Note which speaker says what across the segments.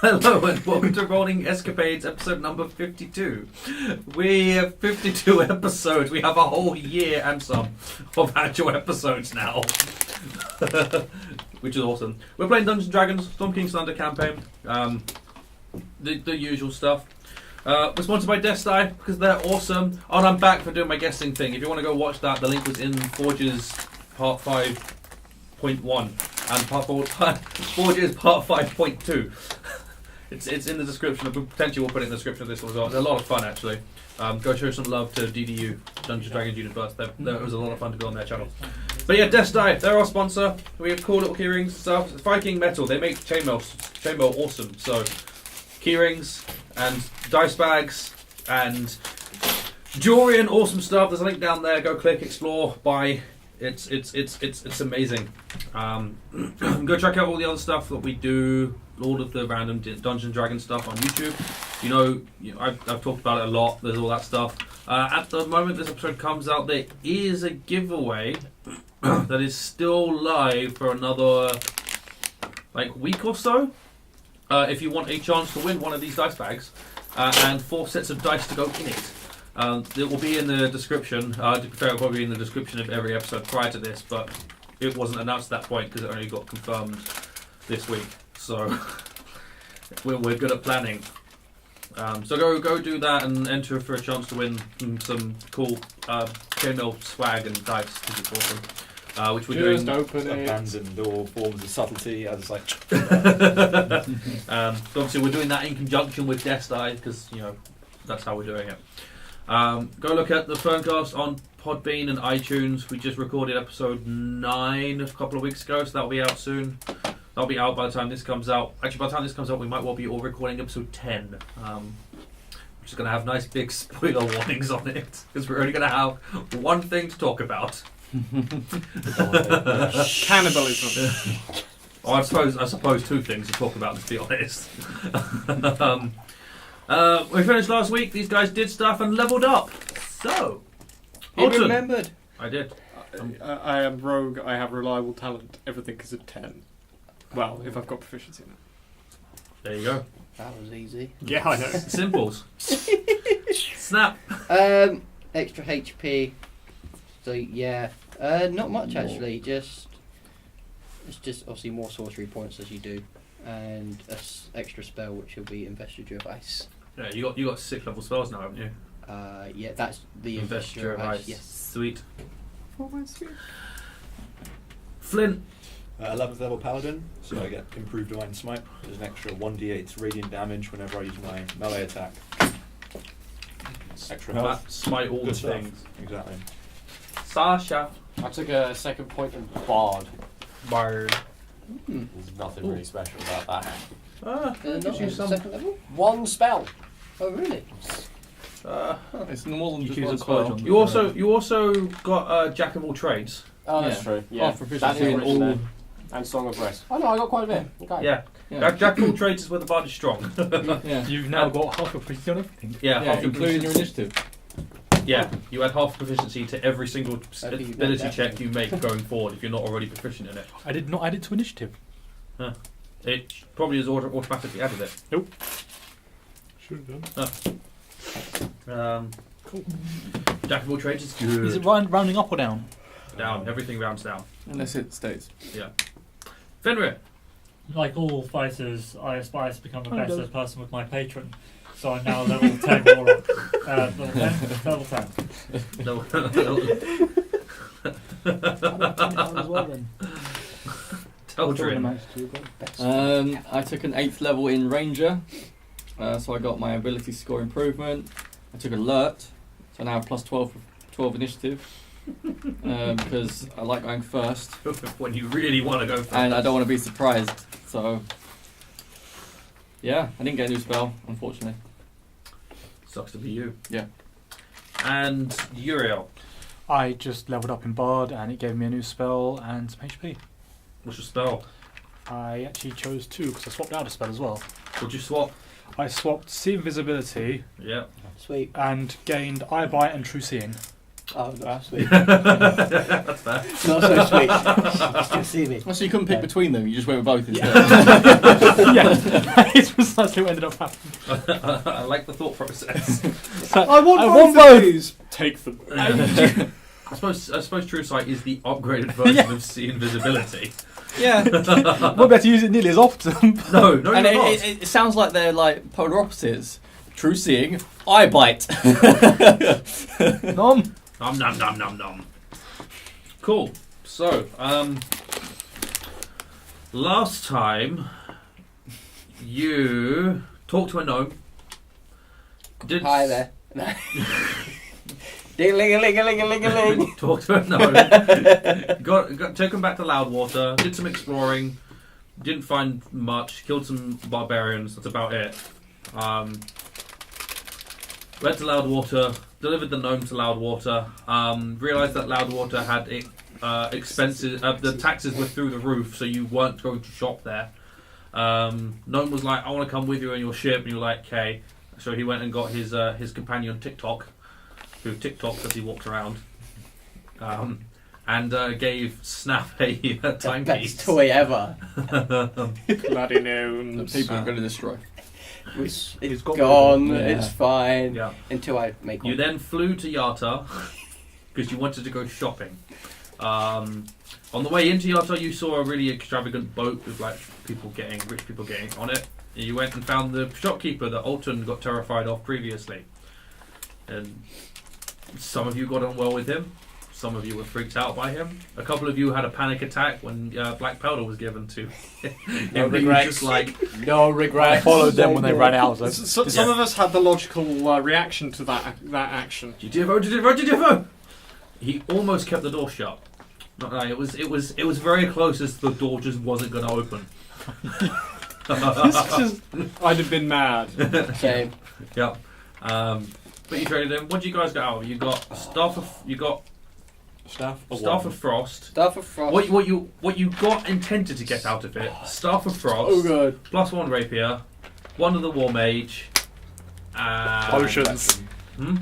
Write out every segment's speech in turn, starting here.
Speaker 1: Hello and welcome to Rolling Escapades, episode number 52. We have 52 episodes. We have a whole year and some of actual episodes now. Which is awesome. We're playing Dungeons & Dragons, Storm King's Thunder campaign. The usual stuff. We're sponsored by Deadstone because they're awesome. Oh, and I'm back for doing my guesting thing. If you want to go watch that, the link was in Forge's part 5.1 and Forge's part 5.2. It's in the description. Potentially we'll put it in the description of this one as well. It's a lot of fun actually. Go show some love to DDU, Dungeons & Dragons Universe. That was a lot of fun to go on their channel. But yeah, Deadstone, they're our sponsor. We have cool little keyrings and stuff. Viking Metal, they make chainmail awesome. So keyrings and dice bags and jewelry and awesome stuff. There's a link down there. Go click, explore, buy. It's amazing. Go check out all the other stuff that we do. All of the random Dungeons & Dragons stuff on YouTube. You know I've talked about it a lot. There's all that stuff. At the moment this episode comes out, there is a giveaway that is still live for another week or so. If you want a chance to win one of these dice bags and 4 sets of dice to go in it. It will be in the description. To be fair, it'll probably be in the description of every episode prior to this, but it wasn't announced at that point because it only got confirmed this week. So we're good at planning. So go do that and enter for a chance to win some cool chainmail swag and dice, which is awesome. Which we're doing.
Speaker 2: Open abandoned door forms of subtlety. I was like,
Speaker 1: obviously we're doing that in conjunction with Deadstone because that's how we're doing it. Go look at the FURNcast on Podbean and iTunes. We just recorded episode 9 a couple of weeks ago, so that'll be out soon. That'll be out by the time this comes out. Actually, by the time this comes out, we might well be all recording episode 10, which is going to have nice big spoiler warnings on it, because we're only going to have one thing to talk about.
Speaker 3: Cannibalism.
Speaker 1: I suppose 2 things to talk about, to be honest. We finished last week. These guys did stuff and leveled up. So,
Speaker 4: He remembered.
Speaker 1: I did.
Speaker 3: I am rogue. I have reliable talent. Everything is a 10. Well, if I've got proficiency in it.
Speaker 1: There you go.
Speaker 4: That was easy.
Speaker 3: Yeah, I know.
Speaker 1: Simples. Snap.
Speaker 4: Extra HP. So yeah, not much actually. It's just obviously more sorcery points as you do, and extra spell which will be Investiture of Ice.
Speaker 1: Yeah, you got 6 level spells now, haven't you?
Speaker 4: Yeah, that's the Investiture of Ice. Yes.
Speaker 1: Sweet.
Speaker 3: Oh, my sweet.
Speaker 1: Flint.
Speaker 2: 11th level paladin, so I get improved divine smite. There's an extra 1d8 radiant damage whenever I use my melee attack. Extra health.
Speaker 1: Smite all the
Speaker 2: Good stuff.
Speaker 1: things.
Speaker 2: Exactly.
Speaker 1: Sasha.
Speaker 5: I took a second point in Bard.
Speaker 1: Bard.
Speaker 5: There's nothing really special about that.
Speaker 4: Not
Speaker 1: you some.
Speaker 4: second level.
Speaker 5: 1 spell.
Speaker 4: Oh really?
Speaker 3: It's more than
Speaker 1: You
Speaker 3: just
Speaker 1: choose
Speaker 3: one
Speaker 1: a
Speaker 3: spell.
Speaker 1: spell. You also got Jack of all trades.
Speaker 5: Oh, that's
Speaker 4: Yeah.
Speaker 5: true. Yeah.
Speaker 3: Half proficiency
Speaker 5: That is
Speaker 3: in
Speaker 5: written
Speaker 3: all.
Speaker 5: there. And Song of Rest. Oh no, I got quite a bit. Okay.
Speaker 1: Yeah.
Speaker 4: Yeah.
Speaker 1: Jack of all trades is where the bard is strong.
Speaker 4: Yeah.
Speaker 3: You've now got half your proficiency on everything.
Speaker 1: Yeah, half your
Speaker 3: including your
Speaker 1: proficiency.
Speaker 3: initiative.
Speaker 1: Yeah, you add half proficiency to every single
Speaker 4: That'd be
Speaker 1: ability
Speaker 4: better.
Speaker 1: check you make going forward if you're not already proficient in it.
Speaker 3: I did not add it to initiative.
Speaker 1: It probably has automatically added it.
Speaker 3: Should have done.
Speaker 1: Cool. Jack of all trades is good.
Speaker 3: Is it rounding up or down?
Speaker 1: Down. Everything rounds down.
Speaker 3: Unless it stays.
Speaker 1: Yeah. Fenrir.
Speaker 6: Like all fighters, I aspire to become a
Speaker 3: Oh,
Speaker 6: better
Speaker 3: does.
Speaker 6: person with my patron. So I'm now level 10 warlock. Level 10? Level 10.
Speaker 1: No. Teldrin.
Speaker 7: I took an 8th level in Ranger, so I got my ability score improvement. I took Alert, so now I have plus 12 initiative, because I like going first,
Speaker 1: When you really want to go for
Speaker 7: and I don't want to be surprised, so yeah, I didn't get a new spell, unfortunately.
Speaker 1: Sucks to be you.
Speaker 7: Yeah.
Speaker 1: And Uriel.
Speaker 3: I just leveled up in Bard and it gave me a new spell and some HP.
Speaker 1: What's your spell?
Speaker 3: I actually chose 2 because I swapped out a spell as well.
Speaker 1: What'd you swap?
Speaker 3: I swapped See Invisibility
Speaker 1: Yeah.
Speaker 4: Sweet.
Speaker 3: and gained Eye Bite and True Seeing.
Speaker 4: Oh, not sweet.
Speaker 1: That's fair.
Speaker 4: Not so sweet. She can see me.
Speaker 7: Well, so you couldn't pick
Speaker 4: Yeah.
Speaker 7: between them. You just went with both instead.
Speaker 6: Yeah, it's precisely what ended up happening.
Speaker 1: I like the thought process.
Speaker 3: I want
Speaker 6: I
Speaker 3: both
Speaker 6: want
Speaker 3: of
Speaker 6: both.
Speaker 3: these. Take them.
Speaker 1: I suppose True Sight is the upgraded version of See Invisibility.
Speaker 7: Yeah.
Speaker 6: We're better to use it nearly as often.
Speaker 1: No,
Speaker 7: And
Speaker 1: you're not.
Speaker 7: it sounds like they're like polar opposites. True seeing, eye bite.
Speaker 6: Nom.
Speaker 1: Nom nom nom nom nom. Cool. So, last time you talked to a gnome. Did
Speaker 4: Hi there. Ding-a-ling-a-ling-a-ling-a-ling-a-ling.
Speaker 1: Talked to a gnome. got taken back to Loudwater. Did some exploring. Didn't find much. Killed some barbarians. That's about it. Went to Loudwater. Delivered the gnome to Loudwater. Realised that Loudwater had expenses. The taxes were through the roof, so you weren't going to shop there. Gnome was like, "I want to come with you on your ship," and you were like, "Okay." So he went and got his companion Tick Tock, who TikToks as he walked around, and gave Snap a
Speaker 4: The
Speaker 1: timepiece.
Speaker 4: best toy ever.
Speaker 3: Bloody
Speaker 7: That
Speaker 3: gnomes.
Speaker 7: people are going to destroy.
Speaker 4: It's
Speaker 6: He's got
Speaker 4: gone.
Speaker 7: one.
Speaker 4: It's
Speaker 7: Yeah.
Speaker 4: fine.
Speaker 1: Yeah.
Speaker 4: Until I make
Speaker 1: You
Speaker 4: one.
Speaker 1: then flew to Yartar because you wanted to go shopping. On the way into Yartar, you saw a really extravagant boat with like rich people getting on it. You went and found the shopkeeper that Alton got terrified of previously, and some of you got on well with him. Some of you were freaked out by him. A couple of you had a panic attack when black powder was given to him.
Speaker 5: No
Speaker 1: You
Speaker 5: regrets.
Speaker 1: just like,
Speaker 5: No
Speaker 6: I
Speaker 5: regrets.
Speaker 6: followed them when they ran out. So.
Speaker 3: Some of us had the logical reaction to that action.
Speaker 1: GTFO. He almost kept the door shut. Not right. It was very close as the door just wasn't going to open.
Speaker 3: I'd have been mad.
Speaker 4: Same.
Speaker 1: Yeah. But you traded him. What did you guys get out of it? You got Staff of Frost.
Speaker 4: Staff of Frost.
Speaker 1: What you got intended to get out of it? Staff of Frost.
Speaker 4: Oh god.
Speaker 1: +1 rapier. 1 of the War Mage.
Speaker 3: Potions.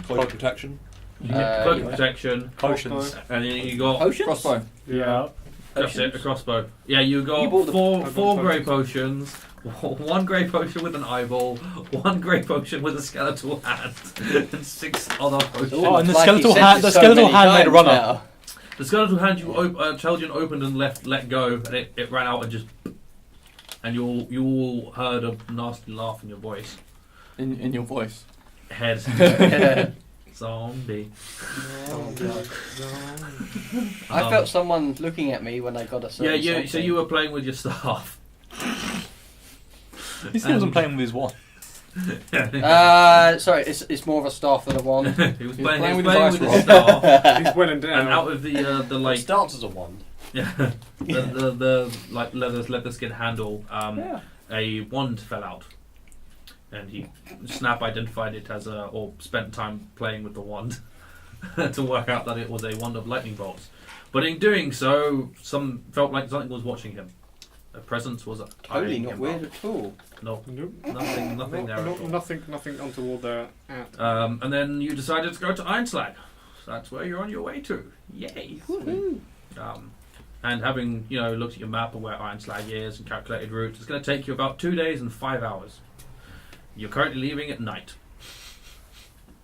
Speaker 2: Cloak protection.
Speaker 1: You get cloak of
Speaker 4: yeah.
Speaker 1: protection.
Speaker 6: Potions.
Speaker 1: And then you got
Speaker 4: Potions?
Speaker 7: Crossbow.
Speaker 6: Yeah.
Speaker 1: That's it, a crossbow. Yeah, you got
Speaker 4: You bought the-
Speaker 1: four grey potions, 1 grey potion with an eyeball, 1 grey potion with a skeletal hand, and 6 other potions.
Speaker 6: Oh, and the
Speaker 4: Like you
Speaker 6: skeletal
Speaker 4: said
Speaker 6: hand-
Speaker 4: it
Speaker 6: the
Speaker 4: so
Speaker 6: skeletal
Speaker 4: many
Speaker 6: hand made a
Speaker 4: times
Speaker 6: runner.
Speaker 4: now.
Speaker 1: The skeletal hand Chaldean opened and let go, and it ran out and just, and you all heard a nasty laugh in your voice.
Speaker 7: In your voice.
Speaker 1: Head. Zombie.
Speaker 4: I felt someone looking at me when I got a certain
Speaker 1: So
Speaker 4: something.
Speaker 1: you were playing with your staff.
Speaker 6: He still wasn't playing with his wand.
Speaker 4: Sorry, it's more of a staff than a wand.
Speaker 1: He was playing
Speaker 7: playing
Speaker 1: with
Speaker 7: with his
Speaker 1: his
Speaker 7: ice
Speaker 1: staff,
Speaker 3: He's well and
Speaker 1: and
Speaker 3: down.
Speaker 1: out of the
Speaker 5: It
Speaker 1: like
Speaker 5: starts as a wand.
Speaker 1: yeah the like leather skin handle
Speaker 4: Yeah.
Speaker 1: a wand fell out, and Snap identified it as or spent time playing with the wand to work out that it was a wand of lightning bolts. But in doing so, some felt like something was watching him. A presence was
Speaker 4: Totally
Speaker 1: eyeing
Speaker 4: not
Speaker 1: him
Speaker 4: weird
Speaker 1: up.
Speaker 4: at all.
Speaker 1: No,
Speaker 3: Nope.
Speaker 1: nothing there at all.
Speaker 3: Nothing untoward there at.
Speaker 1: And then you decided to go to Ironslag. So that's where you're on your way to. Yay!
Speaker 4: Woohoo.
Speaker 1: And having looked at your map of where Ironslag is and calculated routes, it's going to take you about 2 days and 5 hours. You're currently leaving at night.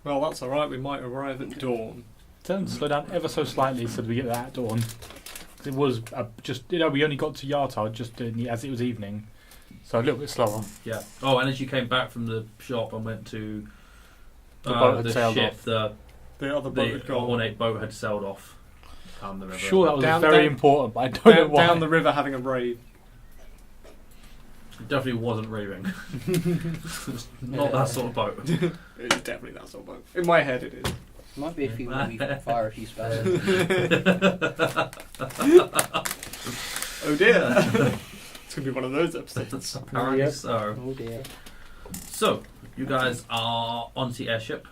Speaker 3: Well, that's all right. We might arrive at dawn.
Speaker 6: Tell him to slow down ever so slightly so that we get there at dawn. 'Cause it was just, we only got to Yartar just as it was evening. So a little bit slower.
Speaker 1: Yeah. Oh, and as you came back from the shop and went to
Speaker 6: The boat had
Speaker 1: the
Speaker 6: sailed
Speaker 1: ship,
Speaker 6: off.
Speaker 3: The other boat had
Speaker 1: the
Speaker 3: gone
Speaker 1: ornate boat had sailed off down the river.
Speaker 6: Sure, that was
Speaker 3: Down-
Speaker 6: very
Speaker 3: down-
Speaker 6: important, but I don't know why.
Speaker 3: down the river having a raid.
Speaker 1: It definitely wasn't raving. Not that sort of boat.
Speaker 3: It's definitely that sort of boat. In my head, it is.
Speaker 4: Might be a few more we can fire a few spells.
Speaker 3: Oh dear. It's going to be one of those episodes.
Speaker 1: Apparently
Speaker 4: Yep.
Speaker 1: so.
Speaker 4: Oh dear.
Speaker 1: So, you guys are on the airship.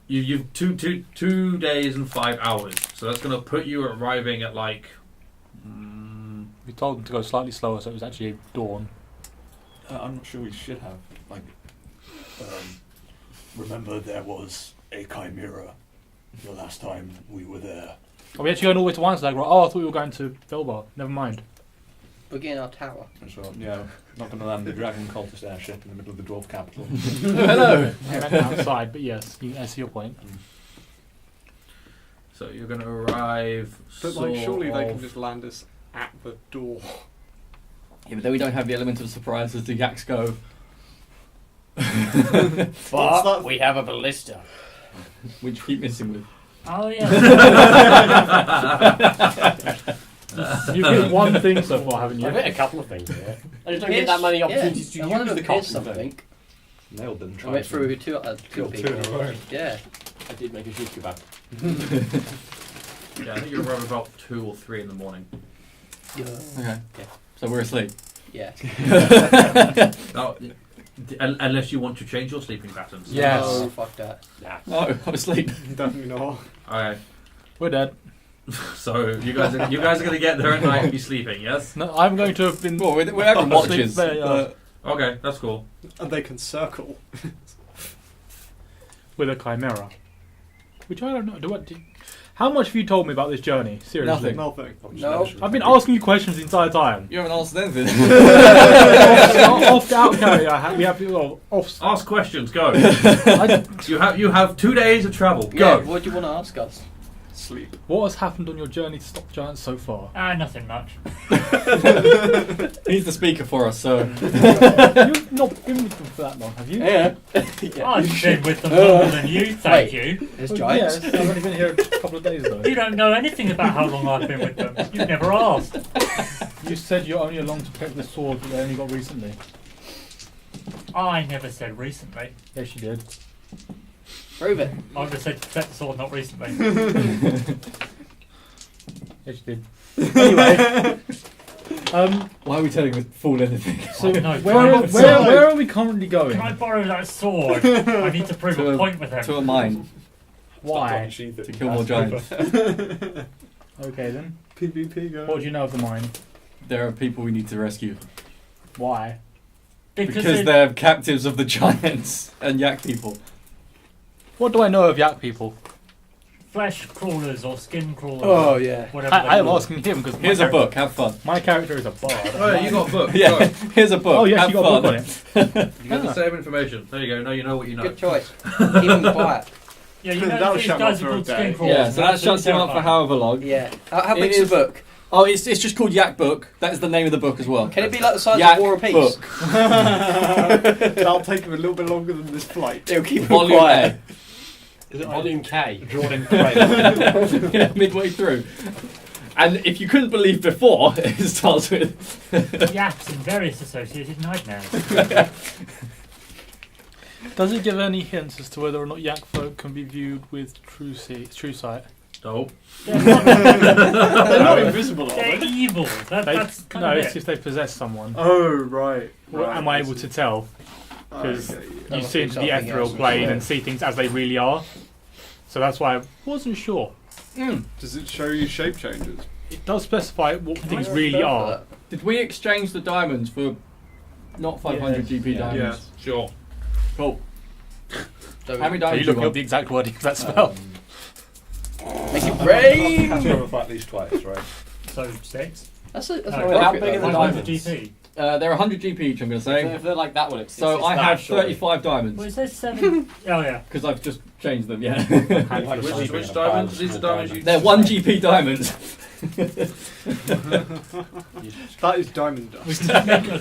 Speaker 1: You've 2 days and 5 hours. So that's going to put you arriving at like.
Speaker 6: We told them to go slightly slower, so it was actually dawn.
Speaker 2: I'm not sure we should have. Remember there was a chimera the last time we were there.
Speaker 6: Are we actually going all the way to Ironslag? Right? Oh, I thought we were going to Filbar. Never mind.
Speaker 4: We're getting our tower.
Speaker 2: So, yeah, not going to land the dragon cultist airship in the middle of the dwarf capital.
Speaker 7: Hello.
Speaker 6: I meant outside, but yes, I see your point.
Speaker 1: So you're going to arrive.
Speaker 3: But like, surely they can
Speaker 1: of-
Speaker 3: just land us at the door.
Speaker 7: Yeah, but then we don't have the element of surprise as the yaks go.
Speaker 5: But we have a ballista.
Speaker 7: Which you keep missing with.
Speaker 8: Oh yeah.
Speaker 6: You've hit one thing so far, haven't you?
Speaker 5: I've hit a couple of things here. I just don't get that many opportunities to
Speaker 4: I wanted
Speaker 5: use the
Speaker 4: to pierce
Speaker 5: constant thing.
Speaker 4: something.
Speaker 2: Nailed them.
Speaker 4: I went through two
Speaker 2: Killed two
Speaker 4: people.
Speaker 2: in a row.
Speaker 4: Yeah.
Speaker 5: I did make a shish kebab.
Speaker 1: Yeah, I think you'll arrive about 2 or 3 in the morning.
Speaker 7: Okay.
Speaker 4: Yeah.
Speaker 7: So we're asleep.
Speaker 4: Yeah.
Speaker 1: Now, unless you want to change your sleeping patterns.
Speaker 6: Yes.
Speaker 4: Oh, fuck that.
Speaker 5: Nah.
Speaker 7: No, I'm asleep.
Speaker 3: Definitely not.
Speaker 1: Okay.
Speaker 6: We're dead.
Speaker 1: So you guys are going to get there at night and be sleeping, yes?
Speaker 6: No, I'm going to have been.
Speaker 7: Well, we're having watches.
Speaker 6: Asleep there, yeah.
Speaker 1: Okay, that's cool.
Speaker 3: And they can circle.
Speaker 6: With a chimera. Which I don't know. How much have you told me about this journey? Seriously.
Speaker 7: Nothing.
Speaker 3: Nothing.
Speaker 4: No.
Speaker 6: I've been asking you questions the entire time.
Speaker 7: You haven't answered anything.
Speaker 6: Off out carrier, we have off.
Speaker 1: Ask questions, go.
Speaker 6: I,
Speaker 1: You have 2 days of travel,
Speaker 4: Yeah,
Speaker 1: go.
Speaker 4: what do you want to ask us?
Speaker 3: Sleep.
Speaker 6: what has happened on your journey to stop giants so far?
Speaker 8: Nothing much.
Speaker 7: He's the speaker for us, so.
Speaker 6: You've not been with them for that long, have you?
Speaker 4: Yeah.
Speaker 8: I've been with them longer than you, thank you.
Speaker 4: There's
Speaker 6: Oh,
Speaker 4: giants.
Speaker 6: yes, I've only been here a couple of days though.
Speaker 8: You don't know anything about how long I've been with them. You've never asked.
Speaker 6: You said you're only along to protect the sword that they only got recently.
Speaker 8: I never said recently.
Speaker 6: Yes, you did.
Speaker 4: Prove it.
Speaker 8: I would have said to protect the sword, not recently.
Speaker 6: Yes, you did. Anyway,
Speaker 7: Why are we telling the fool anything?
Speaker 6: so
Speaker 8: I don't know.
Speaker 6: where are we currently going?
Speaker 8: Can I borrow that sword? I need to prove
Speaker 7: To
Speaker 8: a
Speaker 7: a-
Speaker 8: point with him.
Speaker 7: To a mine
Speaker 6: Why?
Speaker 7: to kill more giants.
Speaker 6: Okay then.
Speaker 3: PvP go.
Speaker 6: What do you know of the mine?
Speaker 7: There are people we need to rescue.
Speaker 6: Why?
Speaker 7: Because they're captives of the giants and yak people.
Speaker 6: What do I know of yak people?
Speaker 8: flesh crawlers or skin crawlers.
Speaker 4: Oh,
Speaker 8: or
Speaker 4: yeah.
Speaker 8: Whatever
Speaker 6: I am
Speaker 8: they call
Speaker 6: asking him because
Speaker 7: Here's a book, have fun.
Speaker 6: My character is a bard.
Speaker 1: Oh, yeah, you got a book.
Speaker 7: Yeah,
Speaker 1: Go.
Speaker 7: here's a book.
Speaker 6: Oh yes,
Speaker 7: have
Speaker 6: you got a
Speaker 7: fun.
Speaker 6: book on it.
Speaker 1: You got the same information. There you go. Now you know what you know.
Speaker 4: Good choice. Keep him quiet.
Speaker 8: Yeah, you know
Speaker 3: That'll
Speaker 8: these
Speaker 3: shut
Speaker 8: guys
Speaker 3: him
Speaker 8: are
Speaker 3: up
Speaker 8: called
Speaker 3: for a
Speaker 8: skin
Speaker 3: day.
Speaker 8: crawlers.
Speaker 7: Yeah, so that shuts him up for however long.
Speaker 4: Yeah. How
Speaker 7: It
Speaker 4: big's the
Speaker 7: is-
Speaker 4: book?
Speaker 7: Oh, it's just called Yak Book. That is the name of the book as well.
Speaker 4: Can it be like the size
Speaker 7: Yak
Speaker 4: of War and Peace?
Speaker 7: Book.
Speaker 3: That'll take him a little bit longer than this flight.
Speaker 4: It'll keep him
Speaker 7: Volume
Speaker 4: quiet.
Speaker 7: A.
Speaker 5: Is it Volume K?
Speaker 2: Drawn in crayon.
Speaker 7: Yeah, midway through. And if you couldn't believe before, it starts with
Speaker 8: Yaps and various associated nightmares.
Speaker 6: Does it give any hints as to whether or not Yakfolk can be viewed with true sight?
Speaker 1: No.
Speaker 8: They're not,
Speaker 3: They're not invisible, are
Speaker 8: they're
Speaker 3: they?
Speaker 8: evil. That's kind
Speaker 6: No,
Speaker 8: of
Speaker 6: it's
Speaker 8: it.
Speaker 6: if they possess someone.
Speaker 3: Oh, right.
Speaker 6: Well,
Speaker 3: right.
Speaker 6: am I able to tell? Because
Speaker 3: Okay,
Speaker 4: That
Speaker 6: you
Speaker 4: must
Speaker 6: see
Speaker 4: be
Speaker 6: into the
Speaker 4: something
Speaker 6: ethereal
Speaker 4: else.
Speaker 6: plane
Speaker 4: Yeah.
Speaker 6: and see things as they really are. So that's why I wasn't sure.
Speaker 3: Does it show you shape changes?
Speaker 6: It does specify what things
Speaker 4: I
Speaker 6: really
Speaker 4: spell for
Speaker 6: are.
Speaker 4: that?
Speaker 7: Did we exchange the diamonds for not 500
Speaker 6: Yes.
Speaker 7: GP
Speaker 4: Yeah.
Speaker 7: diamonds?
Speaker 1: Sure.
Speaker 7: Cool.
Speaker 4: So
Speaker 7: How many
Speaker 6: Are you
Speaker 7: diamonds you
Speaker 6: looking up
Speaker 7: want?
Speaker 6: the exact wording of that spell?
Speaker 4: Make it
Speaker 2: Catch
Speaker 4: rain!
Speaker 2: over at least twice, right?
Speaker 8: So 6.
Speaker 4: That's a
Speaker 8: No,
Speaker 4: very
Speaker 5: how
Speaker 4: good
Speaker 5: big are the
Speaker 4: one.
Speaker 8: 100
Speaker 5: diamonds?
Speaker 8: GP.
Speaker 7: They're 100 GP each, I'm going to say.
Speaker 5: If they're like that one, it's
Speaker 7: So
Speaker 5: it's
Speaker 7: I
Speaker 5: that,
Speaker 7: have
Speaker 5: surely.
Speaker 7: 35
Speaker 8: Well,
Speaker 7: diamonds.
Speaker 8: it says 7. Oh, yeah.
Speaker 7: Because I've just changed them, yeah.
Speaker 1: Which diamonds? These are diamonds you.
Speaker 7: They're 1 GP diamonds.
Speaker 3: That is diamond dust.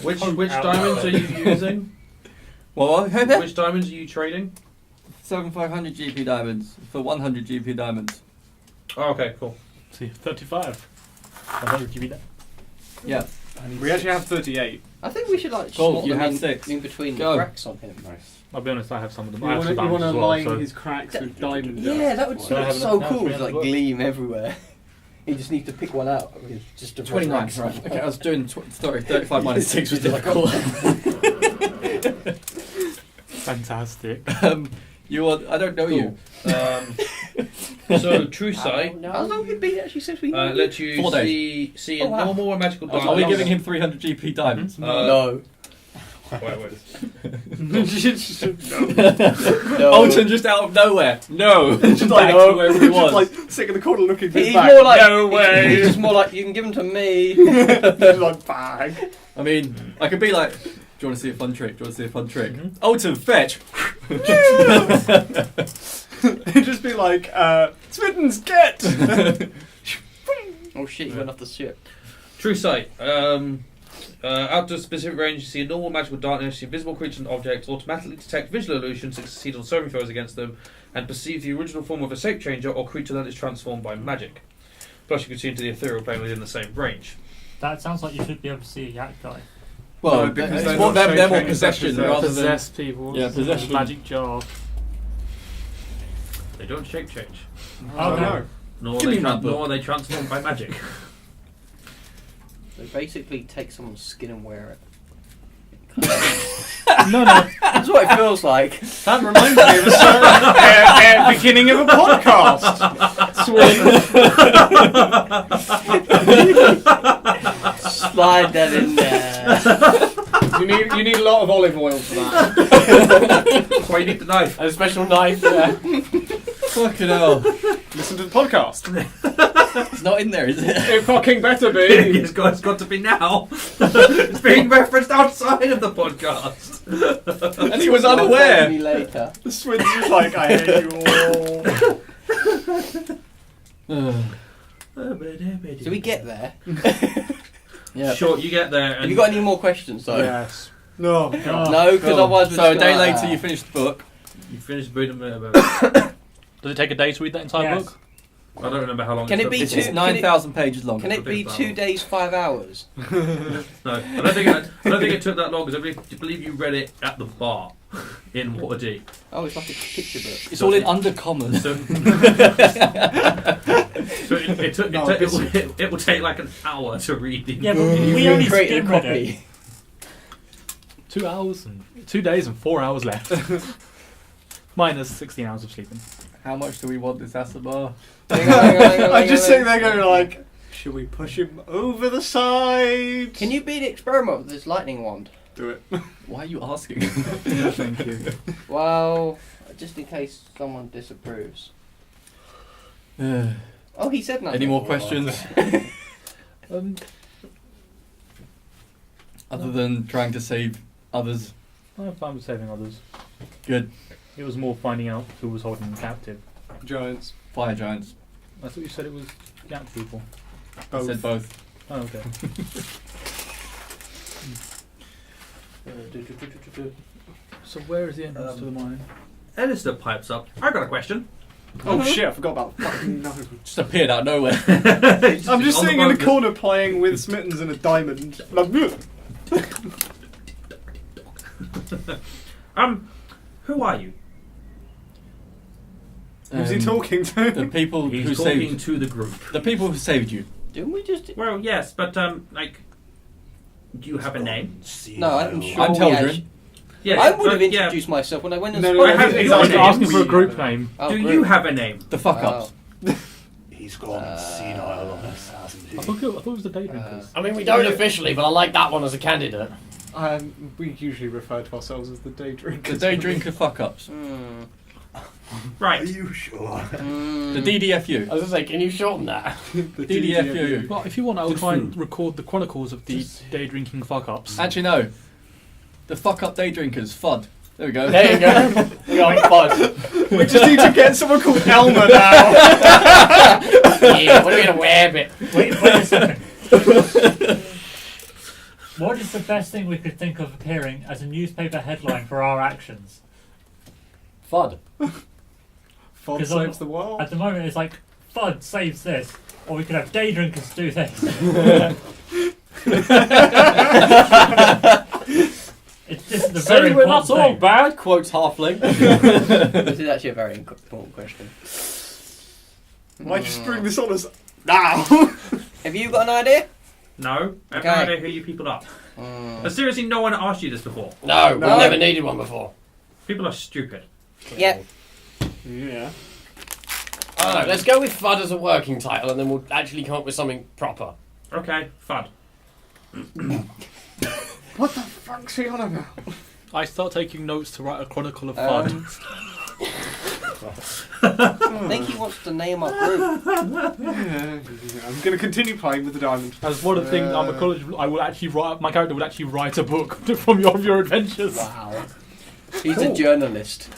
Speaker 1: Which diamonds are you using?
Speaker 7: Well,
Speaker 1: Which diamonds are you trading?
Speaker 7: 500 GP diamonds for 100 GP diamonds.
Speaker 1: Oh, okay, cool.
Speaker 6: See, 35. 100 GB.
Speaker 7: Yeah.
Speaker 3: We actually have 38.
Speaker 4: I think we should like
Speaker 7: Cool,
Speaker 4: slot
Speaker 7: you
Speaker 4: them
Speaker 7: have
Speaker 4: in,
Speaker 7: 6.
Speaker 4: in between
Speaker 7: Go.
Speaker 4: the cracks on him.
Speaker 2: Nice.
Speaker 6: I'll be honest, I have some of them.
Speaker 3: You
Speaker 6: I have some diamonds
Speaker 3: want to
Speaker 6: as well.
Speaker 3: line
Speaker 6: So
Speaker 3: his cracks with diamond dust.
Speaker 4: Yeah, that would
Speaker 6: So I
Speaker 4: look
Speaker 6: have
Speaker 4: so
Speaker 6: no,
Speaker 4: cool.
Speaker 6: three
Speaker 4: It's like
Speaker 6: hundred
Speaker 4: gleam everywhere. You just need to pick one out. With just a
Speaker 7: 29,
Speaker 4: cracks.
Speaker 7: right. Okay, I was doing, sorry, 35 minus 6 was difficult.
Speaker 6: fantastic.
Speaker 7: You are, I don't know you.
Speaker 1: So true sight
Speaker 4: How long have it been actually since we met?
Speaker 1: lets you
Speaker 7: 4 days.
Speaker 1: see
Speaker 4: Oh,
Speaker 1: in
Speaker 4: wow.
Speaker 1: normal or magical
Speaker 7: Are
Speaker 1: diamonds.
Speaker 7: we giving him 300 GP diamonds?
Speaker 4: No.
Speaker 7: Alton just out of nowhere. No. Just
Speaker 3: like,
Speaker 7: back to where he
Speaker 3: just
Speaker 7: was.
Speaker 3: like sitting in the corner looking for his
Speaker 4: He's
Speaker 3: bag.
Speaker 4: more like
Speaker 3: No way.
Speaker 4: He's just more like you can give them to me.
Speaker 3: He's like bag.
Speaker 7: I mean, I could be like, do you want to see a fun trick? Do you want to see a fun trick? Alton, fetch.
Speaker 3: He'd just be like, Smittens, get.
Speaker 4: Oh shit! You went off the ship.
Speaker 1: True sight. Out to a specific range, you see a normal magical darkness. Invisible creatures and objects automatically detect visual illusions, succeed on serving throws against them, and perceive the original form of a shape changer or creature that is transformed by magic. Plus, you can see into the ethereal plane within the same range.
Speaker 8: That sounds like you should be able to see a yak guy.
Speaker 7: Well,
Speaker 3: No, because
Speaker 7: it's
Speaker 3: they're
Speaker 7: more,
Speaker 3: not
Speaker 7: they're more
Speaker 3: shape
Speaker 7: possession
Speaker 3: changers,
Speaker 7: rather than...
Speaker 6: Possess people.
Speaker 7: Yeah, possession.
Speaker 6: Magic jar.
Speaker 1: They don't shape change,
Speaker 8: Oh,
Speaker 3: no.
Speaker 1: nor
Speaker 7: Give
Speaker 1: they
Speaker 7: me that book.
Speaker 1: nor are they transformed by magic.
Speaker 4: They basically take someone's skin and wear it.
Speaker 6: No.
Speaker 4: That's what it feels like.
Speaker 3: That reminds me of a certain beginning of a podcast.
Speaker 4: Slide that in there.
Speaker 3: You need a lot of olive oil for that.
Speaker 1: That's why you need the knife.
Speaker 5: And a special knife. Yeah.
Speaker 7: Fucking hell.
Speaker 3: Listen to the podcast.
Speaker 7: It's not in there, is it?
Speaker 3: It fucking better be.
Speaker 1: it's got to be now. It's being referenced outside of the podcast.
Speaker 7: And he was unaware.
Speaker 4: Me later.
Speaker 3: The Swins is like, I hate you all.
Speaker 4: Do we get there?
Speaker 7: Yeah.
Speaker 1: Sure, you get there. And
Speaker 4: Have you got any more questions though?
Speaker 6: Yes.
Speaker 3: No.
Speaker 4: No, because
Speaker 7: Cool.
Speaker 4: otherwise we're
Speaker 7: So a
Speaker 4: just
Speaker 7: day
Speaker 4: gonna-
Speaker 7: later, you finish the book.
Speaker 1: You finished reading about.
Speaker 6: Does it take a day to read that entire
Speaker 8: Yes.
Speaker 6: book?
Speaker 1: I don't remember how long.
Speaker 4: Can it
Speaker 1: took
Speaker 4: be
Speaker 7: It's
Speaker 1: before.
Speaker 4: two-
Speaker 7: 9,000 pages long.
Speaker 4: Can it be
Speaker 1: Big
Speaker 4: 2
Speaker 1: battle.
Speaker 4: days, 5 hours?
Speaker 1: No, I don't think it took that long because I believe you read it at the bar in Waterdeep.
Speaker 4: Oh, it's like a picture book.
Speaker 7: It's all in undercommon.
Speaker 1: So, it will take like an hour to read.
Speaker 8: Yeah, but we only
Speaker 4: Created a
Speaker 8: skim read it.
Speaker 4: copy.
Speaker 6: 2 hours and 2 days and 4 hours left. Minus 16 hours of sleeping.
Speaker 7: How much do we want this Asabar?
Speaker 3: I'm just sitting there going like, should we push him over the side?
Speaker 4: Can you be the experiment with this lightning wand?
Speaker 3: do it?
Speaker 7: Why are you asking?
Speaker 6: No, thank you.
Speaker 4: Well, just in case someone disapproves. Oh, he said nothing.
Speaker 7: Any more questions?
Speaker 6: Um,
Speaker 7: Other than trying to save others?
Speaker 6: I'm fine with saving others.
Speaker 7: Good.
Speaker 6: It was more finding out who was holding them captive.
Speaker 3: Giants.
Speaker 7: Fire giants.
Speaker 6: I thought you said it was yak people.
Speaker 7: I said both.
Speaker 6: Oh, okay. So where is the entrance to the mine?
Speaker 1: Alistair pipes up. I got a question.
Speaker 3: Oh shit, I forgot about fucking no.
Speaker 7: Just appeared out of nowhere.
Speaker 3: I'm just
Speaker 1: on
Speaker 3: sitting in the
Speaker 1: boat.
Speaker 3: corner playing with Smittens and a diamond. Like,
Speaker 1: Who are you?
Speaker 3: who's he talking to?
Speaker 7: The people who
Speaker 1: He's talking
Speaker 7: saved
Speaker 1: to the group.
Speaker 7: the people who saved you.
Speaker 4: Didn't we just...
Speaker 1: Well, yes, but like, do you have a name?
Speaker 4: No, I'm sure
Speaker 7: I'm
Speaker 4: we
Speaker 7: Teldrin.
Speaker 4: actually-
Speaker 1: Yes,
Speaker 4: I would have
Speaker 1: but, yeah.
Speaker 4: introduced myself when I went and
Speaker 3: No,
Speaker 4: spoke
Speaker 3: no,
Speaker 1: I have-
Speaker 4: to
Speaker 1: he's
Speaker 4: you.
Speaker 6: I was
Speaker 1: name.
Speaker 6: asking for a group name.
Speaker 4: Oh,
Speaker 1: Do
Speaker 4: great.
Speaker 1: you have a name?
Speaker 7: The fuck ups.
Speaker 2: He's gone senile on us, hasn't he?
Speaker 6: I thought it was the day drinkers.
Speaker 5: I mean, we don't officially, but I like that one as a candidate.
Speaker 3: We usually refer to ourselves as the day
Speaker 7: The
Speaker 3: drinkers.
Speaker 7: day drinker fuck ups.
Speaker 4: Hmm.
Speaker 1: Right.
Speaker 2: Are you sure?
Speaker 7: The DDFU.
Speaker 5: I was gonna say, can you shorten that?
Speaker 3: The
Speaker 7: DDFU.
Speaker 6: Well, if you want, I'll
Speaker 7: Good
Speaker 6: try and
Speaker 7: food.
Speaker 6: record the chronicles of the day drinking fuck ups.
Speaker 7: Actually, no. The fuck up day drinkers. FUD. There we go.
Speaker 5: There you go. We got fun.
Speaker 3: We just need to get someone called Elmer now.
Speaker 5: Yeah, what are we gonna wear it?
Speaker 8: Wait a second. What is the best thing we could think of appearing as a newspaper headline for our actions?
Speaker 5: FUD.
Speaker 3: Fod
Speaker 8: 'Cause
Speaker 3: saves the world.
Speaker 8: At the moment, it's like, FUD saves this, or we could have day drinkers do this. This is a
Speaker 5: So
Speaker 8: very
Speaker 5: we're not
Speaker 8: important
Speaker 5: all
Speaker 8: thing.
Speaker 5: bad, quotes Halfling.
Speaker 4: This is actually a very important question.
Speaker 3: Why just bring this on us now?
Speaker 4: Have you got an idea?
Speaker 1: No, I have
Speaker 4: Okay.
Speaker 1: no idea who you people are. Seriously, no one asked you this before.
Speaker 5: No, we've
Speaker 3: No.
Speaker 5: never needed one before.
Speaker 1: People are stupid.
Speaker 4: Yep.
Speaker 3: Yeah.
Speaker 5: I don't know, let's go with FUD as a working title and then we'll actually come up with something proper.
Speaker 1: Okay, FUD.
Speaker 3: What the fuck's he on about?
Speaker 6: I start taking notes to write a chronicle of fun.
Speaker 4: I think he wants to name our group.
Speaker 3: Yeah, I'm going to continue playing with the diamond.
Speaker 6: As one of the things, I'm a college. I will actually write. My character would actually write a book from your adventures.
Speaker 4: Wow. He's a journalist.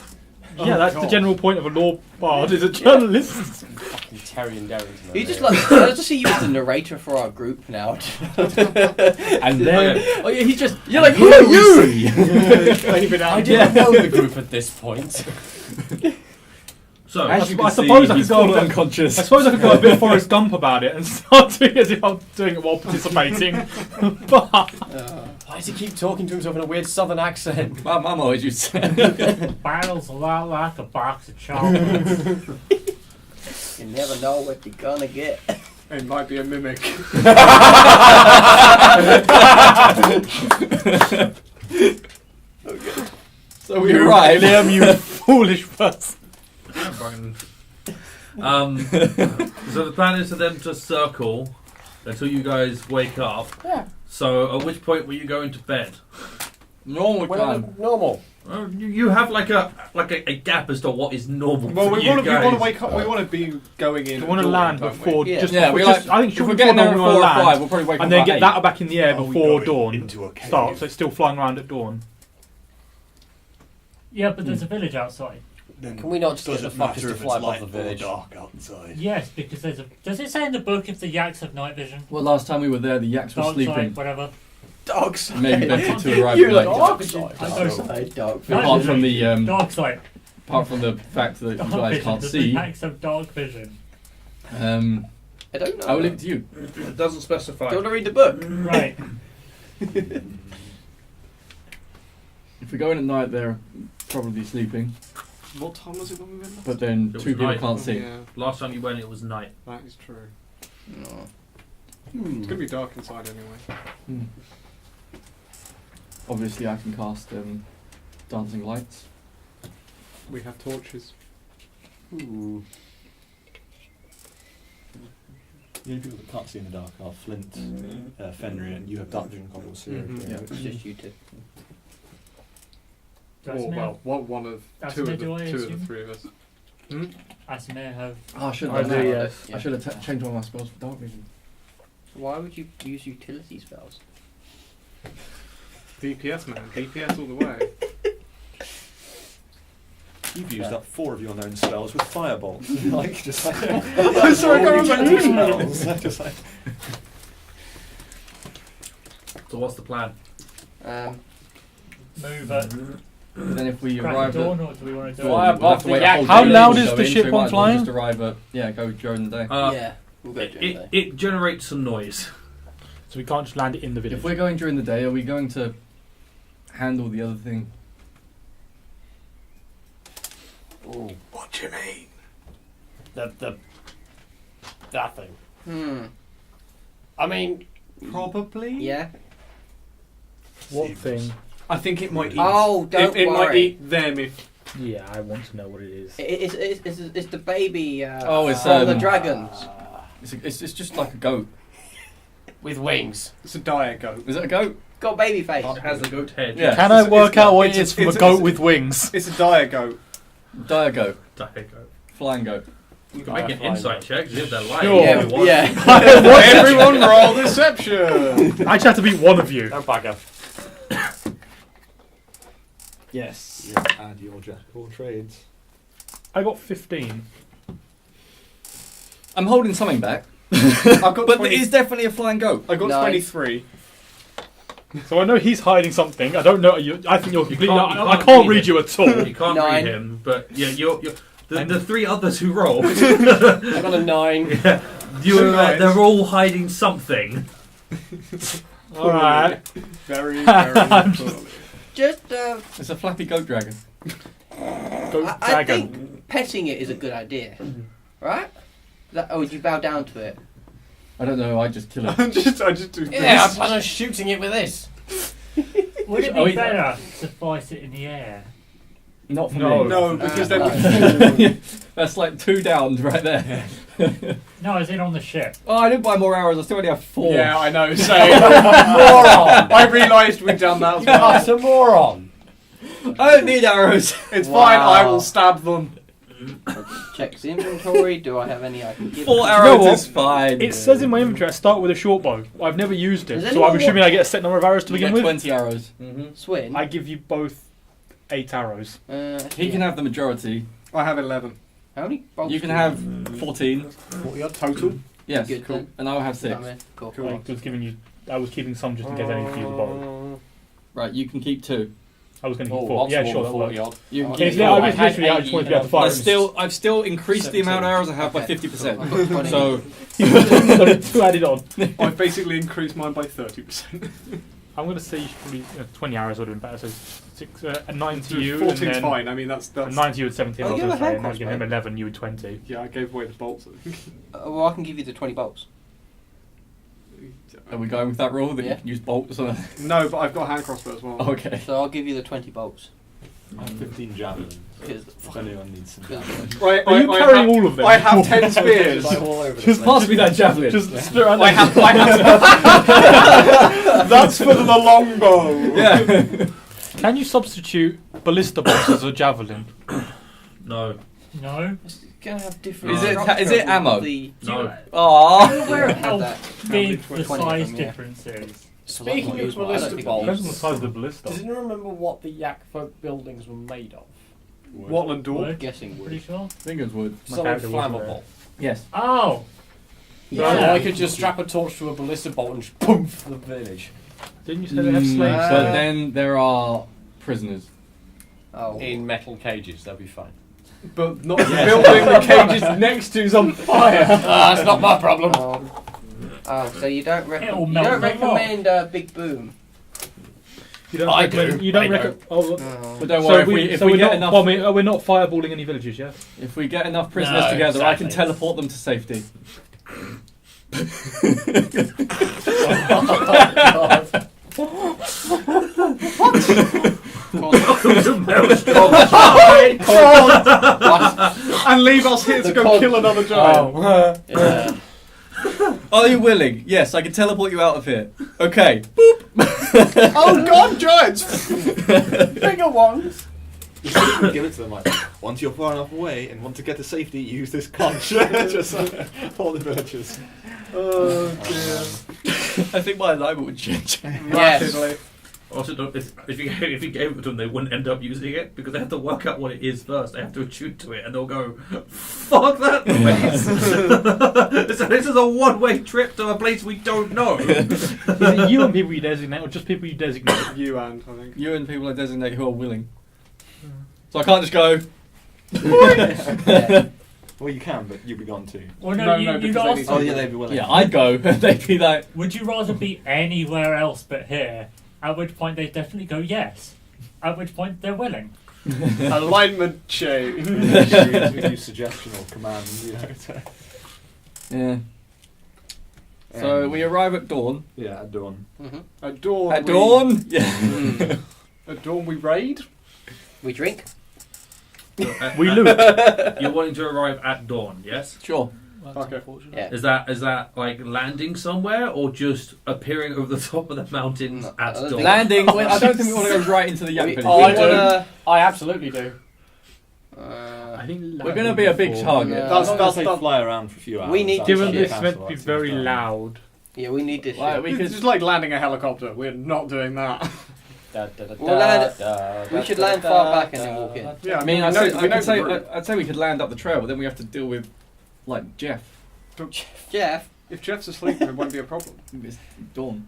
Speaker 6: Yeah, that's the general point of a law bard. Is a journalist.
Speaker 5: Fucking Terry and Darrington.
Speaker 4: He just like I just see you as the narrator for our group now.
Speaker 5: And then,
Speaker 7: Oh yeah, he's just.
Speaker 5: you're like,
Speaker 7: who are you?
Speaker 5: I didn't know the group at this point.
Speaker 1: So,
Speaker 7: As you
Speaker 6: I
Speaker 7: can see,
Speaker 6: suppose I
Speaker 7: he's
Speaker 6: could go
Speaker 7: still
Speaker 6: a bit-
Speaker 7: unconscious.
Speaker 6: I suppose I could go a bit Forrest Gump about it and start doing as if I'm doing it while participating. But
Speaker 5: Why does he keep talking to himself in a weird southern accent?
Speaker 7: My mum always used to say.
Speaker 8: Battle's a lot like a box of chocolates.
Speaker 4: You never know what you're gonna get.
Speaker 3: It might be a mimic.
Speaker 7: So we arrived.
Speaker 6: Liam, you foolish person.
Speaker 1: So the plan is for them to circle until you guys wake up.
Speaker 5: Yeah.
Speaker 1: So at which point were you going to bed?
Speaker 7: Normal time.
Speaker 5: Normal.
Speaker 1: You have like a gap as to what is normal
Speaker 3: Well,
Speaker 1: for
Speaker 3: we
Speaker 1: you
Speaker 3: want to
Speaker 1: guys.
Speaker 3: wake up. We want to be going in.
Speaker 6: We want to
Speaker 3: at dawn,
Speaker 6: land
Speaker 3: don't we?
Speaker 6: before.
Speaker 4: Yeah.
Speaker 6: Just,
Speaker 7: Yeah, we
Speaker 6: just,
Speaker 7: like.
Speaker 6: I think
Speaker 7: If
Speaker 6: should
Speaker 7: we're
Speaker 6: we
Speaker 7: getting there at
Speaker 6: we
Speaker 7: 4
Speaker 6: want
Speaker 7: or
Speaker 6: to
Speaker 7: 5,
Speaker 6: land
Speaker 7: we'll probably wake up
Speaker 6: and then
Speaker 7: about
Speaker 6: get
Speaker 7: 8.
Speaker 6: that back in the air
Speaker 2: Are we
Speaker 6: before
Speaker 2: going
Speaker 6: dawn
Speaker 2: into a cave?
Speaker 6: starts. So it's still flying around at dawn.
Speaker 8: Yeah, but there's a village outside.
Speaker 2: Then
Speaker 5: Can we not just get the
Speaker 2: doesn't
Speaker 5: fuckers
Speaker 2: matter
Speaker 5: to
Speaker 2: if
Speaker 5: fly
Speaker 2: it's
Speaker 5: above the
Speaker 2: light or
Speaker 5: village?
Speaker 2: dark outside.
Speaker 8: Yes, because there's a. Does it say in the book if the yaks have night vision?
Speaker 7: Well, last time we were there, the yaks were
Speaker 8: Dark
Speaker 7: sleeping.
Speaker 8: side, whatever.
Speaker 4: Dark side.
Speaker 7: Maybe better to arrive
Speaker 5: You're
Speaker 7: late.
Speaker 5: like,
Speaker 4: Dark
Speaker 5: side.
Speaker 4: Dark side. Dark
Speaker 7: Apart from the
Speaker 8: Dark side.
Speaker 7: apart from the fact that you
Speaker 8: Dark
Speaker 7: guys
Speaker 8: vision.
Speaker 7: can't
Speaker 8: Does
Speaker 7: see,
Speaker 8: the yaks have dark vision?
Speaker 4: I don't know.
Speaker 7: I will leave it to you.
Speaker 1: It doesn't specify.
Speaker 4: Do you want to read the book?
Speaker 8: Right.
Speaker 7: If we go in at night, they're probably sleeping.
Speaker 3: What time was it when we went? last?
Speaker 7: But then
Speaker 1: It was
Speaker 7: 2 people
Speaker 1: night.
Speaker 7: can't see.
Speaker 3: Yeah,
Speaker 1: Last time you went, it was night.
Speaker 3: that is true.
Speaker 4: No.
Speaker 3: It's gonna be dark inside anyway.
Speaker 7: Hmm. Obviously, I can cast dancing lights.
Speaker 3: We have torches.
Speaker 2: Ooh. The only people that can't see in the dark are Flint, Fenrir, and you have dark vision goggles. So you're
Speaker 3: Mhm.
Speaker 2: okay.
Speaker 4: Yeah, it's just you two.
Speaker 8: Does
Speaker 3: Or,
Speaker 8: Asmir-
Speaker 3: well, one of
Speaker 8: That's
Speaker 3: two
Speaker 8: me,
Speaker 3: of the
Speaker 8: do I
Speaker 3: two of the
Speaker 8: assume?
Speaker 3: three of us.
Speaker 8: Asmir have.
Speaker 7: Oh, I should
Speaker 6: I
Speaker 7: have
Speaker 6: do,
Speaker 7: done that.
Speaker 6: yes.
Speaker 4: Yeah.
Speaker 7: I should have changed all my spells for dark vision.
Speaker 4: Why would you use utility spells?
Speaker 3: DPS man, DPS all the way.
Speaker 2: You've used up 4 of your known spells with firebolt. Like just like.
Speaker 3: I'm sorry, I can't remember.
Speaker 2: spells. Just like.
Speaker 1: So what's the plan?
Speaker 8: Move at
Speaker 7: But then if we
Speaker 8: crack
Speaker 7: arrive
Speaker 8: of dawn,
Speaker 7: at
Speaker 8: or do we want to do
Speaker 7: dawn,
Speaker 5: Fly
Speaker 8: it?
Speaker 7: we'll have to
Speaker 5: above
Speaker 7: wait
Speaker 5: the
Speaker 7: a whole
Speaker 5: yak-
Speaker 7: day
Speaker 6: How
Speaker 7: to
Speaker 6: loud
Speaker 7: go
Speaker 6: is the
Speaker 7: in,
Speaker 6: ship
Speaker 7: so we
Speaker 6: on
Speaker 7: might as well
Speaker 6: flying?
Speaker 7: Just arrive at go during the day.
Speaker 4: Yeah, we'll go during the day.
Speaker 1: It generates some noise.
Speaker 6: So we can't just land it in the village.
Speaker 7: If we're going during the day, are we going to handle the other thing?
Speaker 5: Ooh,
Speaker 2: What do you mean?
Speaker 5: that thing.
Speaker 3: I mean, probably.
Speaker 4: Yeah.
Speaker 6: What thing?
Speaker 3: I think it might eat.
Speaker 4: Oh, don't
Speaker 3: it might
Speaker 4: worry.
Speaker 3: eat them if.
Speaker 6: Yeah, I want to know what it is.
Speaker 4: It's the baby.
Speaker 7: Oh, it's,
Speaker 4: from the
Speaker 7: um,
Speaker 4: dragons.
Speaker 7: It's just like a goat.
Speaker 5: With wings.
Speaker 3: It's a dire goat.
Speaker 7: Is it a goat?
Speaker 4: Got baby face.
Speaker 1: It has a goat head.
Speaker 7: Yeah.
Speaker 6: Can I
Speaker 3: It's-
Speaker 6: work
Speaker 3: it's-
Speaker 6: out what it
Speaker 3: it's-
Speaker 6: is from a
Speaker 3: it's-
Speaker 6: goat
Speaker 3: it's-
Speaker 6: with wings?
Speaker 3: It's a dire goat.
Speaker 7: Dire goat.
Speaker 1: Dire goat.
Speaker 7: Flying goat.
Speaker 1: You can make an insight check. Live their life.
Speaker 6: Sure.
Speaker 1: if you want.
Speaker 3: Everyone roll deception.
Speaker 6: I just have to beat one of you.
Speaker 5: Don't bugger.
Speaker 7: Yes.
Speaker 2: You add your jack of all trades.
Speaker 6: I got 15.
Speaker 7: I'm holding something back.
Speaker 3: I've got
Speaker 7: But
Speaker 3: 20,
Speaker 7: it is definitely a flying goat.
Speaker 3: I got
Speaker 4: Nice.
Speaker 3: 23.
Speaker 6: So I know he's hiding something. I don't know. I think you're
Speaker 1: You
Speaker 6: completely.
Speaker 1: can't- you
Speaker 6: I
Speaker 1: can't
Speaker 6: can't
Speaker 1: read
Speaker 6: read you at all.
Speaker 1: You can't
Speaker 4: 9.
Speaker 1: read him, but yeah, you're the 3 others who rolled.
Speaker 5: I got a 9.
Speaker 1: Yeah,
Speaker 3: Two nines.
Speaker 1: they're all hiding something.
Speaker 6: All right.
Speaker 3: Very, very poorly.
Speaker 4: Just,
Speaker 7: It's a flappy goat dragon.
Speaker 6: Goat
Speaker 4: I
Speaker 6: dragon.
Speaker 4: think petting it is a good idea, right? Would you bow down to it?
Speaker 7: I don't know. I just kill it.
Speaker 3: I just do
Speaker 5: Yeah, I
Speaker 3: this.
Speaker 5: plan on shooting it with this.
Speaker 8: Would it
Speaker 7: Oh,
Speaker 8: be
Speaker 7: he-
Speaker 8: better to fight it in the air?
Speaker 7: Not for
Speaker 6: No.
Speaker 7: me.
Speaker 3: No, because they would fall.
Speaker 7: That's like 2 downs right there.
Speaker 8: No, I was in on the ship.
Speaker 7: Oh, I didn't buy more arrows. I still only have 4.
Speaker 3: Yeah, I know. So
Speaker 5: Moron!
Speaker 3: I realised we'd done that as well.
Speaker 5: That's a moron!
Speaker 7: I don't need arrows.
Speaker 3: It's
Speaker 4: Wow.
Speaker 3: fine. I will stab them.
Speaker 4: Check the inventory. Do I have any I can give?
Speaker 7: 4
Speaker 6: know
Speaker 7: arrows
Speaker 6: what?
Speaker 7: is fine.
Speaker 6: It says in my inventory I start with a short bow. I've never used it,
Speaker 4: Does
Speaker 6: so
Speaker 4: anyone
Speaker 6: I'm assuming I get a set number of arrows to
Speaker 7: You
Speaker 6: begin
Speaker 7: get
Speaker 6: with.
Speaker 7: 20 arrows.
Speaker 4: Swin.
Speaker 6: I give you both 8 arrows.
Speaker 7: He can have the majority.
Speaker 3: I have 11.
Speaker 4: How many bolts?
Speaker 7: You can
Speaker 4: do
Speaker 7: have 14.
Speaker 5: 40 odd total?
Speaker 7: Yes,
Speaker 4: Good,
Speaker 7: cool.
Speaker 4: then.
Speaker 7: And I will have 6.
Speaker 4: Cool.
Speaker 3: Cool.
Speaker 6: I was keeping some just in case I need to use a bow.
Speaker 7: Right, you can keep 2.
Speaker 6: I was going to
Speaker 5: Oh,
Speaker 6: keep 4.
Speaker 5: lots
Speaker 6: Yeah,
Speaker 5: more
Speaker 6: sure,
Speaker 5: than
Speaker 6: that
Speaker 5: 40
Speaker 6: works.
Speaker 5: odd.
Speaker 7: You can
Speaker 5: Oh,
Speaker 7: keep
Speaker 6: If I
Speaker 7: 4.
Speaker 6: was literally, I just wanted to be able to fire.
Speaker 7: I've still increased the amount of arrows I have by
Speaker 4: Okay.
Speaker 7: 50%.
Speaker 4: I've got 20.
Speaker 7: So
Speaker 6: So 2 added on.
Speaker 3: I've basically increased mine by 30%.
Speaker 6: I'm going to say probably 20 arrows would have been better. So 9 to you,
Speaker 3: 14's
Speaker 6: and then
Speaker 3: fine. I mean, that's
Speaker 6: 9 to you at 17.
Speaker 4: Oh,
Speaker 6: I was
Speaker 4: you
Speaker 6: going
Speaker 4: have
Speaker 6: to
Speaker 4: a
Speaker 6: say,
Speaker 4: hand
Speaker 6: and I'll give him
Speaker 4: crossbow.
Speaker 6: 11. You would 20.
Speaker 3: Yeah, I gave away the bolts. I think.
Speaker 4: Well, I can give you the 20 bolts.
Speaker 7: are we going with that rule that
Speaker 4: Yeah.
Speaker 7: you can use bolts or
Speaker 3: No, but I've got a hand crossbow as well.
Speaker 7: Okay.
Speaker 4: So I'll give you the 20 bolts.
Speaker 2: I have 15 javelins.
Speaker 4: Because
Speaker 2: If anyone needs some
Speaker 4: Because-
Speaker 2: javelins.
Speaker 3: Right,
Speaker 6: Are you
Speaker 3: I
Speaker 6: carrying
Speaker 3: have,
Speaker 6: all of them?
Speaker 3: I have 10 spears.
Speaker 5: Like all over the
Speaker 6: Just
Speaker 5: place.
Speaker 7: Pass me that javelin.
Speaker 6: Just split around
Speaker 3: I have. That's for the longbow.
Speaker 7: Yeah.
Speaker 6: Can you substitute ballista bolts as a javelin?
Speaker 1: No.
Speaker 8: No.
Speaker 4: it's going to have different.
Speaker 7: Is it
Speaker 4: structure
Speaker 7: ammo?
Speaker 4: of the-
Speaker 1: No.
Speaker 7: Aww.
Speaker 8: Aware of
Speaker 4: Have
Speaker 8: how
Speaker 4: that.
Speaker 8: big
Speaker 4: Probably
Speaker 8: the
Speaker 4: 20 of
Speaker 8: size
Speaker 4: them, yeah.
Speaker 8: difference is.
Speaker 5: Speaking
Speaker 4: Use
Speaker 5: of
Speaker 4: one. I don't
Speaker 5: ballista
Speaker 4: think I've
Speaker 6: Depends on the
Speaker 5: bolts,
Speaker 6: size of the ballista.
Speaker 5: does anyone remember what the Yakfolk buildings were made of?
Speaker 3: Watland door.
Speaker 8: Wood?
Speaker 4: Guessing
Speaker 8: Pretty
Speaker 4: wood.
Speaker 8: sure.
Speaker 7: Fingers wood.
Speaker 6: My
Speaker 5: Something
Speaker 6: character wasn't
Speaker 5: flammable.
Speaker 7: Yes.
Speaker 8: Oh.
Speaker 5: So
Speaker 8: Yeah.
Speaker 5: I could just strap a torch to a ballista bolt and just poof the village.
Speaker 6: Didn't you say they have slaves?
Speaker 7: But then there are prisoners.
Speaker 4: Oh.
Speaker 5: In metal cages, that'd be fine.
Speaker 3: But not the building the cages next to is on fire.
Speaker 5: That's not my problem.
Speaker 4: Oh, so you don't,
Speaker 8: It'll
Speaker 4: you
Speaker 8: melt
Speaker 4: don't
Speaker 8: the
Speaker 4: recommend Big Boom?
Speaker 6: You don't
Speaker 5: I
Speaker 6: recommend-
Speaker 5: do.
Speaker 6: You don't
Speaker 5: I
Speaker 6: recommend. Oh,
Speaker 7: But don't worry, if we
Speaker 6: we're
Speaker 7: get
Speaker 6: not,
Speaker 7: enough
Speaker 6: well, we're not fireballing any villages, yeah?
Speaker 7: if we get enough prisoners
Speaker 8: No,
Speaker 7: together, I can
Speaker 8: exactly.
Speaker 7: teleport them to safety.
Speaker 3: And leave us here to
Speaker 5: The
Speaker 3: go
Speaker 5: cod-
Speaker 3: kill another giant.
Speaker 4: Yeah.
Speaker 7: Are you willing? Yes, I can teleport you out of here. Okay.
Speaker 3: Oh god, giants!
Speaker 5: Bigger ones.
Speaker 2: Give it to them like, once you're far enough away and want to get to safety, use this conch. Just all the villagers.
Speaker 3: Oh dear.
Speaker 7: I think my alignment would change.
Speaker 3: Rapidly.
Speaker 1: Also, if you gave it to them, they wouldn't end up using it because they have to work out what it is first. They have to attune to it, and they'll go, "Fuck that place!" So this is a one-way trip to a place we don't know.
Speaker 6: Is it you and people you designate, or just people you designate?
Speaker 3: You and I think.
Speaker 7: You and people I designate who are willing. So I can't just go.
Speaker 4: Yeah.
Speaker 2: Well, you can, but you'll be gone too.
Speaker 8: Well, no,
Speaker 3: No,
Speaker 8: you,
Speaker 3: no,
Speaker 8: you'd
Speaker 3: because they
Speaker 8: ask
Speaker 3: need
Speaker 2: Oh,
Speaker 8: them,
Speaker 2: yeah, they'd be willing.
Speaker 7: Yeah, I'd go. They'd be like,
Speaker 8: would you rather be anywhere else but here? At which point they definitely go yes. At which point they're willing.
Speaker 3: Alignment change.
Speaker 2: We use suggestional commands, you know.
Speaker 7: yeah. So we arrive at dawn.
Speaker 2: Yeah, at dawn.
Speaker 4: Mhm.
Speaker 3: At dawn.
Speaker 7: At dawn? Yeah.
Speaker 4: Mm.
Speaker 3: At dawn we raid.
Speaker 4: We drink.
Speaker 6: We loot.
Speaker 1: You're wanting to arrive at dawn, yes?
Speaker 7: Sure.
Speaker 3: Okay.
Speaker 4: Yeah.
Speaker 1: Is that like landing somewhere or just appearing over the top of the mountains
Speaker 4: No,
Speaker 1: at
Speaker 4: I don't
Speaker 1: dawn?
Speaker 4: think-
Speaker 7: Landing. I don't think we want to go right into the yak village.
Speaker 5: I do.
Speaker 4: wanna,
Speaker 5: I absolutely do.
Speaker 6: I think
Speaker 7: We're gonna be a big target.
Speaker 4: No.
Speaker 3: That's
Speaker 2: That's
Speaker 3: that's
Speaker 2: they fly around for a few hours.
Speaker 4: We need to
Speaker 6: Given
Speaker 4: shit.
Speaker 6: this meant to be very loud.
Speaker 4: yeah, we need this.
Speaker 7: Right,
Speaker 4: shit.
Speaker 7: we
Speaker 3: It's
Speaker 7: could.
Speaker 3: just like landing a helicopter. We're not doing that.
Speaker 4: We'll land- we should land far back and then walk in.
Speaker 3: Yeah,
Speaker 7: I mean,
Speaker 3: we
Speaker 7: I'd
Speaker 3: know-
Speaker 7: say,
Speaker 3: we know
Speaker 7: I'd, say,
Speaker 3: the route.
Speaker 7: I'd say we could land up the trail, but then we have to deal with, like, Jeff.
Speaker 4: Jeff.
Speaker 3: If Jeff's asleep, it won't be a problem.
Speaker 7: It's dawn.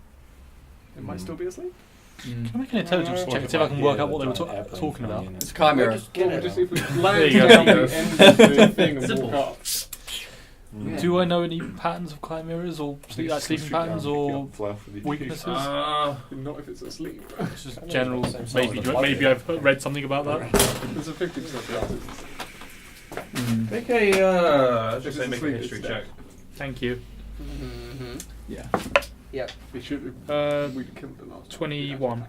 Speaker 3: It might still be asleep.
Speaker 6: Can I make an intelligence check and see if I can work out what they were talking about?
Speaker 7: It's a chimera.
Speaker 4: We'll just
Speaker 3: Or
Speaker 4: get
Speaker 3: we
Speaker 4: it
Speaker 3: just
Speaker 4: out.
Speaker 3: if we
Speaker 6: There
Speaker 3: land
Speaker 6: you go.
Speaker 3: down the end of the thing and
Speaker 1: Simple.
Speaker 3: walk up.
Speaker 6: Do I know any patterns of chimeras or sleeping patterns or weaknesses?
Speaker 3: Not if it's asleep.
Speaker 6: It's just general. Maybe I've read something about that.
Speaker 3: There's a 50% chance.
Speaker 1: Make a
Speaker 3: If it's
Speaker 1: make a
Speaker 3: asleep,
Speaker 1: history
Speaker 3: it's
Speaker 1: check.
Speaker 6: Thank you.
Speaker 4: Mm-hmm.
Speaker 7: Yeah.
Speaker 3: We should we'd killed the last
Speaker 6: 21.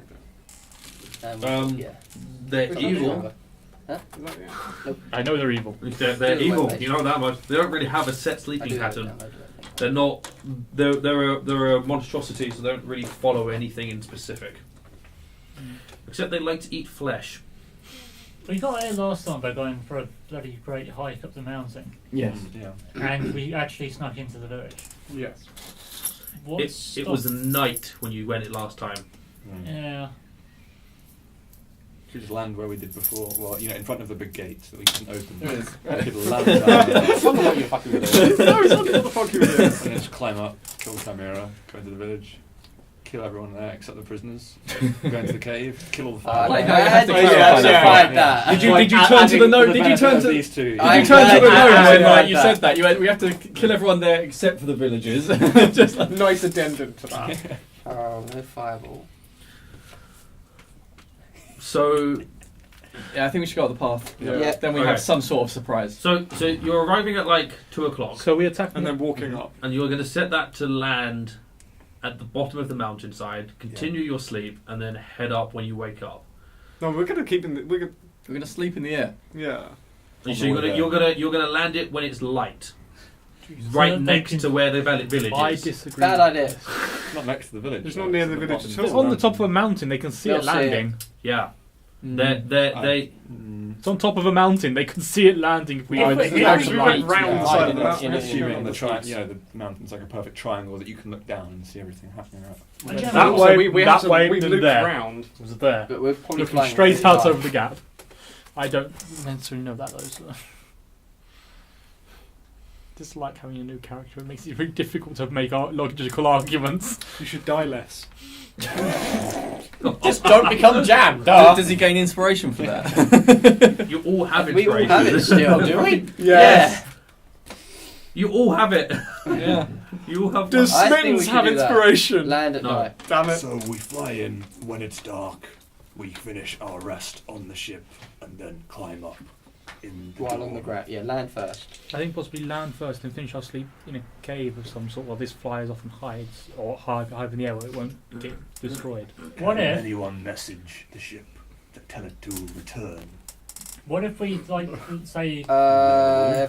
Speaker 3: one.
Speaker 1: Yeah. They're
Speaker 3: Which
Speaker 1: evil.
Speaker 3: one? Is that the
Speaker 6: I know they're evil.
Speaker 1: They're
Speaker 4: Do
Speaker 1: evil.
Speaker 4: like
Speaker 1: You know that much. They don't really have a set
Speaker 4: I
Speaker 1: sleeping
Speaker 4: do have it
Speaker 1: pattern.
Speaker 4: downloaded, I think.
Speaker 1: They're not. They're a monstrosity, so they don't really follow anything in specific. Except they like to eat flesh.
Speaker 8: We got here last time by going for a bloody great hike up the mountain,
Speaker 7: Yes.
Speaker 2: Yeah.
Speaker 8: and we actually snuck into the village.
Speaker 3: Yes.
Speaker 1: It was night when you went it last time.
Speaker 8: Yeah.
Speaker 2: Should just land where we did before. Well, in front of the big gates that we couldn't open.
Speaker 7: There it is.
Speaker 2: We could land down
Speaker 5: It's not what you're fucking with.
Speaker 3: No, it's not what the fuck you were doing.
Speaker 2: and then just climb up, kill Chimera, go into the village, kill everyone there except the prisoners, go into the cave, kill all the fire.
Speaker 7: like
Speaker 4: I'm
Speaker 7: how you have to
Speaker 4: glad
Speaker 7: clarify
Speaker 4: you
Speaker 7: that.
Speaker 4: clarified that.
Speaker 7: Did you turn to the note? Did you turn to
Speaker 2: these two?
Speaker 4: I-
Speaker 7: Did you turn to the
Speaker 4: I'm
Speaker 7: note
Speaker 4: glad
Speaker 7: when
Speaker 4: you
Speaker 7: like, you
Speaker 4: said
Speaker 7: said that? You went, we have to kill everyone there except for the villagers. Just like,
Speaker 3: Nice addendum to that.
Speaker 4: Oh, no fireball.
Speaker 1: So
Speaker 7: yeah, I think we should go up the path.
Speaker 3: Yeah.
Speaker 7: Then we
Speaker 1: Okay.
Speaker 7: have some sort of surprise.
Speaker 1: So you're arriving at like 2:00,
Speaker 6: So we attack
Speaker 3: And then walking up.
Speaker 1: and you're going to set that to land at the bottom of the mountainside. Continue your sleep, and then head up when you wake up.
Speaker 3: No, we're gonna keep in.
Speaker 7: We're gonna sleep in the air.
Speaker 3: Yeah.
Speaker 1: So you're gonna land it when it's light, right
Speaker 8: So they
Speaker 1: next
Speaker 8: can-
Speaker 1: to where the village
Speaker 6: I
Speaker 1: is.
Speaker 6: disagree.
Speaker 4: Bad idea.
Speaker 2: Not next to the village.
Speaker 3: It's
Speaker 2: though,
Speaker 3: not near
Speaker 2: at
Speaker 3: the village
Speaker 2: bottom
Speaker 3: at
Speaker 2: of
Speaker 6: It's
Speaker 3: all.
Speaker 6: on the top of a mountain. They can see
Speaker 4: They'll
Speaker 6: it
Speaker 4: see it.
Speaker 6: landing.
Speaker 1: Yeah,
Speaker 2: Mm.
Speaker 1: they
Speaker 6: It's on top of a mountain. They can see it landing if we
Speaker 8: If
Speaker 6: are
Speaker 8: we-
Speaker 6: in
Speaker 8: if
Speaker 6: actual
Speaker 3: we
Speaker 6: light.
Speaker 3: went round the side of the mountain.
Speaker 2: I'm assuming
Speaker 3: Yeah.
Speaker 2: the the mountain's like a perfect triangle that you can look down and see everything happening. Right?
Speaker 8: Yeah,
Speaker 6: That
Speaker 8: but
Speaker 6: way-
Speaker 3: we
Speaker 6: that
Speaker 3: have to,
Speaker 6: way
Speaker 3: we
Speaker 6: than
Speaker 3: looped
Speaker 6: there.
Speaker 3: round.
Speaker 6: It was there.
Speaker 4: But we're probably
Speaker 6: Looking
Speaker 4: flying
Speaker 6: straight
Speaker 4: really
Speaker 6: out
Speaker 4: high.
Speaker 6: over the gap. I don't necessarily know that though. So. Just like having a new character, it makes it very difficult to make logical arguments.
Speaker 3: You should die less.
Speaker 5: Just don't become Jam.
Speaker 7: Does he gain inspiration for that?
Speaker 1: You all have
Speaker 4: We all have it
Speaker 1: inspiration.
Speaker 4: still, do we?
Speaker 3: Yes.
Speaker 1: You all have it.
Speaker 7: yeah.
Speaker 1: You all have.
Speaker 3: Does
Speaker 4: I think we
Speaker 3: Smittens
Speaker 4: should
Speaker 3: have
Speaker 4: do that.
Speaker 3: inspiration?
Speaker 4: Land at
Speaker 1: No.
Speaker 4: night.
Speaker 3: Damn it.
Speaker 2: So we fly in when it's dark. We finish our rest on the ship and then climb up in the
Speaker 4: While on
Speaker 2: dawn.
Speaker 4: the ground. Yeah, land first.
Speaker 6: I think possibly land first and finish our sleep in a cave of some sort while this flies off and hides, or hide in the air where it won't get destroyed.
Speaker 8: What
Speaker 2: Can
Speaker 8: if-
Speaker 2: anyone message the ship to tell it to return?
Speaker 8: What if we like say
Speaker 4: If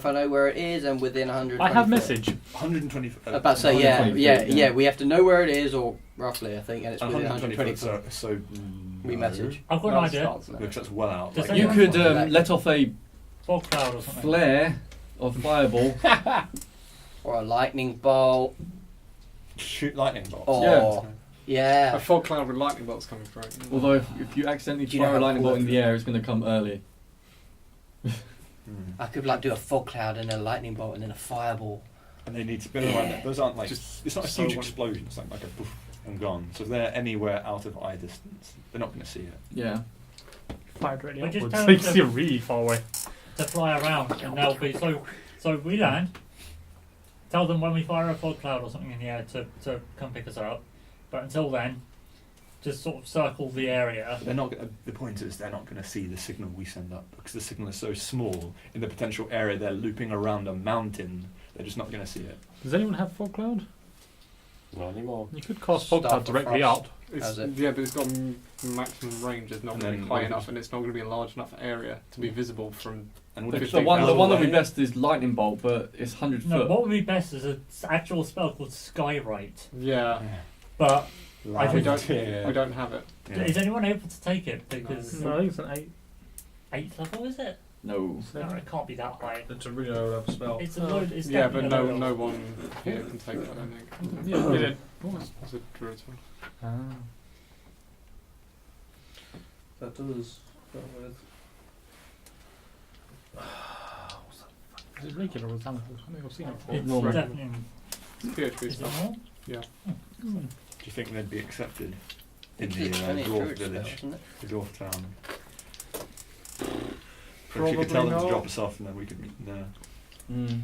Speaker 4: I know where it is and within 100.
Speaker 6: I have message.
Speaker 2: 120.
Speaker 4: About to say, yeah,
Speaker 7: 120
Speaker 4: yeah,
Speaker 7: feet,
Speaker 4: yeah,
Speaker 7: yeah.
Speaker 4: We have to know where it is, or roughly, I think, and it's within
Speaker 2: 120
Speaker 4: 120
Speaker 2: foot.
Speaker 4: foot.
Speaker 2: So
Speaker 4: We
Speaker 2: no.
Speaker 4: message.
Speaker 8: I've got an idea.
Speaker 2: Because that's well out.
Speaker 8: Does
Speaker 2: Like,
Speaker 7: You
Speaker 8: anyone-
Speaker 7: could let off a
Speaker 8: Fog cloud or something.
Speaker 7: flare of fireball.
Speaker 4: Or a lightning bolt.
Speaker 2: shoot lightning bolts.
Speaker 4: Or, yeah.
Speaker 3: A fog cloud with lightning bolts coming through.
Speaker 7: Although if you accidentally
Speaker 4: Do you know
Speaker 7: fire a
Speaker 4: how
Speaker 7: lightning
Speaker 4: cool
Speaker 7: bolt in
Speaker 4: that
Speaker 7: the air, it's going to come early.
Speaker 4: I could like do a fog cloud and a lightning bolt and then a fireball.
Speaker 2: And they need to spin around. Those aren't like. It's not a
Speaker 3: so
Speaker 2: huge
Speaker 3: one-
Speaker 2: explosion. It's like a poof and gone. So if they're anywhere out of eye distance, they're not going to see it.
Speaker 7: Yeah.
Speaker 6: Fire directly
Speaker 8: We just
Speaker 6: upwards.
Speaker 8: tell
Speaker 6: They
Speaker 8: them
Speaker 6: can see it really far away.
Speaker 8: To fly around, and they'll be so we land. Tell them when we fire a fog cloud or something in the air to come pick us up. But until then, just sort of circle the area.
Speaker 2: They're not. The point is, they're not going to see the signal we send up because the signal is so small in the potential area. They're looping around a mountain. They're just not going to see it.
Speaker 6: Does anyone have fog cloud?
Speaker 5: Not anymore.
Speaker 6: You could cast fog
Speaker 4: Start
Speaker 6: cloud
Speaker 4: the
Speaker 6: directly
Speaker 4: frost.
Speaker 6: up.
Speaker 3: It's,
Speaker 4: How's it?
Speaker 3: yeah, but it's got maximum range. It's not
Speaker 2: And
Speaker 3: going to
Speaker 2: then
Speaker 3: be high
Speaker 2: what-
Speaker 3: enough, and it's not going to be a large enough area to be visible from.
Speaker 2: And
Speaker 7: The,
Speaker 2: if
Speaker 7: the one that would be
Speaker 2: away-
Speaker 7: best is lightning bolt, but it's 100
Speaker 8: No,
Speaker 7: foot.
Speaker 8: what would be best is an actual spell called Skywrite.
Speaker 3: Yeah,
Speaker 8: But I
Speaker 3: we
Speaker 8: think-
Speaker 3: don't have it.
Speaker 2: Yeah.
Speaker 8: is anyone able to take it? Because
Speaker 6: No, I think it's an 8.
Speaker 8: 8th level is it?
Speaker 7: No.
Speaker 8: No, it can't be that high.
Speaker 1: It's a really low level spell.
Speaker 8: It's a load. It's
Speaker 3: Yeah, but
Speaker 8: definitely a
Speaker 3: no
Speaker 8: low
Speaker 3: one here can take it. I don't think.
Speaker 6: Yeah, we did.
Speaker 3: It's a druid's one.
Speaker 6: Ah.
Speaker 1: That does.
Speaker 6: Is it regular or example? I think I've seen it before.
Speaker 8: It's
Speaker 7: Normal.
Speaker 8: definitely.
Speaker 3: PHP
Speaker 8: Is it
Speaker 3: stuff.
Speaker 8: more?
Speaker 2: Do you think they'd be accepted in
Speaker 4: It's
Speaker 2: the
Speaker 4: only a
Speaker 2: dwarf
Speaker 4: druid spell,
Speaker 2: village,
Speaker 4: isn't it?
Speaker 2: the dwarf town? Or if
Speaker 3: Probably
Speaker 2: you could tell them
Speaker 3: not.
Speaker 2: to drop us off and then we could meet them there.
Speaker 7: Mm.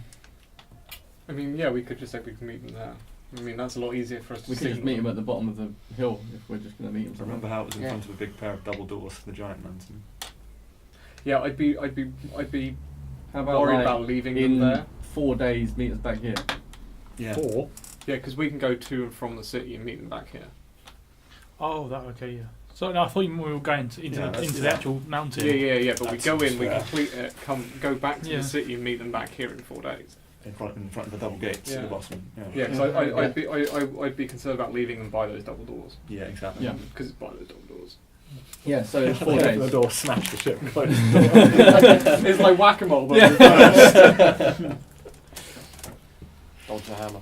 Speaker 3: I mean, yeah, we could just say we can meet them there. I mean, that's a lot easier for us to
Speaker 7: We
Speaker 3: see.
Speaker 7: could just meet him at the bottom of the hill if we're just going to meet him.
Speaker 2: Remember how it was in
Speaker 4: Yeah.
Speaker 2: front of a big pair of double doors for the giant mountain?
Speaker 3: Yeah, I'd be
Speaker 7: How about
Speaker 3: worried
Speaker 7: like,
Speaker 3: about leaving
Speaker 7: in
Speaker 3: them there.
Speaker 7: 4 days, meet us back here?
Speaker 2: Yeah.
Speaker 6: 4?
Speaker 3: Yeah, because we can go to and from the city and meet them back here.
Speaker 6: Oh, that okay, yeah. So no, I thought we were going into the actual mountain.
Speaker 3: Yeah. But we
Speaker 2: That
Speaker 3: go in,
Speaker 2: seems
Speaker 3: we
Speaker 2: fair.
Speaker 3: complete it, go back to
Speaker 6: Yeah.
Speaker 3: the city and meet them back here in 4 days.
Speaker 2: In front of the double gates
Speaker 3: Yeah.
Speaker 2: at the bottom.
Speaker 3: Yeah, because I'd be concerned about leaving them by those double doors.
Speaker 2: Yeah, exactly.
Speaker 7: Yeah.
Speaker 3: Because it's by those double doors.
Speaker 7: Yeah, so it's 4
Speaker 2: Open the
Speaker 7: days.
Speaker 2: door, smash the ship, close the door.
Speaker 3: It's like whack-a-mole, but
Speaker 7: Yeah.
Speaker 5: Dodge a hammer.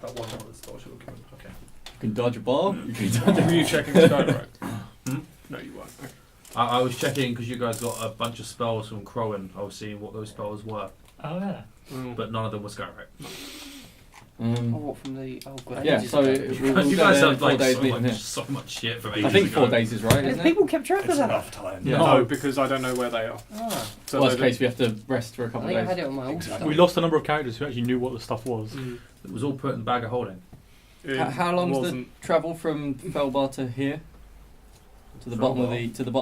Speaker 1: That wasn't what the storage document. Okay.
Speaker 7: You can dodge a ball. You can dodge
Speaker 3: were you checking Skywright?
Speaker 1: Hmm?
Speaker 3: No, you weren't.
Speaker 1: I was checking because you guys got a bunch of spells from Crowan. I was seeing what those spells were,
Speaker 8: Oh yeah.
Speaker 1: but none of them were Skywright.
Speaker 4: Oh, what from the? Oh god.
Speaker 7: Yeah,
Speaker 4: ages
Speaker 7: so
Speaker 4: ago.
Speaker 7: we'll
Speaker 1: You
Speaker 7: go
Speaker 1: guys
Speaker 7: there
Speaker 1: have
Speaker 7: 4
Speaker 1: like
Speaker 7: days meeting here.
Speaker 1: so much shit from
Speaker 7: I
Speaker 1: ages
Speaker 7: think
Speaker 1: ago.
Speaker 7: 4 days is right,
Speaker 4: And
Speaker 7: isn't it?
Speaker 4: people kept track of
Speaker 2: It's
Speaker 4: that.
Speaker 2: enough time.
Speaker 7: Yeah.
Speaker 3: No, because I don't know where they are.
Speaker 4: Ah,
Speaker 3: So
Speaker 7: Worst
Speaker 3: they
Speaker 7: case, we have to rest for a
Speaker 4: I
Speaker 7: couple
Speaker 4: think I
Speaker 7: of
Speaker 4: had
Speaker 7: days.
Speaker 4: it on my old
Speaker 2: Exactly.
Speaker 4: stuff.
Speaker 6: We lost a number of characters who actually knew what the stuff was.
Speaker 3: don't-
Speaker 1: It was all put in the bag of holding.
Speaker 3: It
Speaker 7: How long's the
Speaker 3: wasn't.
Speaker 7: travel from Felbar to here? To the bottom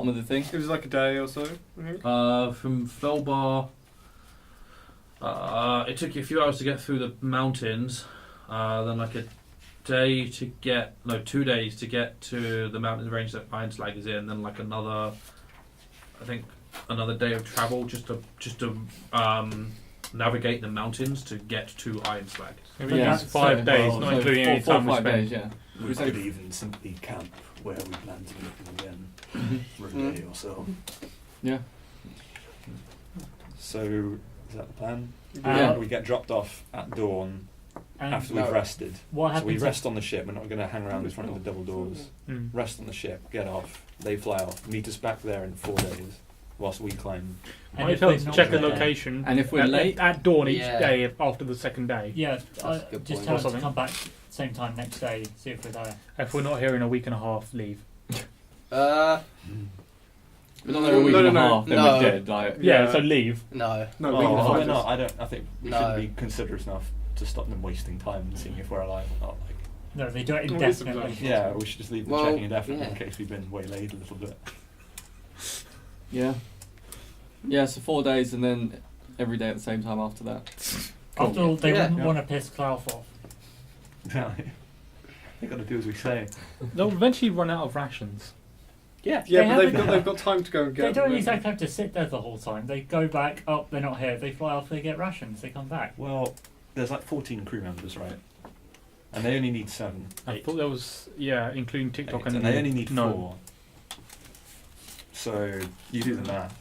Speaker 7: of the thing.
Speaker 3: It was like a day or so. I think.
Speaker 1: From Felbar, it took you a few hours to get through the mountains. Then like a day to get, 2 days to get to the mountain range that Ironslag is in. Then like another day of travel just to navigate the mountains to get to Ironslag.
Speaker 6: Maybe
Speaker 7: Yeah,
Speaker 6: it's 5 days, not including any
Speaker 7: four
Speaker 6: time we
Speaker 7: 5
Speaker 6: spent.
Speaker 7: days, yeah.
Speaker 2: We could even simply camp where we plan to meet them again for a day or so.
Speaker 7: Yeah.
Speaker 2: So, is that the plan?
Speaker 7: Yeah.
Speaker 2: We get dropped off at dawn
Speaker 8: And
Speaker 2: after we've
Speaker 4: No.
Speaker 2: rested.
Speaker 8: what
Speaker 2: So we
Speaker 8: happens?
Speaker 2: rest on the ship. We're not going to hang around in front of the double doors.
Speaker 6: Mm.
Speaker 2: Rest on the ship, get off. They fly off. Meet us back there in 4 days, whilst we climb.
Speaker 8: and
Speaker 6: Might
Speaker 8: if
Speaker 6: help
Speaker 8: we're
Speaker 6: to
Speaker 8: not
Speaker 6: check the
Speaker 8: there-
Speaker 6: location.
Speaker 7: And if we're late,
Speaker 6: at dawn each
Speaker 4: Yeah.
Speaker 6: day after the second day.
Speaker 8: Yeah,
Speaker 4: a good
Speaker 8: just
Speaker 4: point.
Speaker 8: tell
Speaker 6: Or
Speaker 8: us to
Speaker 6: something.
Speaker 8: come back same time next day. See if we're there.
Speaker 6: If we're not here in a week and a half, leave.
Speaker 7: we're not there a week and a half, then
Speaker 4: No.
Speaker 7: we're dead. Like,
Speaker 6: Yeah,
Speaker 3: Yeah.
Speaker 6: so leave.
Speaker 4: No.
Speaker 3: No,
Speaker 2: Oh,
Speaker 3: we can
Speaker 2: we're
Speaker 3: find
Speaker 2: not.
Speaker 3: us.
Speaker 2: I think we
Speaker 4: No.
Speaker 2: should be considerate enough to stop them wasting time and seeing if we're alive or not. Like,
Speaker 8: No, they do it
Speaker 3: Well, it's
Speaker 8: indefinitely.
Speaker 3: exactly-
Speaker 2: yeah, we should just leave them
Speaker 4: Well,
Speaker 2: checking indefinitely in
Speaker 4: yeah.
Speaker 2: case we've been waylaid a little bit.
Speaker 7: yeah. Yeah, so 4 days and then every day at the same time after that.
Speaker 8: After all, they
Speaker 4: Yeah.
Speaker 8: wouldn't
Speaker 2: Yeah.
Speaker 8: want to piss Clough off.
Speaker 2: Exactly. They got to do as we say.
Speaker 6: They'll eventually run out of rations.
Speaker 4: Yeah.
Speaker 3: Yeah,
Speaker 8: They
Speaker 3: but
Speaker 8: haven't-
Speaker 3: they've got time to go and get.
Speaker 8: They don't
Speaker 3: them.
Speaker 8: exactly have to sit there the whole time. They go back, oh, they're not here. They fly off, they get rations, they come back.
Speaker 2: Well, there's like 14 crew members, right? And they only need 7.
Speaker 6: I thought there was, including Tick Tock
Speaker 2: and
Speaker 6: and
Speaker 2: they only need
Speaker 6: Gnome.
Speaker 2: 4. So you do the math.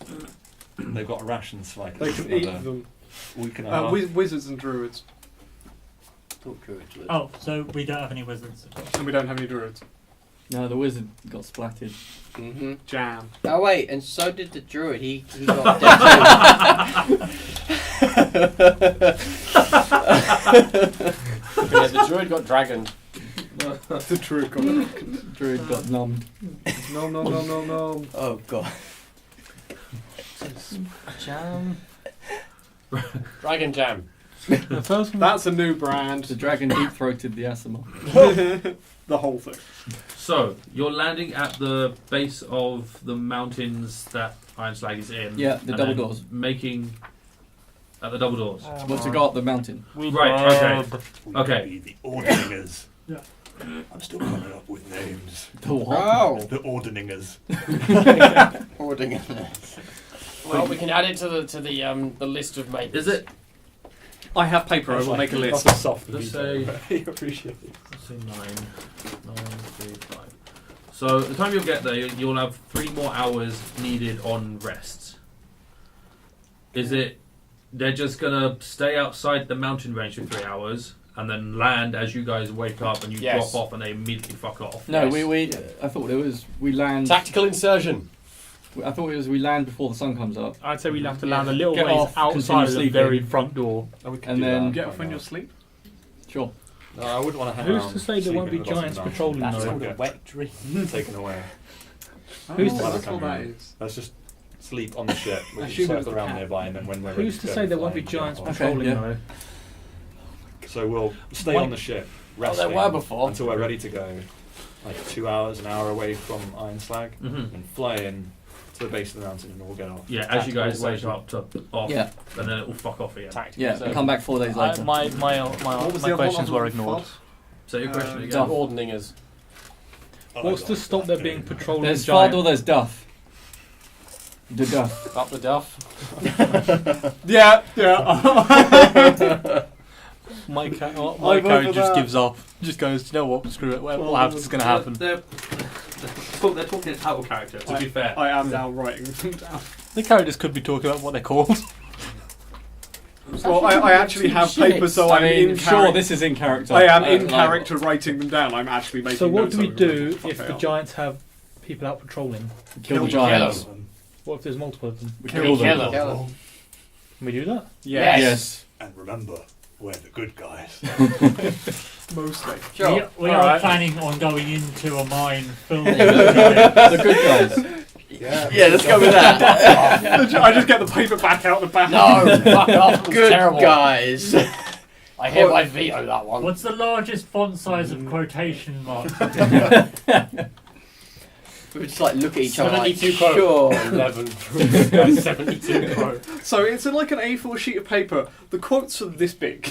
Speaker 2: They've got rations for like
Speaker 3: They can eat
Speaker 2: another
Speaker 3: them.
Speaker 2: week and a half.
Speaker 3: Wizards and druids,
Speaker 4: Thought druids would.
Speaker 8: Oh, so we don't have any wizards. Of course.
Speaker 3: and we don't have any druids.
Speaker 7: No, the wizard got splattered.
Speaker 4: Mm-hmm.
Speaker 3: Jam.
Speaker 4: Oh wait, and so did the druid. He got dead
Speaker 5: Yeah, the druid got dragon.
Speaker 3: The druid got.
Speaker 7: Druid got numbed.
Speaker 3: No.
Speaker 4: too. Oh god.
Speaker 6: Jam.
Speaker 5: Dragon jam.
Speaker 6: The first one.
Speaker 3: That's a new brand.
Speaker 7: The dragon deep-throated the Asimov.
Speaker 3: The whole thing.
Speaker 1: So you're landing at the base of the mountains that Ironslag is in.
Speaker 7: Yeah, the
Speaker 1: and
Speaker 7: double
Speaker 1: then
Speaker 7: doors.
Speaker 1: Making at the double doors.
Speaker 7: Well, to go up the mountain.
Speaker 1: Right, okay.
Speaker 2: We
Speaker 1: Okay.
Speaker 2: could be the Ordeningers.
Speaker 8: Yeah.
Speaker 2: I'm still coming up with names.
Speaker 7: The what?
Speaker 4: Oh.
Speaker 2: The Ordeningers.
Speaker 4: Hoarding it.
Speaker 5: Well, we can add it to the list of mates.
Speaker 1: Is it?
Speaker 3: I have paper. I will make a list.
Speaker 2: That's a soft
Speaker 1: Let's
Speaker 2: veto.
Speaker 1: say-
Speaker 2: I appreciate it.
Speaker 1: Let's say 9, 3, 5. So the time you'll get there, you'll have 3 more hours needed on rest. Is it? They're just gonna stay outside the mountain range for 3 hours and then land as you guys wake up and you
Speaker 5: Yes.
Speaker 1: drop off and they immediately fuck off.
Speaker 7: No,
Speaker 5: Yes.
Speaker 7: we. I thought it was we land.
Speaker 5: Tactical insertion.
Speaker 7: I thought it was we land before the sun comes up.
Speaker 6: I'd say we'll have to land a little
Speaker 7: Get
Speaker 6: ways
Speaker 7: off,
Speaker 6: outside
Speaker 7: continue
Speaker 6: of the
Speaker 7: sleeping.
Speaker 6: very front door.
Speaker 2: Oh, we could
Speaker 7: And
Speaker 2: do
Speaker 7: then-
Speaker 2: that.
Speaker 3: Get
Speaker 2: Why
Speaker 3: off when
Speaker 2: not?
Speaker 3: you're asleep.
Speaker 7: Sure.
Speaker 2: No, I wouldn't want to hang
Speaker 6: Who's
Speaker 2: around.
Speaker 6: to say there won't be
Speaker 2: sleeping at the
Speaker 6: giants
Speaker 2: bottom
Speaker 6: patrolling
Speaker 2: down.
Speaker 4: That's
Speaker 6: though?
Speaker 4: called a wet dream.
Speaker 2: Taken away.
Speaker 6: Who's
Speaker 3: Oh,
Speaker 6: to-
Speaker 3: that's what that is.
Speaker 2: Let's just sleep on the ship. We
Speaker 3: I
Speaker 2: can
Speaker 3: assume it was
Speaker 2: circle
Speaker 3: the
Speaker 2: around
Speaker 3: cat.
Speaker 2: nearby, and then when we're ready
Speaker 6: Who's to
Speaker 2: go,
Speaker 6: say there
Speaker 2: fly
Speaker 6: won't be
Speaker 2: and
Speaker 6: giants
Speaker 2: jump off.
Speaker 6: patrolling
Speaker 7: yeah.
Speaker 6: though?
Speaker 2: So we'll stay
Speaker 5: Wait.
Speaker 2: on the ship,
Speaker 5: Oh,
Speaker 2: resting
Speaker 5: there were before.
Speaker 2: until we're ready to go. Like 2 hours, an hour away from Ironslag,
Speaker 1: Mhm.
Speaker 2: and fly in to the base of the mountain, and we'll get off.
Speaker 1: Yeah, as you guys wake
Speaker 5: Tactical
Speaker 1: up to off,
Speaker 7: Yeah.
Speaker 1: and then it will fuck off again.
Speaker 5: Tactical
Speaker 7: Yeah.
Speaker 5: insertion.
Speaker 7: Come back 4 days later.
Speaker 6: My
Speaker 3: What was the other
Speaker 6: questions
Speaker 3: one?
Speaker 6: were ignored.
Speaker 3: Fod?
Speaker 1: So your question
Speaker 3: Um,
Speaker 1: again?
Speaker 5: Ordningers.
Speaker 6: What's to stop there being patrolling
Speaker 7: There's
Speaker 6: giant?
Speaker 7: Fard or there's Duff. The Duff.
Speaker 5: Up the duff.
Speaker 3: Yeah.
Speaker 6: My
Speaker 3: I vote
Speaker 6: character
Speaker 3: for
Speaker 6: just
Speaker 3: that.
Speaker 6: gives up. Just goes, you know what? Screw it. What happens is going to happen.
Speaker 1: They're talking out of character. To be fair,
Speaker 3: I am now writing them down.
Speaker 6: The characters could be talking about what they're called.
Speaker 3: Well, I actually have paper, so I'm in
Speaker 7: sure,
Speaker 3: character.
Speaker 7: this is in character.
Speaker 3: I am in
Speaker 7: Like-
Speaker 3: character writing them down. I'm actually making
Speaker 6: So what
Speaker 3: notes
Speaker 6: do we
Speaker 3: of them.
Speaker 6: do
Speaker 3: Fuck
Speaker 6: if
Speaker 3: they
Speaker 6: the
Speaker 3: are.
Speaker 6: giants have people out patrolling?
Speaker 7: Kill the giants.
Speaker 6: What if there's multiple of them?
Speaker 7: Kill them.
Speaker 5: Kill 'em.
Speaker 4: Kill
Speaker 6: Can we do that?
Speaker 3: Yes.
Speaker 7: Yes.
Speaker 2: And remember, we're the good guys.
Speaker 3: Mostly.
Speaker 4: Sure.
Speaker 8: We are
Speaker 6: Alright.
Speaker 8: planning on going into a mine filled with
Speaker 7: The good guys.
Speaker 5: Yeah, let's go with that.
Speaker 3: I just get the paper back out the back.
Speaker 5: No, fuck off. It's
Speaker 4: Good
Speaker 5: terrible.
Speaker 4: guys.
Speaker 5: I hereby veto that one.
Speaker 8: What's the largest font size of quotation marks?
Speaker 4: We just like look at each other like,
Speaker 5: 72 quote.
Speaker 4: sure.
Speaker 5: 11. 72 quote.
Speaker 3: So it's like an A4 sheet of paper. The quotes are this big.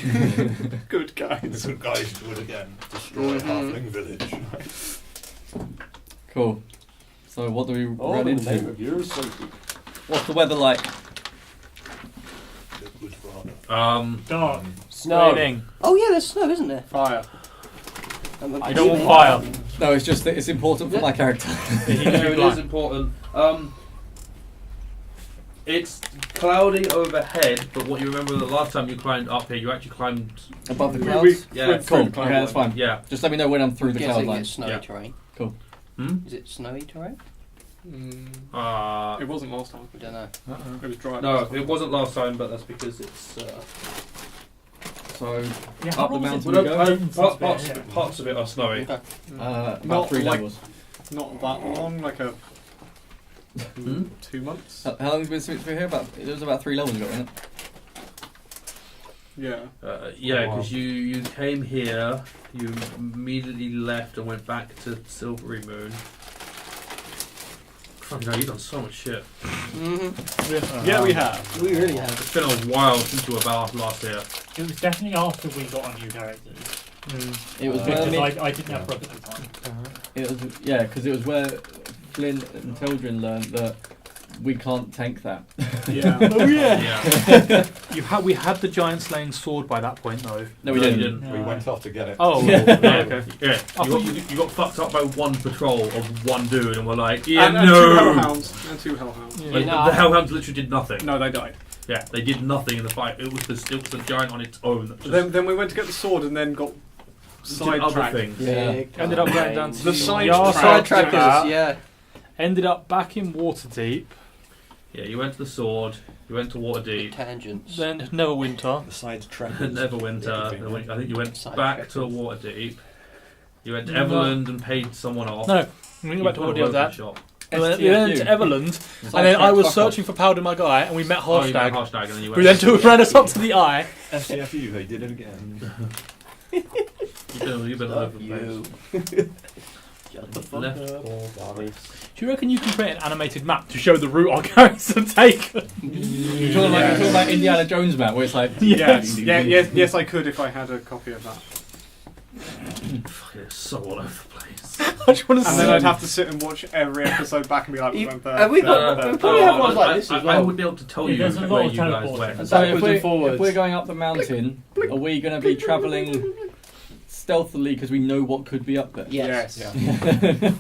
Speaker 3: Good guys.
Speaker 2: The good guys do it again. Destroy Halfling Village.
Speaker 7: Cool. So what do we
Speaker 5: Oh,
Speaker 7: run
Speaker 5: in the name
Speaker 7: into?
Speaker 5: of your safety.
Speaker 7: What's the weather like?
Speaker 2: Liquid Father.
Speaker 8: Dark.
Speaker 5: Snow.
Speaker 6: Raining.
Speaker 4: Oh yeah, there's snow, isn't there?
Speaker 3: Fire.
Speaker 6: I don't want fire.
Speaker 7: No, it's just that it's important for my character.
Speaker 1: it is important. It's cloudy overhead, but what you remember the last time you climbed up here, you actually climbed.
Speaker 7: Above the
Speaker 3: We
Speaker 7: clouds?
Speaker 1: Yeah,
Speaker 3: went through
Speaker 7: Cool.
Speaker 3: the cloud
Speaker 7: Okay, that's
Speaker 3: line.
Speaker 7: fine.
Speaker 1: Yeah.
Speaker 7: Just let me know when I'm through the cloud
Speaker 4: Guessing
Speaker 7: line.
Speaker 4: it's snowy
Speaker 1: Yeah.
Speaker 4: terrain.
Speaker 1: Hmm?
Speaker 4: Is it snowy terrain?
Speaker 3: It wasn't last time.
Speaker 4: I don't know.
Speaker 3: It was dry.
Speaker 1: No, it wasn't last time, but that's because it's.
Speaker 7: So,
Speaker 8: Yeah, how
Speaker 7: up the
Speaker 8: long has
Speaker 7: mountain
Speaker 8: it
Speaker 7: we
Speaker 1: Well,
Speaker 7: go?
Speaker 8: been since
Speaker 1: parts,
Speaker 8: we're here?
Speaker 1: parts of it are snowy.
Speaker 4: Okay.
Speaker 7: About
Speaker 3: Not
Speaker 7: 3
Speaker 3: like-
Speaker 7: levels.
Speaker 3: Not that long, like a
Speaker 1: Hmm?
Speaker 3: 2 months.
Speaker 7: How long has it been since we were here? It was about 3 levels ago, wasn't it?
Speaker 3: Yeah.
Speaker 1: Yeah,
Speaker 2: Wow.
Speaker 1: because you came here, you immediately left and went back to Silvery Moon. Fucking hell, you've done so much shit.
Speaker 4: Mm-hmm.
Speaker 3: Yeah, we have.
Speaker 4: We really have.
Speaker 1: It's been a while since you were about last year.
Speaker 8: It was definitely after we got our new characters.
Speaker 7: It was
Speaker 8: Because
Speaker 7: where
Speaker 8: I didn't have Brooke at the time.
Speaker 7: because it was where Flynn and Tildrin learned that we can't tank that.
Speaker 3: Yeah.
Speaker 6: Oh yeah.
Speaker 1: Yeah.
Speaker 6: We had the giant slaying sword by that point though.
Speaker 7: No, we
Speaker 1: No, you
Speaker 7: didn't.
Speaker 1: didn't.
Speaker 2: We went off to get it.
Speaker 6: Oh.
Speaker 1: Yeah,
Speaker 6: Okay.
Speaker 1: yeah.
Speaker 6: I
Speaker 1: You
Speaker 6: thought
Speaker 1: got, you got fucked up by one patrol of one dude, and we're like, yeah,
Speaker 3: and
Speaker 1: no.
Speaker 3: 2 hellhounds. And 2 hellhounds.
Speaker 6: Yeah.
Speaker 1: Like,
Speaker 5: Nah.
Speaker 1: the Hellhounds literally did nothing.
Speaker 3: No, they died.
Speaker 1: Yeah, they did nothing in the fight. It was the giant on its own. That just
Speaker 3: Then we went to get the sword and then got
Speaker 1: did other
Speaker 3: sidetracked.
Speaker 1: things.
Speaker 7: Yeah.
Speaker 6: Ended up going down to
Speaker 3: The side
Speaker 6: Yartar
Speaker 3: track.
Speaker 6: track
Speaker 4: Sidetrackers,
Speaker 6: is-
Speaker 4: yeah.
Speaker 6: Ended up back in Waterdeep.
Speaker 1: Yeah, you went to the sword. You went to Waterdeep.
Speaker 4: Tangents.
Speaker 6: Then Neverwinter.
Speaker 2: The side track.
Speaker 1: Neverwinter. I think you went
Speaker 4: Side
Speaker 1: back
Speaker 4: track.
Speaker 1: to Waterdeep. You went to
Speaker 6: No.
Speaker 1: Everland and paid someone off.
Speaker 6: No, we went back to
Speaker 1: You
Speaker 6: Waterdeep with that.
Speaker 1: shop.
Speaker 6: We went to Everland, and then I was searching for Powder My Guy, and we met
Speaker 1: Oh, you met
Speaker 6: Halfstag.
Speaker 1: Halfstag, and then you
Speaker 6: Who
Speaker 1: went.
Speaker 6: then ran us up to the eye.
Speaker 2: FCFU, they did it again.
Speaker 1: You've been all over the
Speaker 4: You.
Speaker 1: place.
Speaker 4: Shut the fuck
Speaker 1: Left
Speaker 4: up.
Speaker 1: or right.
Speaker 6: Do you reckon you can create an animated map to show the route our characters have taken?
Speaker 7: You're talking about Indiana Jones map, where it's like...
Speaker 3: Yes, yes, I could if I had a copy of that.
Speaker 1: Fucking, it's so all over the place.
Speaker 6: I just want to
Speaker 3: And
Speaker 6: see.
Speaker 3: then I'd have to sit and watch every episode back and be like, we went there.
Speaker 4: Have we got-
Speaker 3: there,
Speaker 4: probably have ones like this as
Speaker 1: I
Speaker 4: well.
Speaker 1: would be able to tell
Speaker 8: Yeah,
Speaker 1: you
Speaker 8: there's a lot
Speaker 1: where
Speaker 8: of
Speaker 1: you guys
Speaker 8: teleporting.
Speaker 1: went.
Speaker 7: So
Speaker 4: Backwards and forwards.
Speaker 7: if we're going up the mountain, are we going to be travelling stealthily because we know what could be up there?
Speaker 4: Yes.
Speaker 3: Yeah.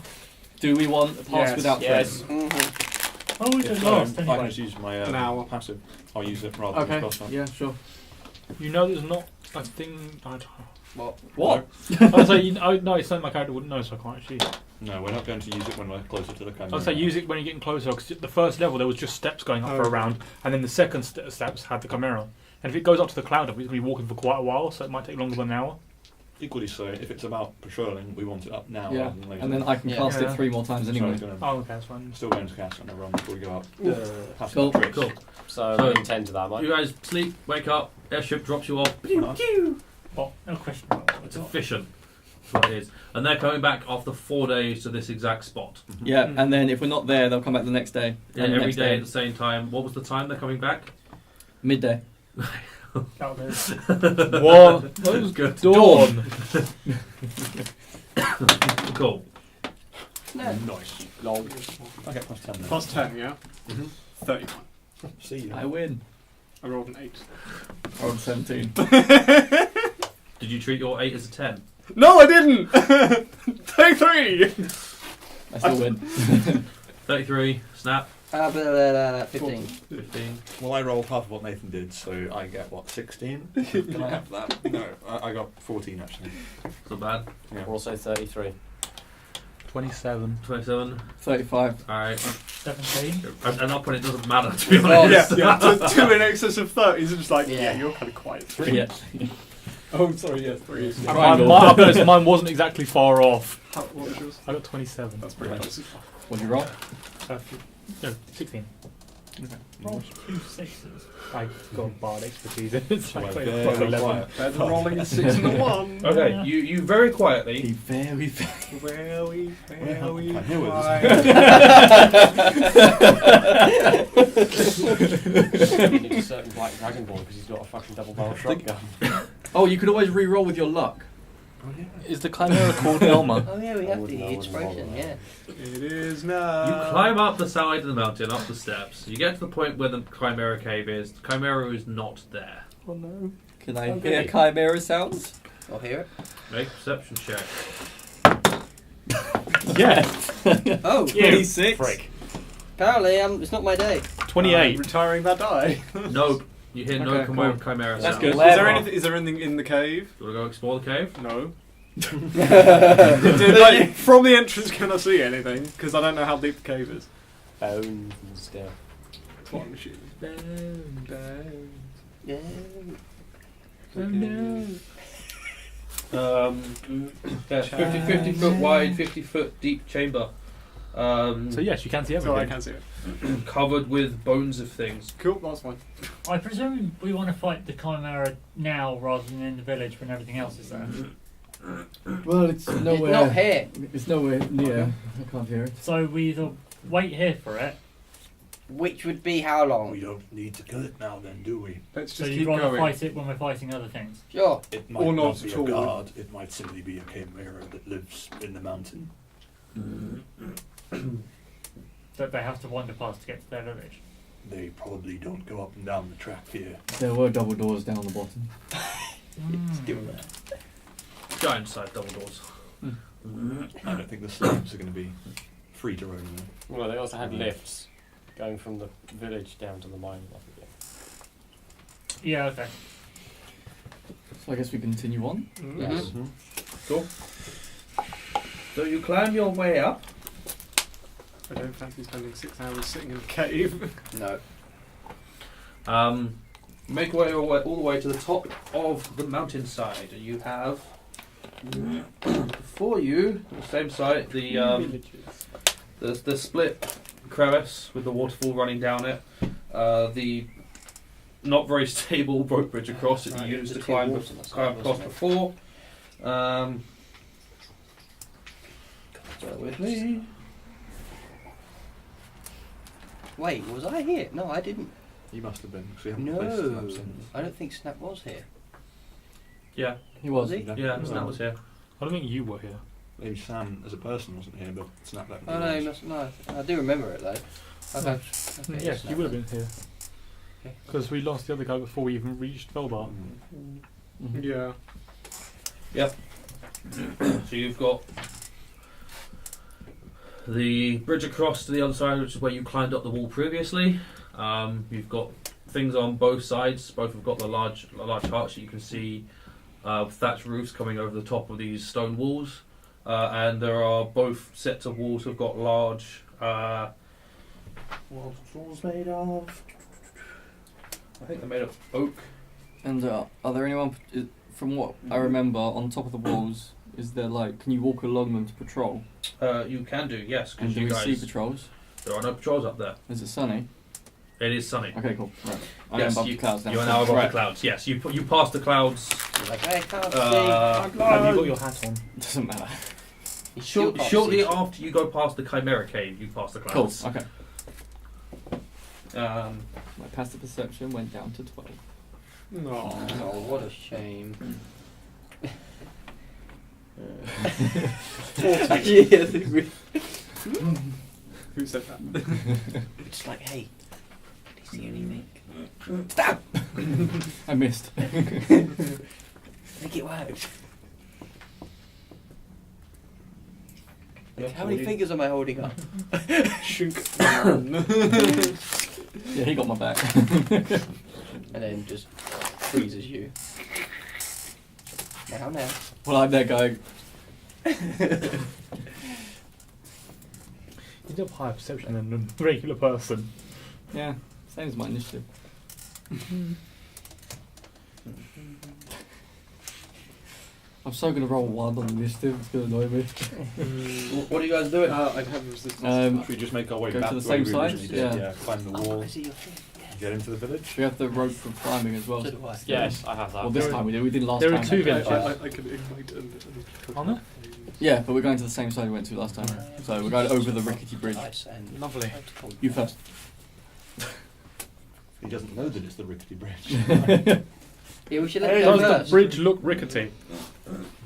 Speaker 7: Do we want a pass
Speaker 3: Yes.
Speaker 7: without
Speaker 5: Yes.
Speaker 7: trace?
Speaker 4: Mm-hmm.
Speaker 8: Oh, we did
Speaker 2: If,
Speaker 8: last
Speaker 2: I can
Speaker 8: anyway.
Speaker 2: just use my
Speaker 3: An hour.
Speaker 2: passive. I'll use it rather
Speaker 7: Okay.
Speaker 2: than spell slot.
Speaker 7: Yeah, sure.
Speaker 6: You know, there's not a thing. I don't know.
Speaker 7: What?
Speaker 6: I would say, no, it's something my character wouldn't know, so I can't actually.
Speaker 2: No, we're not going to use it when we're closer to the camera.
Speaker 6: I'd say use it when you're getting closer, because the first level there was just steps going up for a
Speaker 3: Okay.
Speaker 6: round, and then the second steps had the chimera. And if it goes up to the cloud, we're going to be walking for quite a while, so it might take longer than an hour.
Speaker 2: Equally so, if it's about patrolling, we want it up now
Speaker 7: Yeah,
Speaker 2: rather than later.
Speaker 7: and then I can
Speaker 4: Yeah.
Speaker 7: cast
Speaker 6: Yeah.
Speaker 7: it 3 more times anyway.
Speaker 2: So I'm
Speaker 6: Oh, okay, that's fine.
Speaker 2: still going to cast on a run before we go out. Have
Speaker 7: Cool.
Speaker 2: some tricks.
Speaker 1: Cool.
Speaker 5: So
Speaker 1: So-
Speaker 5: we intend to that much.
Speaker 1: You guys sleep, wake up, airship drops you off.
Speaker 8: Well, no question about
Speaker 1: It's
Speaker 8: it.
Speaker 1: efficient. That's what it is. And they're coming back after 4 days to this exact spot.
Speaker 7: Yeah, and then if we're not there, they'll come back the next day.
Speaker 1: Yeah,
Speaker 7: And the
Speaker 1: every
Speaker 7: next
Speaker 1: day at the same time. What was the time they're coming back?
Speaker 7: Midday.
Speaker 8: That was
Speaker 6: One.
Speaker 1: That was good.
Speaker 6: Dawn.
Speaker 1: Cool.
Speaker 4: No.
Speaker 2: Nice.
Speaker 3: Lol.
Speaker 2: Okay, plus 10 then.
Speaker 3: Plus 10, yeah?
Speaker 2: Mhm.
Speaker 3: 31.
Speaker 2: See you.
Speaker 7: I win.
Speaker 3: I rolled an 8.
Speaker 7: I rolled 17.
Speaker 1: Did you treat your 8 as a 10?
Speaker 3: No, I didn't! 33!
Speaker 7: I still win.
Speaker 1: 33, snap,
Speaker 4: 15.
Speaker 1: 15.
Speaker 2: Well, I rolled half of what Nathan did, so I get, what, 16? Can I have that? No, I got 14 actually.
Speaker 1: It's not bad.
Speaker 2: Yeah.
Speaker 5: Also 33.
Speaker 6: 27.
Speaker 1: 27.
Speaker 7: 35.
Speaker 1: Alright.
Speaker 8: 17.
Speaker 1: And up when it doesn't matter, to be
Speaker 4: Well,
Speaker 1: honest.
Speaker 3: Yeah, so 2 in excess of 30 is just like,
Speaker 4: Yeah.
Speaker 3: yeah, you're kind of quiet. 3.
Speaker 7: Yeah.
Speaker 2: Oh, sorry, yes.
Speaker 3: 3 is
Speaker 6: And
Speaker 7: Triangle.
Speaker 6: mine wasn't exactly far off.
Speaker 3: What was yours?
Speaker 6: I got 27.
Speaker 3: That's pretty
Speaker 7: Right.
Speaker 3: close.
Speaker 7: What'd you roll?
Speaker 6: No, 16.
Speaker 8: Roll 2 6s.
Speaker 6: I got bard expertise. It's
Speaker 2: So
Speaker 6: like
Speaker 2: I
Speaker 6: 11.
Speaker 2: quiet.
Speaker 3: Better than rolling a 6 and a 1.
Speaker 1: Okay,
Speaker 8: Yeah.
Speaker 1: you very quietly.
Speaker 7: Very, very.
Speaker 3: Very, very
Speaker 2: I knew it was.
Speaker 5: You need a certain Black Dragonborn because he's got a fucking double barrel shotgun.
Speaker 7: Oh, you could always re-roll with your luck.
Speaker 2: Oh, yeah.
Speaker 6: Is the Chimera called Elmer?
Speaker 4: Oh yeah, we
Speaker 5: I
Speaker 4: have
Speaker 5: wouldn't- I
Speaker 4: the
Speaker 5: wouldn't
Speaker 4: explosion,
Speaker 5: bother.
Speaker 4: yeah.
Speaker 3: It is now.
Speaker 1: You climb up the side of the mountain, up the steps. You get to the point where the Chimera cave is. The Chimera is not there.
Speaker 6: Oh no.
Speaker 7: Can I
Speaker 5: Okay.
Speaker 7: hear chimera sounds?
Speaker 4: I'll hear it.
Speaker 1: Make a perception check.
Speaker 6: Yeah.
Speaker 4: Oh,
Speaker 7: 26.
Speaker 5: Frick.
Speaker 4: apparently it's not my day.
Speaker 6: 28.
Speaker 3: Retiring that die.
Speaker 1: No, you hear no
Speaker 7: Okay, cool.
Speaker 1: Chimera
Speaker 7: That's
Speaker 1: sound.
Speaker 7: good.
Speaker 3: Is there anything in the cave?
Speaker 1: Do you want to go explore the cave?
Speaker 3: No. Like, from the entrance, can I see anything? Because I don't know how deep the cave is.
Speaker 5: Bones and stuff.
Speaker 3: What I'm assuming.
Speaker 4: Yeah.
Speaker 1: Yeah, 50 foot wide, 50 foot deep chamber.
Speaker 6: So yes, you can see
Speaker 3: So I
Speaker 6: everything.
Speaker 3: can see it.
Speaker 1: Covered with bones of things.
Speaker 3: Cool, that's fine.
Speaker 8: I presume we want to fight the Chimera now rather than in the village when everything else is there.
Speaker 7: Well, it's
Speaker 4: It's not here.
Speaker 7: It's nowhere near. I can't hear it.
Speaker 8: So we either wait here for it,
Speaker 4: Which would be how long?
Speaker 2: We don't need to kill it now, then, do we?
Speaker 3: Let's
Speaker 8: so
Speaker 3: just
Speaker 8: you'd
Speaker 3: keep
Speaker 8: rather
Speaker 3: going.
Speaker 8: fight it when we're fighting other things.
Speaker 4: Sure.
Speaker 2: It might
Speaker 3: Or
Speaker 2: not
Speaker 3: not
Speaker 2: be
Speaker 3: at
Speaker 2: a
Speaker 3: all.
Speaker 2: guard. It might simply be a chimera that lives in the mountain.
Speaker 8: That they have to wander past to get to their village.
Speaker 2: They probably don't go up and down the track here.
Speaker 7: There were double doors down the bottom.
Speaker 1: Giant sized double doors.
Speaker 2: I don't think the slaves are going to be free to roam there.
Speaker 5: Well, they also had lifts going from the village down to the mine.
Speaker 8: Yeah, okay.
Speaker 7: So I guess we continue on.
Speaker 4: Yes.
Speaker 1: Cool. So you climb your way up.
Speaker 3: I don't fancy spending 6 hours sitting in a cave.
Speaker 4: No.
Speaker 1: Make your way all the way to the top of the mountainside, and you have before you the same site, the split crevice with the waterfall running down it, the not very stable rope bridge across that you used to climb across before. Bear with me.
Speaker 4: Wait, was I here? No, I didn't.
Speaker 2: You must have been, because we haven't placed
Speaker 4: No,
Speaker 2: them since.
Speaker 4: I don't think Snap was here.
Speaker 1: Yeah,
Speaker 7: He was.
Speaker 4: Was he?
Speaker 1: yeah, Snap was here.
Speaker 6: I don't think you were here.
Speaker 2: Maybe Sam as a person wasn't here, but Snap that.
Speaker 4: Oh no, he must, no, I do remember it though. Okay. Okay,
Speaker 6: Yes,
Speaker 4: Snap
Speaker 6: you would have
Speaker 4: then.
Speaker 6: been here.
Speaker 4: Okay.
Speaker 6: Because we lost the other guy before we even reached Velbar.
Speaker 7: Mhm.
Speaker 3: Yeah.
Speaker 1: So you've got the bridge across to the other side, which is where you climbed up the wall previously. You've got things on both sides. Both have got the large arch that you can see, thatched roofs coming over the top of these stone walls, and there are both sets of walls have got large. What are the walls made of? I think they're made of oak.
Speaker 7: And are there anyone, from what I remember, on top of the walls, is there like, can you walk along them to patrol?
Speaker 1: You can do, yes,
Speaker 7: And
Speaker 1: because
Speaker 7: do
Speaker 1: you
Speaker 7: we see
Speaker 1: guys.
Speaker 7: patrols?
Speaker 1: There are no patrols up there.
Speaker 7: Is it sunny?
Speaker 1: It is sunny.
Speaker 7: Okay, cool. Right. I am
Speaker 1: Yes,
Speaker 7: above
Speaker 1: you,
Speaker 7: the clouds now.
Speaker 1: you are now above
Speaker 7: Right.
Speaker 1: the clouds. Yes, you passed the clouds.
Speaker 4: Like, I can't
Speaker 1: Uh,
Speaker 6: Have you got your hat on?
Speaker 7: Doesn't matter.
Speaker 4: see. Still can't
Speaker 1: Shortly
Speaker 4: see.
Speaker 1: after you go past the Chimera Cave, you pass the
Speaker 7: Cool.
Speaker 1: clouds.
Speaker 7: Okay.
Speaker 1: Um,
Speaker 7: My passive perception went down to 12.
Speaker 3: No.
Speaker 4: Oh, what a shame.
Speaker 7: Actually, I think we
Speaker 3: Who said that?
Speaker 4: It's like, hey, did you see anything?
Speaker 7: I missed.
Speaker 4: Make it work.
Speaker 1: Yeah,
Speaker 4: How many fingers am I holding up?
Speaker 3: Shunk.
Speaker 7: Yeah, he got my back.
Speaker 4: And then just freezes you. Now.
Speaker 7: Well, I'm there going.
Speaker 6: You have higher perception than a regular person.
Speaker 7: Yeah, same as my initiative. I'm so gonna roll 1 on initiative. It's gonna annoy me.
Speaker 1: What are you guys doing?
Speaker 3: I'd have resistance.
Speaker 2: Should we just make our way
Speaker 7: Go
Speaker 2: back
Speaker 7: to the
Speaker 2: the way
Speaker 7: same
Speaker 2: we
Speaker 7: side?
Speaker 2: originally
Speaker 7: Yeah.
Speaker 2: did? Yeah, climb the wall,
Speaker 4: I see your thing.
Speaker 2: get into the village.
Speaker 7: We have the rope for climbing as well.
Speaker 4: So do I.
Speaker 5: Yes, I have that.
Speaker 7: Well, this time we did. We did last
Speaker 6: There
Speaker 7: time.
Speaker 6: are 2 villages.
Speaker 3: I could ignite and
Speaker 6: Are there?
Speaker 7: Yeah, but we're going to the same side we went to last time. So we're going over the rickety bridge.
Speaker 4: Nice and
Speaker 6: Lovely.
Speaker 7: You first.
Speaker 2: He doesn't know that it's the rickety bridge.
Speaker 4: Yeah, we should let him
Speaker 6: Does
Speaker 4: go
Speaker 6: the
Speaker 4: first.
Speaker 6: bridge look rickety?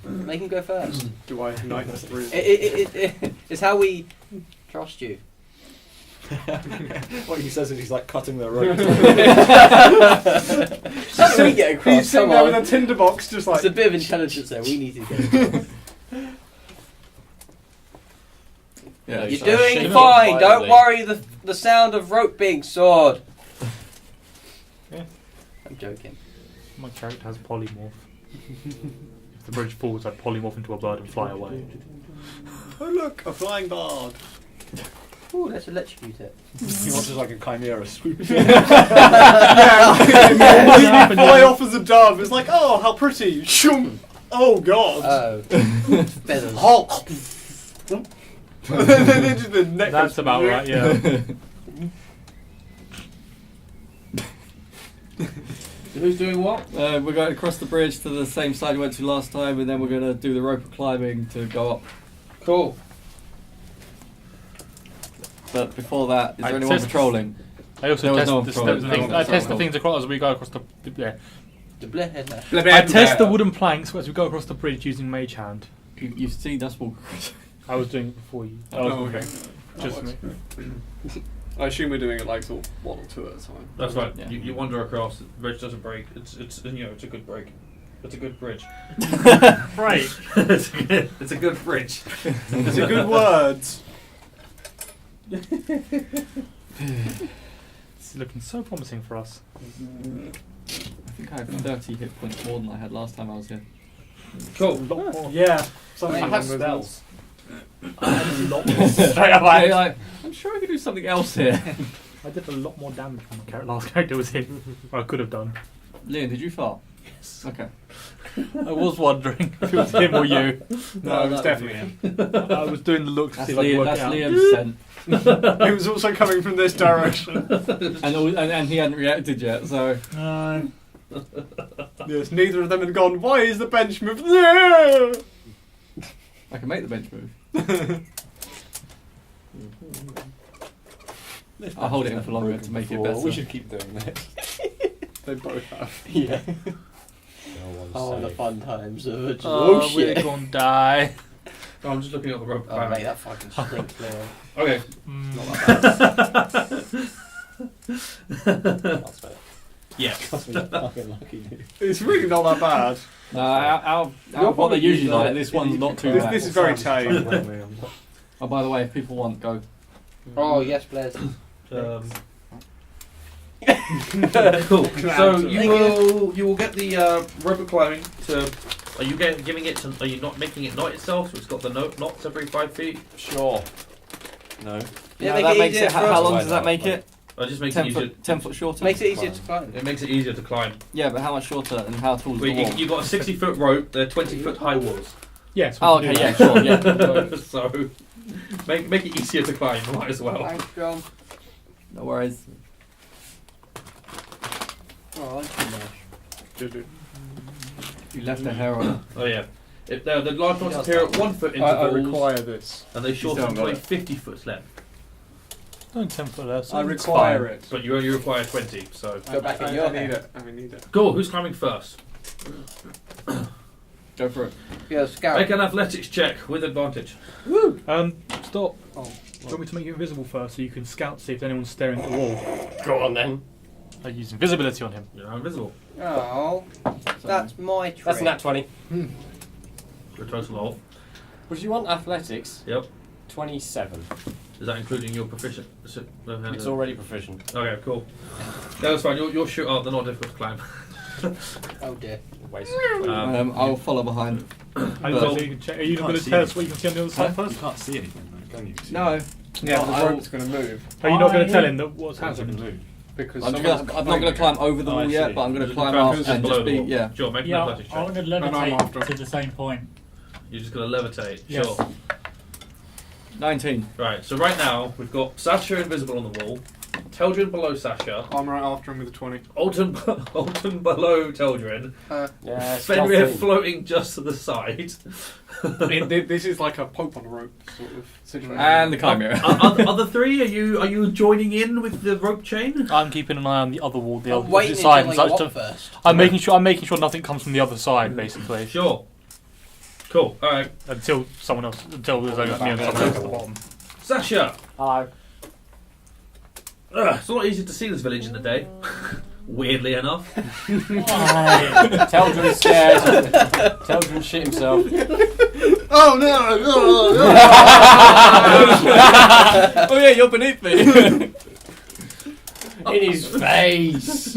Speaker 4: Make him go first.
Speaker 3: do I ignite the three?
Speaker 4: It's how we trust you.
Speaker 2: What he says is he's like cutting the rope.
Speaker 4: How do we get across?
Speaker 3: He's sitting
Speaker 4: Come
Speaker 3: there with
Speaker 4: on.
Speaker 3: a tinderbox, just like.
Speaker 4: It's a bit of intelligence there. We need to get across.
Speaker 7: Yeah,
Speaker 4: You're
Speaker 5: so
Speaker 4: doing
Speaker 5: shimmy
Speaker 4: fine. Don't
Speaker 5: quietly.
Speaker 4: worry. The sound of rope being sawed.
Speaker 6: Yeah.
Speaker 4: I'm joking.
Speaker 6: My character has polymorph. If the bridge falls, I'd polymorph into a bird and fly away.
Speaker 3: Oh look, a flying bard.
Speaker 4: Ooh, let's electrocute it.
Speaker 2: He wants like a chimera swoop.
Speaker 3: Fly off as a dove. It's like, oh, how pretty. Shoom. Oh god.
Speaker 4: Oh. Feathers.
Speaker 3: Hulk. And then just the neck
Speaker 6: That's
Speaker 3: goes-
Speaker 6: about right, yeah.
Speaker 1: Who's doing what?
Speaker 7: we're going across the bridge to the same side we went to last time, and then we're going to do the rope climbing to go up.
Speaker 1: Cool.
Speaker 7: But before that, is
Speaker 6: I
Speaker 7: there anyone
Speaker 6: test-
Speaker 7: patrolling?
Speaker 6: I also
Speaker 7: There was
Speaker 6: test,
Speaker 7: no
Speaker 6: the,
Speaker 7: problem.
Speaker 6: the
Speaker 7: No
Speaker 6: things,
Speaker 7: one
Speaker 6: I test the
Speaker 7: patrolling.
Speaker 6: things across as we go across the. Yeah.
Speaker 4: The blend there.
Speaker 6: I test the wooden planks as we go across the bridge using Mage Hand.
Speaker 7: You've seen us walk across.
Speaker 6: I was doing it before you.
Speaker 3: Oh, okay.
Speaker 6: Just me.
Speaker 3: I assume we're doing it like sort of 1 or 2 at a time.
Speaker 1: That's right.
Speaker 7: Yeah.
Speaker 1: You wander across. The bridge doesn't break. It's a good break. It's a good bridge.
Speaker 8: Right.
Speaker 1: it's a good bridge.
Speaker 3: It's a good words.
Speaker 6: It's looking so promising for us.
Speaker 7: I think I have 30 hit points more than I had last time I was here.
Speaker 1: Cool.
Speaker 3: Yeah. Something
Speaker 4: I have
Speaker 3: with else.
Speaker 7: I'm sure I could do something else here.
Speaker 6: I did a lot more damage when my last character was here. Or I could have done.
Speaker 7: Liam, did you fart?
Speaker 6: Yes.
Speaker 7: Okay.
Speaker 6: I was wondering if it was him or you.
Speaker 3: No, it was definitely him.
Speaker 6: I was doing the look to
Speaker 7: That's,
Speaker 6: see if I could work
Speaker 7: That's
Speaker 6: it out.
Speaker 7: Liam's scent.
Speaker 3: It was also coming from this direction.
Speaker 7: And he hadn't reacted yet, so.
Speaker 8: No.
Speaker 3: Yes, neither of them had gone, why is the bench moved? Yeah!
Speaker 7: I can make the bench move. I'll hold it in for longer to make it better.
Speaker 2: We should keep doing this.
Speaker 3: They both have.
Speaker 4: Yeah.
Speaker 2: No one's
Speaker 4: Oh, the
Speaker 2: safe.
Speaker 4: fun times of it.
Speaker 6: Oh,
Speaker 4: shit.
Speaker 6: we're gonna die.
Speaker 1: Oh, I'm just looking up the rope.
Speaker 4: Oh, mate, that fucking stinks, Liam.
Speaker 1: Okay.
Speaker 2: That's fair.
Speaker 1: Yeah.
Speaker 2: Fucking lucky dude.
Speaker 3: It's really not that bad.
Speaker 7: No, out of what they usually like, this one's not too bad.
Speaker 3: This is very tame.
Speaker 7: Oh, by the way, if people want, go.
Speaker 4: Oh, yes, Blaise.
Speaker 1: Cool. So you will get the rope climbing to. Are you giving it to? Are you not making it knot itself? So it's got the knots every 5 feet.
Speaker 2: Sure. No.
Speaker 4: Yeah,
Speaker 7: No,
Speaker 4: make
Speaker 7: that
Speaker 4: it
Speaker 7: makes
Speaker 4: easier
Speaker 7: it.
Speaker 4: for
Speaker 7: How
Speaker 4: us.
Speaker 7: long does that make it?
Speaker 1: It just makes
Speaker 7: 10
Speaker 1: it easier.
Speaker 7: foot, 10 foot shorter.
Speaker 4: Makes it easier to climb.
Speaker 1: It makes it easier to climb.
Speaker 7: Yeah, but how much shorter and how tall is
Speaker 1: Well,
Speaker 7: the wall?
Speaker 1: you got a 60-foot rope. They're 20-foot high walls.
Speaker 6: Yes.
Speaker 7: Oh, okay, yeah, sure, yeah.
Speaker 1: So make it easier to climb. Might as well.
Speaker 4: Thanks, John.
Speaker 7: No worries.
Speaker 4: Oh, that's too much.
Speaker 7: You left a hair on.
Speaker 1: Oh yeah. If the large knots appear at 1 foot intervals,
Speaker 3: I require this.
Speaker 1: and they shorten
Speaker 3: still
Speaker 1: to
Speaker 3: got
Speaker 1: a 50 foot length.
Speaker 6: Don't 10 foot there. So
Speaker 3: I
Speaker 6: it's
Speaker 3: require
Speaker 6: fine.
Speaker 3: it.
Speaker 1: But you only require 20. So
Speaker 4: Go back in
Speaker 3: I
Speaker 4: your
Speaker 3: need
Speaker 4: head.
Speaker 3: it. I need it.
Speaker 1: cool. Who's climbing first?
Speaker 7: Go for it.
Speaker 4: Yeah, scout.
Speaker 1: Make an athletics check with advantage.
Speaker 6: Um, stop.
Speaker 3: Oh,
Speaker 6: Do you want me to make you invisible first so you can scout see if anyone's staring at the wall?
Speaker 5: Go on then.
Speaker 6: I use invisibility on him.
Speaker 1: You're now invisible.
Speaker 4: Oh, that's my trick.
Speaker 5: That's a nat 20.
Speaker 1: For a total of.
Speaker 5: Would you want athletics?
Speaker 1: Yep.
Speaker 5: 27.
Speaker 1: Is that including your proficient?
Speaker 5: It's already proficient.
Speaker 1: Okay, cool. Yeah, that's fine. You'll shoot up. They're not difficult to climb.
Speaker 4: Oh dear.
Speaker 5: Waste.
Speaker 7: I'll follow behind.
Speaker 6: Are you not going to tell us what you can see on the other side
Speaker 2: You
Speaker 6: first?
Speaker 2: can't see anything, though, can you?
Speaker 7: No.
Speaker 3: Yeah,
Speaker 7: But
Speaker 3: but the
Speaker 7: I'll-
Speaker 3: rope's going to move
Speaker 6: Are you not going to tell him that what's
Speaker 2: How's it
Speaker 6: happened?
Speaker 2: move?
Speaker 3: because
Speaker 7: I'm
Speaker 3: someone's
Speaker 7: not going to climb over the
Speaker 2: Oh,
Speaker 7: wall
Speaker 2: I
Speaker 7: yet,
Speaker 2: see.
Speaker 7: but I'm going to
Speaker 1: The
Speaker 7: climb
Speaker 1: ground
Speaker 7: up
Speaker 1: is
Speaker 7: and
Speaker 1: below
Speaker 7: just
Speaker 1: the
Speaker 7: be,
Speaker 1: wall.
Speaker 7: yeah.
Speaker 1: Sure, make an
Speaker 8: Yeah,
Speaker 1: athletics
Speaker 8: I
Speaker 1: check.
Speaker 8: want to
Speaker 3: I'm after.
Speaker 8: levitate to the same point.
Speaker 1: You're just going to levitate.
Speaker 8: Yes.
Speaker 1: Sure.
Speaker 7: 19.
Speaker 1: Right, so right now, we've got Sasha invisible on the wall, Teldrin below Sasha,
Speaker 3: I'm right after him with a 20.
Speaker 1: Alton below Teldrin,
Speaker 5: Yeah,
Speaker 1: Fenrir
Speaker 5: stealthy.
Speaker 1: floating just to the side.
Speaker 3: This is like a Pope on a rope sort of situation.
Speaker 7: And the chimera.
Speaker 1: Other three, are you joining in with the rope chain?
Speaker 6: I'm keeping an eye on the other wall, the
Speaker 4: I'm
Speaker 6: opposite
Speaker 4: waiting
Speaker 6: side.
Speaker 4: until
Speaker 6: and
Speaker 4: I
Speaker 6: such
Speaker 4: go up
Speaker 6: to-
Speaker 4: first.
Speaker 6: I'm making sure nothing comes from the other side, basically,
Speaker 1: Sure. Cool. All right,
Speaker 6: until there's only me and someone else at the bottom.
Speaker 1: Sasha.
Speaker 5: Hello.
Speaker 1: It's a lot easier to see this village in the day. Weirdly enough.
Speaker 8: Why?
Speaker 5: Teldrin's scared. Teldrin shit himself.
Speaker 3: Oh no!
Speaker 7: Oh yeah, you're beneath me.
Speaker 5: In his face.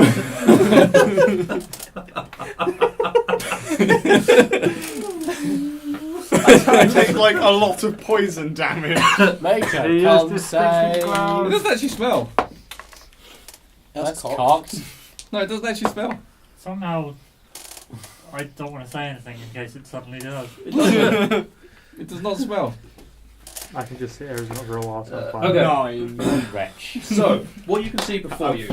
Speaker 3: I take like a lot of poison damage.
Speaker 5: Maker,
Speaker 6: He is
Speaker 5: come
Speaker 6: the
Speaker 5: say.
Speaker 6: stinking clown.
Speaker 7: It doesn't actually smell.
Speaker 5: That's
Speaker 4: cocked.
Speaker 5: cocked.
Speaker 7: No, it doesn't actually smell.
Speaker 8: Somehow, I don't want to say anything in case it suddenly does.
Speaker 7: It does not smell.
Speaker 6: I can just sit here as not for a while. So I'm fine.
Speaker 1: Okay.
Speaker 5: Nine. Wretch.
Speaker 1: So, what you can see before you.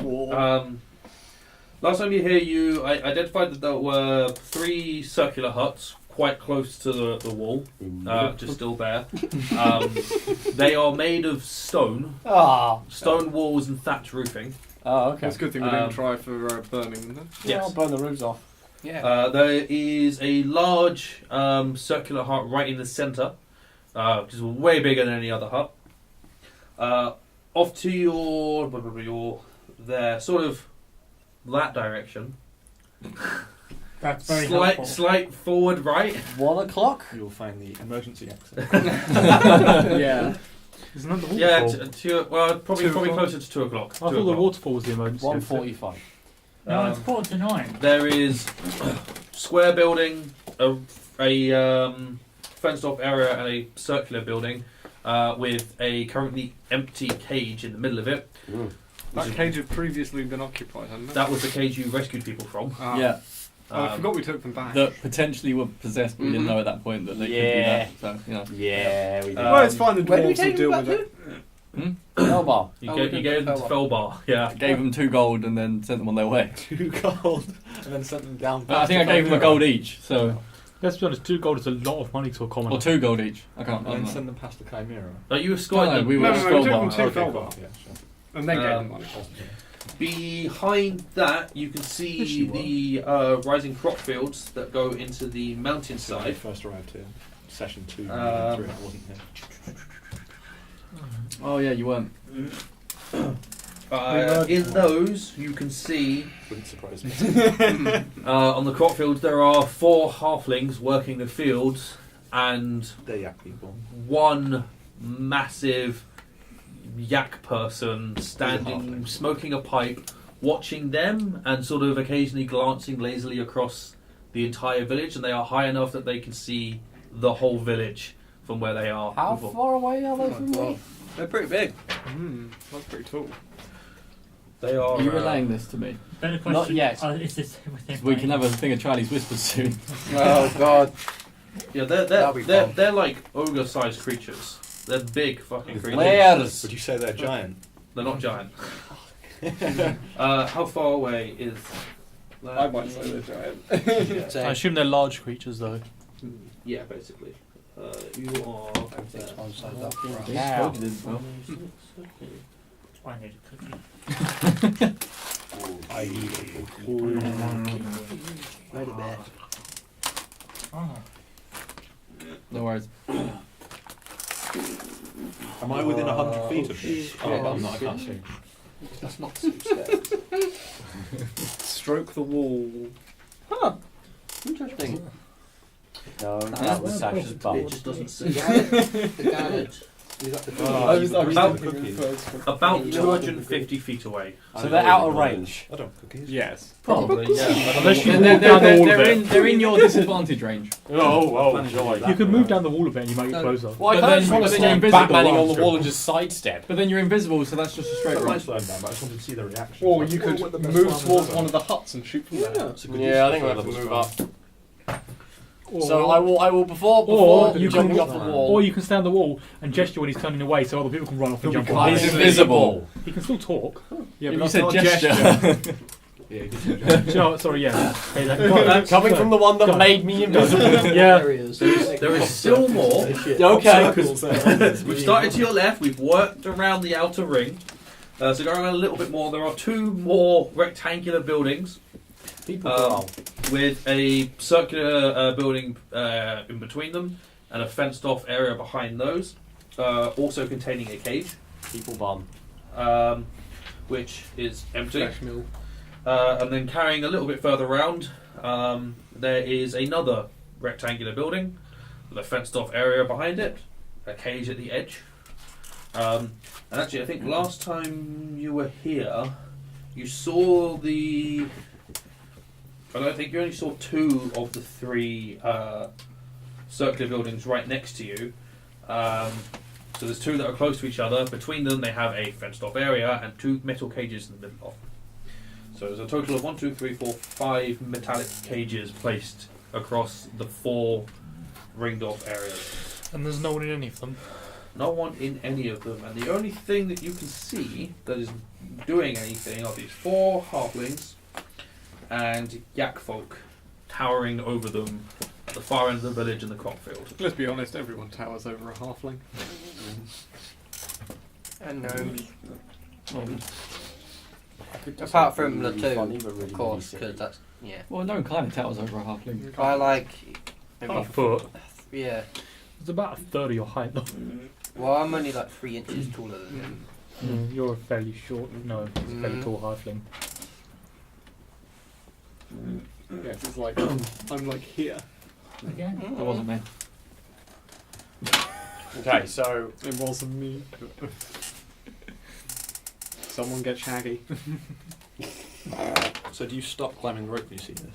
Speaker 1: Last time you were here, I identified that there were 3 circular huts quite close to the wall, just still bare. They are made of stone, stone walls and thatch roofing.
Speaker 5: Oh, okay.
Speaker 3: It's a good thing we didn't try for burning them then.
Speaker 5: Yeah, I'll
Speaker 1: Yes.
Speaker 5: burn the roofs off.
Speaker 4: Yeah.
Speaker 1: There is a large circular hut right in the centre, which is way bigger than any other hut. Off to your there, sort of that direction.
Speaker 8: That's very helpful.
Speaker 1: Slight forward right.
Speaker 5: 1 o'clock?
Speaker 2: You'll find the emergency exit.
Speaker 3: Yeah.
Speaker 6: Isn't that the
Speaker 1: Yeah,
Speaker 6: waterfall?
Speaker 1: well, probably
Speaker 3: 2 o'clock.
Speaker 1: closer to 2 o'clock.
Speaker 6: I thought the waterfall was the emergency.
Speaker 5: 1:45.
Speaker 8: No, it's 8:45.
Speaker 1: There is square building, a fenced off area, and a circular building with a currently empty cage in the middle of it.
Speaker 3: That cage had previously been occupied, hadn't it?
Speaker 1: That was the cage you rescued people from.
Speaker 3: Ah.
Speaker 7: Yeah,
Speaker 3: Oh, I forgot we took them back.
Speaker 7: that potentially were possessed, but we didn't know at that point that they
Speaker 5: Yeah.
Speaker 7: could do that. So, you know.
Speaker 5: Yeah, we did.
Speaker 1: Uh,
Speaker 3: Well, it's fine, the
Speaker 4: Where did we
Speaker 3: dwarves will
Speaker 4: take
Speaker 3: deal
Speaker 4: them
Speaker 3: with
Speaker 4: back
Speaker 3: it.
Speaker 4: to?
Speaker 5: Elbar.
Speaker 1: You,
Speaker 4: Oh,
Speaker 1: ga-
Speaker 4: we
Speaker 1: you
Speaker 4: did
Speaker 1: gave them to
Speaker 4: Felbar.
Speaker 1: Felbar, yeah.
Speaker 7: I gave them 2 gold and then sent them on their way.
Speaker 2: 2 gold, and then sent them down.
Speaker 7: I think I gave them a gold each, so
Speaker 6: Let's be honest, 2 gold is a lot of money to a commoner.
Speaker 7: or 2 gold each. I can't
Speaker 2: And
Speaker 7: remember.
Speaker 2: then send them past the Chimera.
Speaker 1: You escorted
Speaker 7: No,
Speaker 1: them.
Speaker 7: we were
Speaker 3: No,
Speaker 7: just
Speaker 3: we took them
Speaker 7: Felbar.
Speaker 3: to
Speaker 2: Okay,
Speaker 3: Felbar.
Speaker 2: cool, yeah, sure.
Speaker 3: And then gave them
Speaker 1: Um,
Speaker 3: money.
Speaker 1: Behind that, you can see
Speaker 2: Yes, you
Speaker 1: the rising crop fields that go into the
Speaker 2: So when I
Speaker 1: mountainside.
Speaker 2: first arrived here, session 2, 3, I wasn't here.
Speaker 7: Oh yeah, you weren't.
Speaker 1: In those, you can see
Speaker 2: Wouldn't surprise me.
Speaker 1: on the crop fields there are 4 halflings working the fields and
Speaker 2: They're yak people.
Speaker 1: 1 massive yak person standing,
Speaker 2: halfling.
Speaker 1: smoking a pipe, watching them and sort of occasionally glancing lazily across the entire village. And they are high enough that they can see the whole village from where they are.
Speaker 5: How far away are they from me?
Speaker 4: They're pretty big.
Speaker 3: That's pretty tall.
Speaker 1: They are.
Speaker 7: Are you relaying this to me?
Speaker 8: Then the question,
Speaker 5: Not yet.
Speaker 8: Is this within
Speaker 7: We can
Speaker 8: range?
Speaker 7: have a thing of Charlie's Whispers soon.
Speaker 4: Oh god.
Speaker 1: Yeah,
Speaker 4: That'll be
Speaker 1: they're
Speaker 4: fun.
Speaker 1: they're like ogre-sized creatures. They're big fucking creatures.
Speaker 5: Layers.
Speaker 2: Would you say they're giant?
Speaker 1: They're not giant. How far away is? That?
Speaker 3: I might say they're giant.
Speaker 6: I assume they're large creatures, though.
Speaker 1: Yeah, basically. You are.
Speaker 5: Now.
Speaker 8: I need a cookie.
Speaker 2: I
Speaker 4: Wait a bit.
Speaker 8: Oh.
Speaker 7: No worries.
Speaker 2: Am I within 100 feet of this? Oh, but I'm not. I can't see.
Speaker 4: That's not two steps.
Speaker 3: Stroke the wall.
Speaker 4: Huh. Interesting.
Speaker 5: No, that was Sash's
Speaker 4: It
Speaker 5: bum.
Speaker 4: just doesn't see. The Gallard.
Speaker 1: About 250 feet away.
Speaker 5: So they're out of range.
Speaker 2: I don't cookies.
Speaker 3: Yes.
Speaker 1: Probably, yeah.
Speaker 6: Unless you
Speaker 7: They're,
Speaker 6: move down the wall a bit.
Speaker 7: they're in your disadvantage range.
Speaker 5: Oh, joy.
Speaker 6: You could move down the wall a bit and you might get closer.
Speaker 5: Well, I
Speaker 7: But
Speaker 5: kind
Speaker 7: then-
Speaker 5: of just want
Speaker 7: but
Speaker 5: to
Speaker 7: then you're
Speaker 5: start
Speaker 7: invisible
Speaker 5: Batmaning on the
Speaker 6: after.
Speaker 5: wall and just sidestep.
Speaker 7: But then you're invisible, so that's just a straight
Speaker 2: I might
Speaker 7: range.
Speaker 2: slow him down, but I just wanted to see the reaction.
Speaker 3: Or you could move towards one of the huts and shoot from there.
Speaker 2: That's a good use
Speaker 5: Yeah, I
Speaker 2: of
Speaker 5: think we'll
Speaker 2: the
Speaker 5: have to
Speaker 2: focus.
Speaker 5: move up. So I will before
Speaker 6: Or you
Speaker 5: jumping
Speaker 6: can,
Speaker 5: off the wall.
Speaker 6: or you can stand on the wall and gesture when he's turning away, so other people can run off and
Speaker 2: He'll
Speaker 6: jump
Speaker 2: be
Speaker 6: on.
Speaker 5: He's
Speaker 2: quiet.
Speaker 5: invisible.
Speaker 6: He can still talk.
Speaker 3: Yeah,
Speaker 7: You
Speaker 3: but
Speaker 7: said
Speaker 3: that's not a
Speaker 7: gesture.
Speaker 2: Yeah, you can
Speaker 6: No, sorry, yeah. Hey, that-
Speaker 5: Coming from the one that
Speaker 6: Go on.
Speaker 5: made me invisible.
Speaker 6: Yeah.
Speaker 4: Areas.
Speaker 1: There is still more.
Speaker 5: Okay.
Speaker 1: We've started to your left, we've worked around the outer ring. So going around a little bit more, there are two more rectangular buildings with a circular building in between them and a fenced off area behind those, also containing a cage,
Speaker 5: People bum.
Speaker 1: which is empty.
Speaker 3: Flesh mill.
Speaker 1: And then carrying a little bit further around, there is another rectangular building with a fenced off area behind it, a cage at the edge. And actually, I think last time you were here, you saw the. I don't think you only saw two of the three circular buildings right next to you. So there's two that are close to each other. Between them, they have a fenced-off area and two metal cages in the middle of. So there's a total of 1, 2, 3, 4, 5 metallic cages placed across the 4 ringed-off areas.
Speaker 6: And there's no one in any of them.
Speaker 1: No one in any of them, and the only thing that you can see that is doing anything are these 4 halflings and Yakfolk towering over them at the far end of the village in the crop field.
Speaker 3: Let's be honest, everyone towers over a halfling.
Speaker 4: And gnomes.
Speaker 5: Apart
Speaker 4: Apart from the two, of course, because that's, yeah.
Speaker 7: Well, no kind of towers over a halfling.
Speaker 4: I like, maybe,
Speaker 6: A foot.
Speaker 4: yeah.
Speaker 6: It's about a third of your height, though.
Speaker 4: Well, I'm only like 3 inches taller than him.
Speaker 6: You're a fairly short, no, it's a fairly tall halfling.
Speaker 3: Yes, it's like I'm like here.
Speaker 7: Again? That wasn't me.
Speaker 5: Okay, so
Speaker 3: It wasn't me. Someone get Shaggy.
Speaker 2: So do you stop climbing the rope when you see this?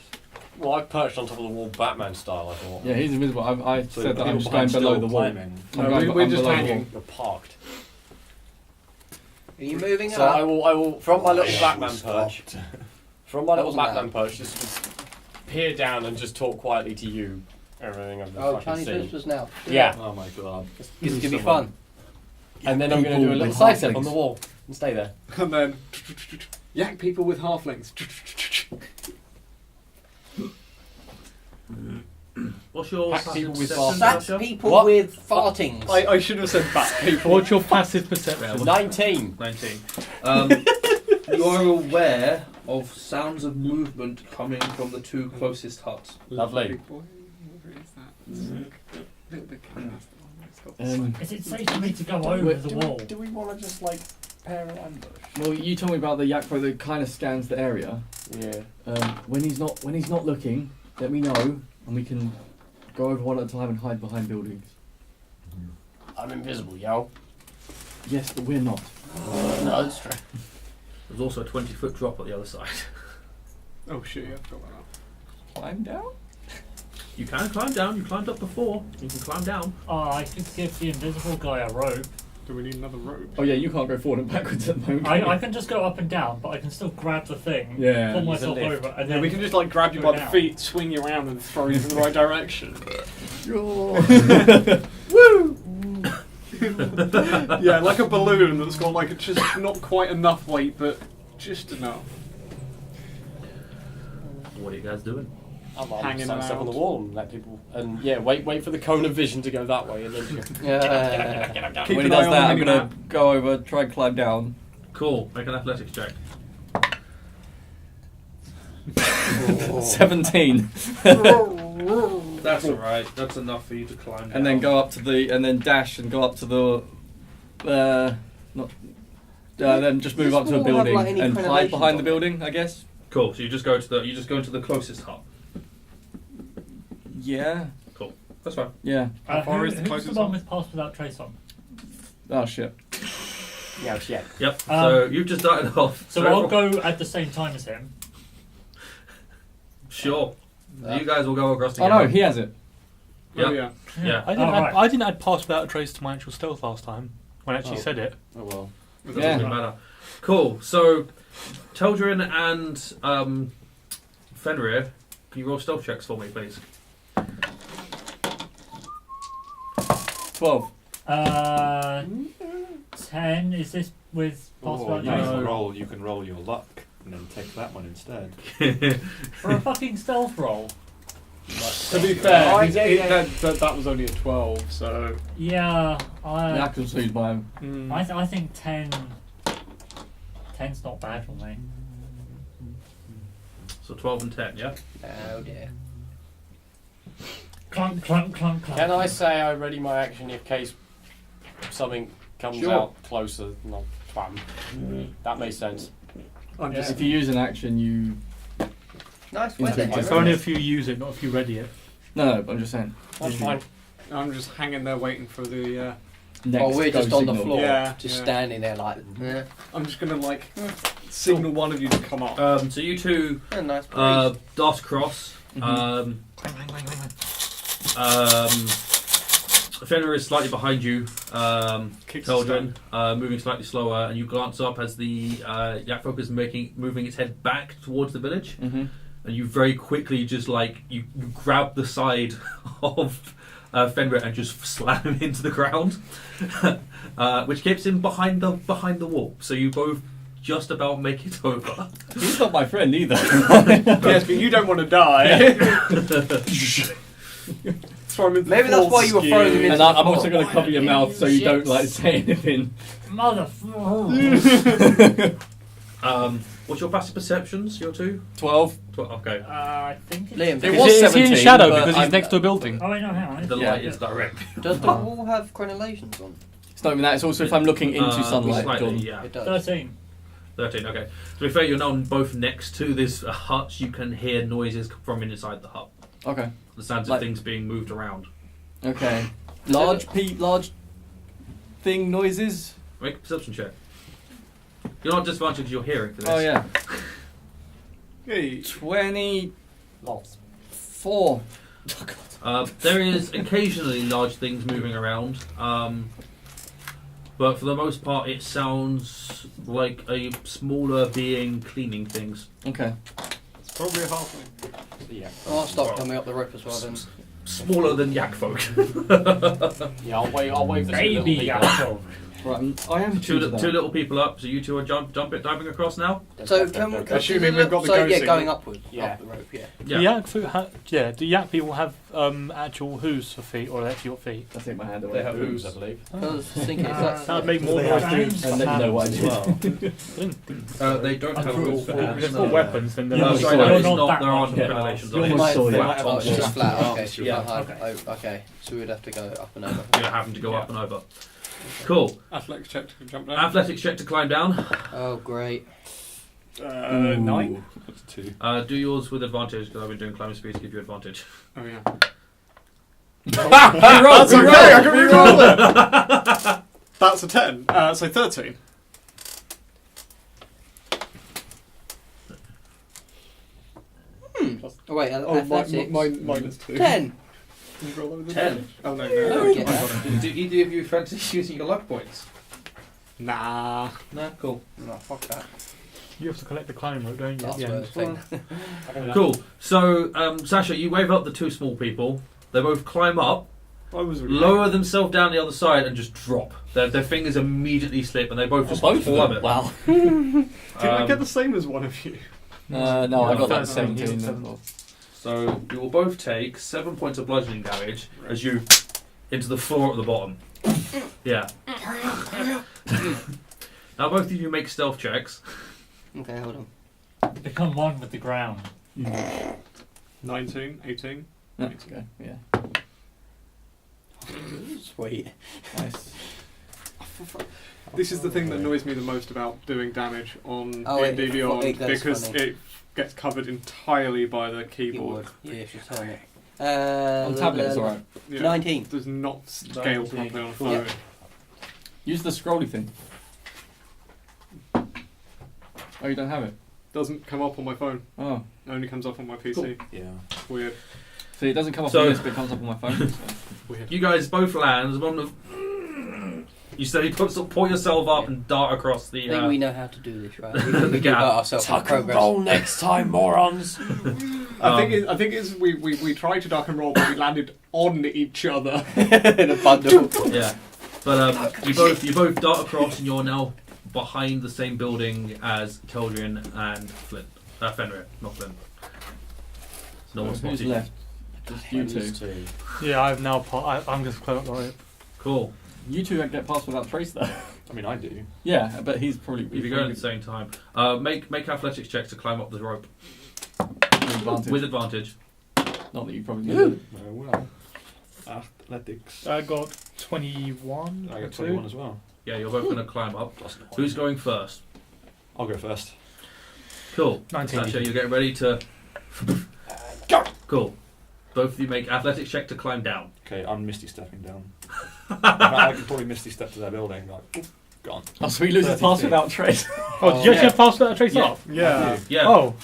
Speaker 5: well, I perched on top of the wall, Batman style. I thought.
Speaker 7: Yeah, he's invisible. I
Speaker 2: So
Speaker 7: said that
Speaker 2: people
Speaker 7: I'm just going
Speaker 2: behind
Speaker 7: below
Speaker 2: still
Speaker 7: the wall.
Speaker 2: climbing.
Speaker 7: I'm
Speaker 3: No,
Speaker 7: going-
Speaker 3: we're
Speaker 7: I'm
Speaker 3: just
Speaker 7: below the
Speaker 3: hanging.
Speaker 7: wall.
Speaker 5: You're parked.
Speaker 4: Are you moving
Speaker 5: So
Speaker 4: up?
Speaker 5: I will from my little Batman
Speaker 2: Stop.
Speaker 5: perch. From my
Speaker 4: That
Speaker 5: little
Speaker 4: wasn't
Speaker 5: Batman perch, just peer down and just talk quietly to you. Everything I've
Speaker 4: Oh,
Speaker 5: fucking
Speaker 4: Chinese
Speaker 5: seen.
Speaker 4: whispers now.
Speaker 5: Yeah,
Speaker 2: Oh my god.
Speaker 4: It's going to be fun.
Speaker 5: and then I'm going to do a little
Speaker 7: with
Speaker 5: sidestep
Speaker 7: halflings.
Speaker 5: on the wall and stay there.
Speaker 3: And then yak people with halflings.
Speaker 1: What's your
Speaker 5: Hack people with
Speaker 1: perception,
Speaker 4: That's
Speaker 1: Sasha?
Speaker 4: people
Speaker 5: What?
Speaker 4: with fartings.
Speaker 3: I should have said bat people.
Speaker 6: What's your passive perception?
Speaker 5: 19.
Speaker 1: 19. You are aware of sounds of movement coming from the 2 closest huts.
Speaker 5: Lovely.
Speaker 3: Big boy, whatever is that? Little bit it's got the
Speaker 8: Is it safe for me to go over the wall?
Speaker 5: Do we want to just like pair an ambush?
Speaker 7: Well, you told me about the Yakfolk that kind of scans the area.
Speaker 5: Yeah.
Speaker 7: When he's not looking, let me know, and we can go over one at a time and hide behind buildings.
Speaker 5: I'm invisible, yo.
Speaker 7: Yes, but we're not.
Speaker 5: No, that's true.
Speaker 1: There's also a 20-foot drop at the other side.
Speaker 3: Oh shit, yeah, I forgot about that.
Speaker 7: Climb down.
Speaker 1: You can climb down. You climbed up before. You can climb down.
Speaker 8: Oh, I could give the invisible guy a rope.
Speaker 3: Do we need another rope?
Speaker 7: Oh yeah, you can't go forward and backwards at the moment.
Speaker 8: I can just go up and down, but I can still grab the thing,
Speaker 7: Yeah,
Speaker 8: pull
Speaker 5: use a
Speaker 8: myself
Speaker 5: lift.
Speaker 8: over, and
Speaker 3: Yeah,
Speaker 8: then
Speaker 3: we can just like grab you
Speaker 8: go
Speaker 3: by the
Speaker 8: down.
Speaker 3: feet, swing you around, and throw you in the right direction. Yeah, like a balloon that's got like just not quite enough weight, but just enough.
Speaker 1: What are you guys doing?
Speaker 5: I'm
Speaker 3: Hanging
Speaker 5: stand up on the
Speaker 3: around.
Speaker 5: wall and let people. And yeah, wait for the cone of vision to go that way, and then just
Speaker 4: Yeah.
Speaker 5: get up, down.
Speaker 3: Keep
Speaker 7: When he
Speaker 3: an eye
Speaker 7: does
Speaker 3: on
Speaker 7: that,
Speaker 3: the
Speaker 7: I'm gonna
Speaker 3: minimap.
Speaker 7: go over, try and climb down.
Speaker 1: Cool. Make an athletics check.
Speaker 7: 17,
Speaker 1: That's alright. That's enough for you to climb down.
Speaker 7: and then go up to the, and then dash and go up to the Not. Then just move
Speaker 4: Does
Speaker 7: up to a
Speaker 4: this wall have,
Speaker 7: building
Speaker 4: like, any
Speaker 7: and hide
Speaker 4: crenellations
Speaker 7: behind
Speaker 4: on
Speaker 7: the
Speaker 4: it?
Speaker 7: building, I guess.
Speaker 1: Cool. So you just go to the closest hut.
Speaker 7: Yeah.
Speaker 1: That's fine.
Speaker 7: Yeah.
Speaker 3: How far is the
Speaker 8: who's
Speaker 3: closest
Speaker 8: the one
Speaker 3: one?
Speaker 8: with pass without trace on?
Speaker 7: Oh shit.
Speaker 5: Yeah, shit.
Speaker 1: Yep. So you've just started off.
Speaker 8: So I'll go at the same time as him.
Speaker 1: Sure.
Speaker 4: Yeah.
Speaker 1: You guys will go across
Speaker 7: Oh
Speaker 1: together.
Speaker 7: no, he has it.
Speaker 1: Yep.
Speaker 3: Oh, yeah.
Speaker 1: Yeah.
Speaker 6: I didn't add pass without a trace to my actual stealth last time when I actually
Speaker 2: Oh.
Speaker 6: said it.
Speaker 2: Oh well.
Speaker 1: It
Speaker 7: Yeah.
Speaker 1: doesn't matter. Cool. So, Teldrin and Fenrir, can you roll stealth checks for me, please?
Speaker 7: 12.
Speaker 8: 10. Is this with pass
Speaker 2: Or
Speaker 8: without
Speaker 2: you
Speaker 8: trace
Speaker 2: can
Speaker 8: on?
Speaker 2: roll. You can roll your luck and then take that one instead.
Speaker 8: For a fucking stealth roll.
Speaker 3: To be fair,
Speaker 5: Oh,
Speaker 3: he's-
Speaker 5: yeah, yeah.
Speaker 3: that was only a 12, so.
Speaker 8: Yeah,
Speaker 7: Yeah, I can see by him.
Speaker 8: I think 10. 10's not bad for me.
Speaker 1: So 12 and 10, yeah?
Speaker 4: Oh dear.
Speaker 8: Clunk, clunk, clunk, clunk.
Speaker 5: Can I say I ready my action in case something comes
Speaker 4: Sure.
Speaker 5: out closer? Not twam. That makes sense.
Speaker 3: I'm just.
Speaker 7: If you use an action, you.
Speaker 4: Nice
Speaker 7: Yeah,
Speaker 4: weather.
Speaker 7: it's
Speaker 6: It's
Speaker 4: Jerry.
Speaker 6: only if you use it, not if you ready it.
Speaker 7: No, but I'm just saying.
Speaker 5: That's fine.
Speaker 3: I'm just hanging there waiting for the.
Speaker 7: Next
Speaker 4: Oh, we're just
Speaker 7: go
Speaker 4: on the
Speaker 7: signal.
Speaker 4: floor,
Speaker 3: Yeah,
Speaker 4: just
Speaker 3: yeah.
Speaker 4: standing there like.
Speaker 3: I'm just gonna like signal one of you to come up.
Speaker 1: So you two
Speaker 4: Nice breeze.
Speaker 1: dart across.
Speaker 7: Mhm.
Speaker 1: Fenrir is slightly behind you,
Speaker 3: Kicks
Speaker 1: Teldrin, moving slightly slower, and you glance up as the Yakfolk is moving its head back towards the village,
Speaker 7: Mhm.
Speaker 1: and you very quickly just you grab the side of Fenrir and just slam him into the ground, which keeps him behind the wall. So you both just about make it over.
Speaker 7: He's not my friend either.
Speaker 3: Yes, but you don't want to die. Throw him into
Speaker 4: Maybe
Speaker 3: the
Speaker 4: that's why you were
Speaker 3: skew.
Speaker 4: throwing him in.
Speaker 7: And I'm also going to cover your mouth so you don't like say anything.
Speaker 8: Motherfucker.
Speaker 1: What's your passive perceptions? Your two?
Speaker 7: 12.
Speaker 1: 12. Okay.
Speaker 8: I think it's...
Speaker 4: Liam,
Speaker 7: It
Speaker 6: Is
Speaker 7: was
Speaker 6: he in
Speaker 7: 17,
Speaker 6: shadow
Speaker 7: but
Speaker 6: because he's
Speaker 7: I'm-
Speaker 6: next to a building?
Speaker 8: Oh, wait, no, hang on.
Speaker 1: The
Speaker 7: Yeah.
Speaker 1: light is direct.
Speaker 4: does the wall have crenellations on?
Speaker 7: It's not even that, it's also if I'm looking into sunlight.
Speaker 1: Slightly,
Speaker 7: Jordan.
Speaker 1: yeah.
Speaker 4: It does.
Speaker 8: 13.
Speaker 1: 13, okay. To be fair, you're now both next to this hut. You can hear noises from inside the hut.
Speaker 7: Okay.
Speaker 1: The sounds
Speaker 7: Like-
Speaker 1: of things being moved around.
Speaker 7: Okay. Large thing noises?
Speaker 1: Make a perception check. You're not disadvantaged because you're hearing for this.
Speaker 7: Oh yeah.
Speaker 3: Hey.
Speaker 7: 24.
Speaker 1: There is occasionally large things moving around, but for the most part, it sounds like a smaller being cleaning things.
Speaker 7: Okay.
Speaker 3: It's probably a halfling.
Speaker 5: Yeah.
Speaker 4: I'll stop coming up the rope as well then.
Speaker 1: Smaller than Yakfolk.
Speaker 5: Yeah, I'll wave the two little
Speaker 8: Baby
Speaker 5: people.
Speaker 8: Yakfolk.
Speaker 7: Right, I am
Speaker 1: two
Speaker 7: to that.
Speaker 1: little people up, so you two are diving across now?
Speaker 4: So can we?
Speaker 3: Assuming we've got the
Speaker 4: so
Speaker 3: go
Speaker 4: yeah,
Speaker 3: signal.
Speaker 4: going upwards.
Speaker 5: Yeah.
Speaker 4: Up the rope. Yeah.
Speaker 6: Do yak people have actual hooves for feet, or actually got feet?
Speaker 7: I take my hand away.
Speaker 5: They have hooves, I believe.
Speaker 4: I was thinking if that's.
Speaker 6: That would make more
Speaker 2: They
Speaker 6: noise
Speaker 2: have
Speaker 6: too.
Speaker 2: hooves.
Speaker 7: And then you know what I did.
Speaker 1: They don't have hooves for hands.
Speaker 6: If it's weapons, then they're
Speaker 1: No,
Speaker 6: not
Speaker 1: sorry,
Speaker 7: You're
Speaker 1: no, it's
Speaker 8: not
Speaker 1: not.
Speaker 8: that
Speaker 1: There aren't
Speaker 8: much.
Speaker 1: crenellations
Speaker 7: You're
Speaker 1: on it.
Speaker 7: almost saw it.
Speaker 1: Flat
Speaker 4: Oh,
Speaker 1: on
Speaker 4: it's just
Speaker 1: top.
Speaker 4: flat. Okay.
Speaker 1: Yeah.
Speaker 4: Oh, okay. So we would have to go up and over.
Speaker 1: You're having to go up and over. Cool.
Speaker 3: Athletics check to jump down.
Speaker 1: Athletics check to climb down.
Speaker 4: Oh great.
Speaker 3: 9.
Speaker 2: That's 2.
Speaker 1: Do yours with advantage because I've been doing climbing speed to give you advantage.
Speaker 3: Oh yeah.
Speaker 7: That's
Speaker 3: okay, I can re-roll it. That's a 10. So 13.
Speaker 4: Oh wait, athletics.
Speaker 3: minus 2.
Speaker 4: 10.
Speaker 3: Can you roll over the
Speaker 1: 10.
Speaker 3: Oh no,
Speaker 4: Oh,
Speaker 3: no.
Speaker 4: get that.
Speaker 1: Do either of you fancy using your luck points?
Speaker 3: Nah.
Speaker 1: No, cool.
Speaker 4: No, fuck that.
Speaker 6: You have to collect the climbing rope, don't you?
Speaker 4: That's
Speaker 6: at the
Speaker 4: the
Speaker 6: end?
Speaker 4: thing.
Speaker 1: Cool. So, Sasha, you wave up the two small people. They both climb up,
Speaker 3: I was really
Speaker 1: lower themselves down the other side, and just drop. Their fingers immediately slip, and they both just
Speaker 7: both of
Speaker 1: plummet.
Speaker 7: them. Wow.
Speaker 3: Did I get the same as one of you?
Speaker 7: No, I got that
Speaker 6: 17.
Speaker 7: 17.
Speaker 1: So you will both take 7 points of bludgeoning damage as you into the floor at the bottom. Yeah. Now both of you make stealth checks.
Speaker 4: Okay, hold on.
Speaker 8: Become one with the ground.
Speaker 3: 19, 18.
Speaker 7: No, okay, yeah.
Speaker 4: Sweet.
Speaker 7: Nice.
Speaker 3: This is the thing that annoys me the most about doing damage on
Speaker 4: Oh,
Speaker 3: D&D
Speaker 4: it
Speaker 3: Beyond,
Speaker 4: goes
Speaker 3: because
Speaker 4: funny.
Speaker 3: it gets covered entirely by the keyboard.
Speaker 4: Yeah, you should turn it.
Speaker 7: On tablet, it's alright.
Speaker 3: Yeah.
Speaker 4: 19.
Speaker 3: Does not scale
Speaker 1: 19.
Speaker 3: properly on a phone.
Speaker 4: Yeah.
Speaker 7: Use the scrolly thing. Oh, you don't have it?
Speaker 3: Doesn't come up on my phone.
Speaker 7: Oh.
Speaker 3: It only comes up on my PC.
Speaker 2: Yeah.
Speaker 3: Weird.
Speaker 7: See, it doesn't come up
Speaker 1: So-
Speaker 7: on this, but it comes up on my phone. So.
Speaker 3: Weird.
Speaker 1: You guys both land. There's a moment of. You steady pull yourself up and dart across the.
Speaker 4: I think we know how to do this, right? We
Speaker 1: The
Speaker 4: do
Speaker 1: gap.
Speaker 4: ourselves in progress.
Speaker 5: next time, morons.
Speaker 3: I think it's we tried to duck and roll, but we landed on each other.
Speaker 4: in a bundle.
Speaker 1: Yeah, but you both dart across, and you're now behind the same building as Keldrian and Flint. Fenrir, not Flint. No one
Speaker 7: Who's
Speaker 1: spotted you.
Speaker 7: left? Just you two.
Speaker 6: Yeah, I've now. I'm just clear up the rope.
Speaker 1: Cool.
Speaker 7: You two don't get past without trace, though.
Speaker 2: I mean, I do.
Speaker 7: Yeah, but he's probably.
Speaker 1: If you're going at the same time, make athletics checks to climb up the rope
Speaker 7: advantage.
Speaker 1: with advantage.
Speaker 7: Not that you probably need.
Speaker 2: Well, athletics.
Speaker 6: I got 21.
Speaker 2: I got 21 as well.
Speaker 1: Yeah, you're both going to climb up.
Speaker 2: Plus 9.
Speaker 1: Who's going first?
Speaker 2: I'll go first.
Speaker 1: Cool.
Speaker 6: 19.
Speaker 1: Sasha, you're getting ready to.
Speaker 2: Go!
Speaker 1: Cool. Both of you make athletics check to climb down.
Speaker 2: Okay, I'm misty stepping down. I could probably misty step to their building. Like, gone.
Speaker 7: Oh, so he loses
Speaker 2: 30
Speaker 7: pass
Speaker 2: feet.
Speaker 7: without trace.
Speaker 6: Oh, did you actually have pass without trace
Speaker 1: Yeah.
Speaker 6: up?
Speaker 3: Yeah.
Speaker 1: Yeah.
Speaker 6: Oh,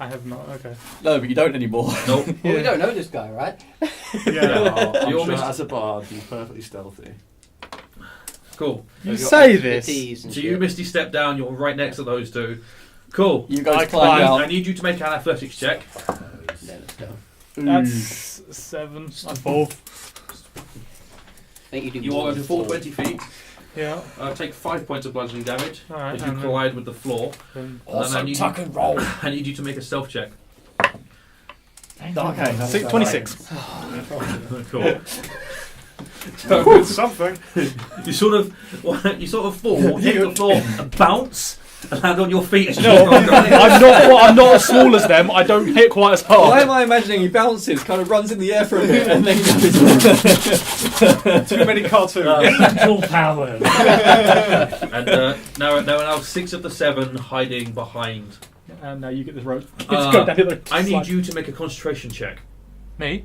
Speaker 6: I have not. Okay.
Speaker 7: No, but you don't anymore.
Speaker 1: Nope.
Speaker 4: Well, we don't know this guy, right?
Speaker 3: Yeah.
Speaker 2: I'm
Speaker 1: You
Speaker 2: sure
Speaker 1: almost-
Speaker 2: as a bard, he's perfectly stealthy.
Speaker 1: Cool.
Speaker 6: You
Speaker 2: Have you
Speaker 6: say
Speaker 2: got
Speaker 6: this.
Speaker 4: Expertise and
Speaker 1: So you
Speaker 4: shit.
Speaker 1: misty step down. You're right next to those two. Cool.
Speaker 7: You guys
Speaker 6: I
Speaker 7: climb
Speaker 6: climb.
Speaker 7: down.
Speaker 1: I need you to make an athletics check.
Speaker 4: Yeah, let's go.
Speaker 6: That's 7. I'm 4.
Speaker 4: I think you do
Speaker 1: You
Speaker 4: more
Speaker 1: are
Speaker 4: than
Speaker 1: full
Speaker 4: 4.
Speaker 1: 20 feet.
Speaker 6: Yeah.
Speaker 1: Take 5 points of bludgeoning damage
Speaker 6: Alright.
Speaker 1: as you collide with the floor.
Speaker 6: Then
Speaker 1: And I need,
Speaker 5: tuck and roll.
Speaker 1: I need you to make a stealth check.
Speaker 6: Okay. 26.
Speaker 1: Cool.
Speaker 3: It's something.
Speaker 1: You sort of fall, hit the floor, and bounce, and land on your feet. As you
Speaker 6: No,
Speaker 1: keep going.
Speaker 6: I'm not as small as them. I don't hit quite as
Speaker 7: Why
Speaker 6: hard.
Speaker 7: am I imagining he bounces, kind of runs in the air for a bit, and then goes.
Speaker 3: Too many cartoons.
Speaker 8: Angel powers.
Speaker 1: And now there are now 6 of the 7 hiding behind.
Speaker 6: And now you get this rope.
Speaker 1: Uh,
Speaker 6: Let's go down the other
Speaker 1: I need
Speaker 6: slide.
Speaker 1: you to make a concentration check.
Speaker 6: Me?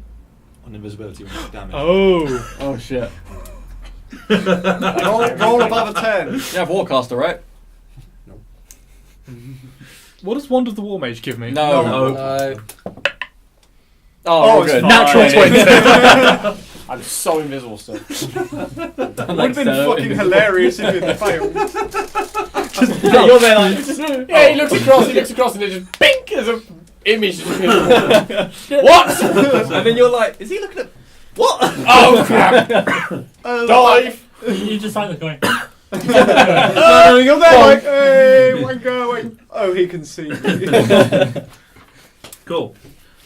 Speaker 2: On invisibility when you damage.
Speaker 6: Oh.
Speaker 7: Oh shit.
Speaker 3: roll above a 10.
Speaker 7: You have Warcaster, right?
Speaker 6: What does Wand of the War Mage give me?
Speaker 7: No.
Speaker 1: No.
Speaker 7: Oh,
Speaker 3: it's
Speaker 7: good.
Speaker 3: fine.
Speaker 6: Natural 20.
Speaker 5: I'm so invisible still.
Speaker 3: Would have been fucking hilarious if it failed.
Speaker 7: Yeah, you're there like.
Speaker 5: Yeah, he looks across, and it just bink as an image. What?
Speaker 7: And then you're like, is he looking at. What?
Speaker 5: Oh crap! Dive!
Speaker 8: You just like going.
Speaker 3: No, you're there like, hey, one go away. Oh, he can see me.
Speaker 1: Cool.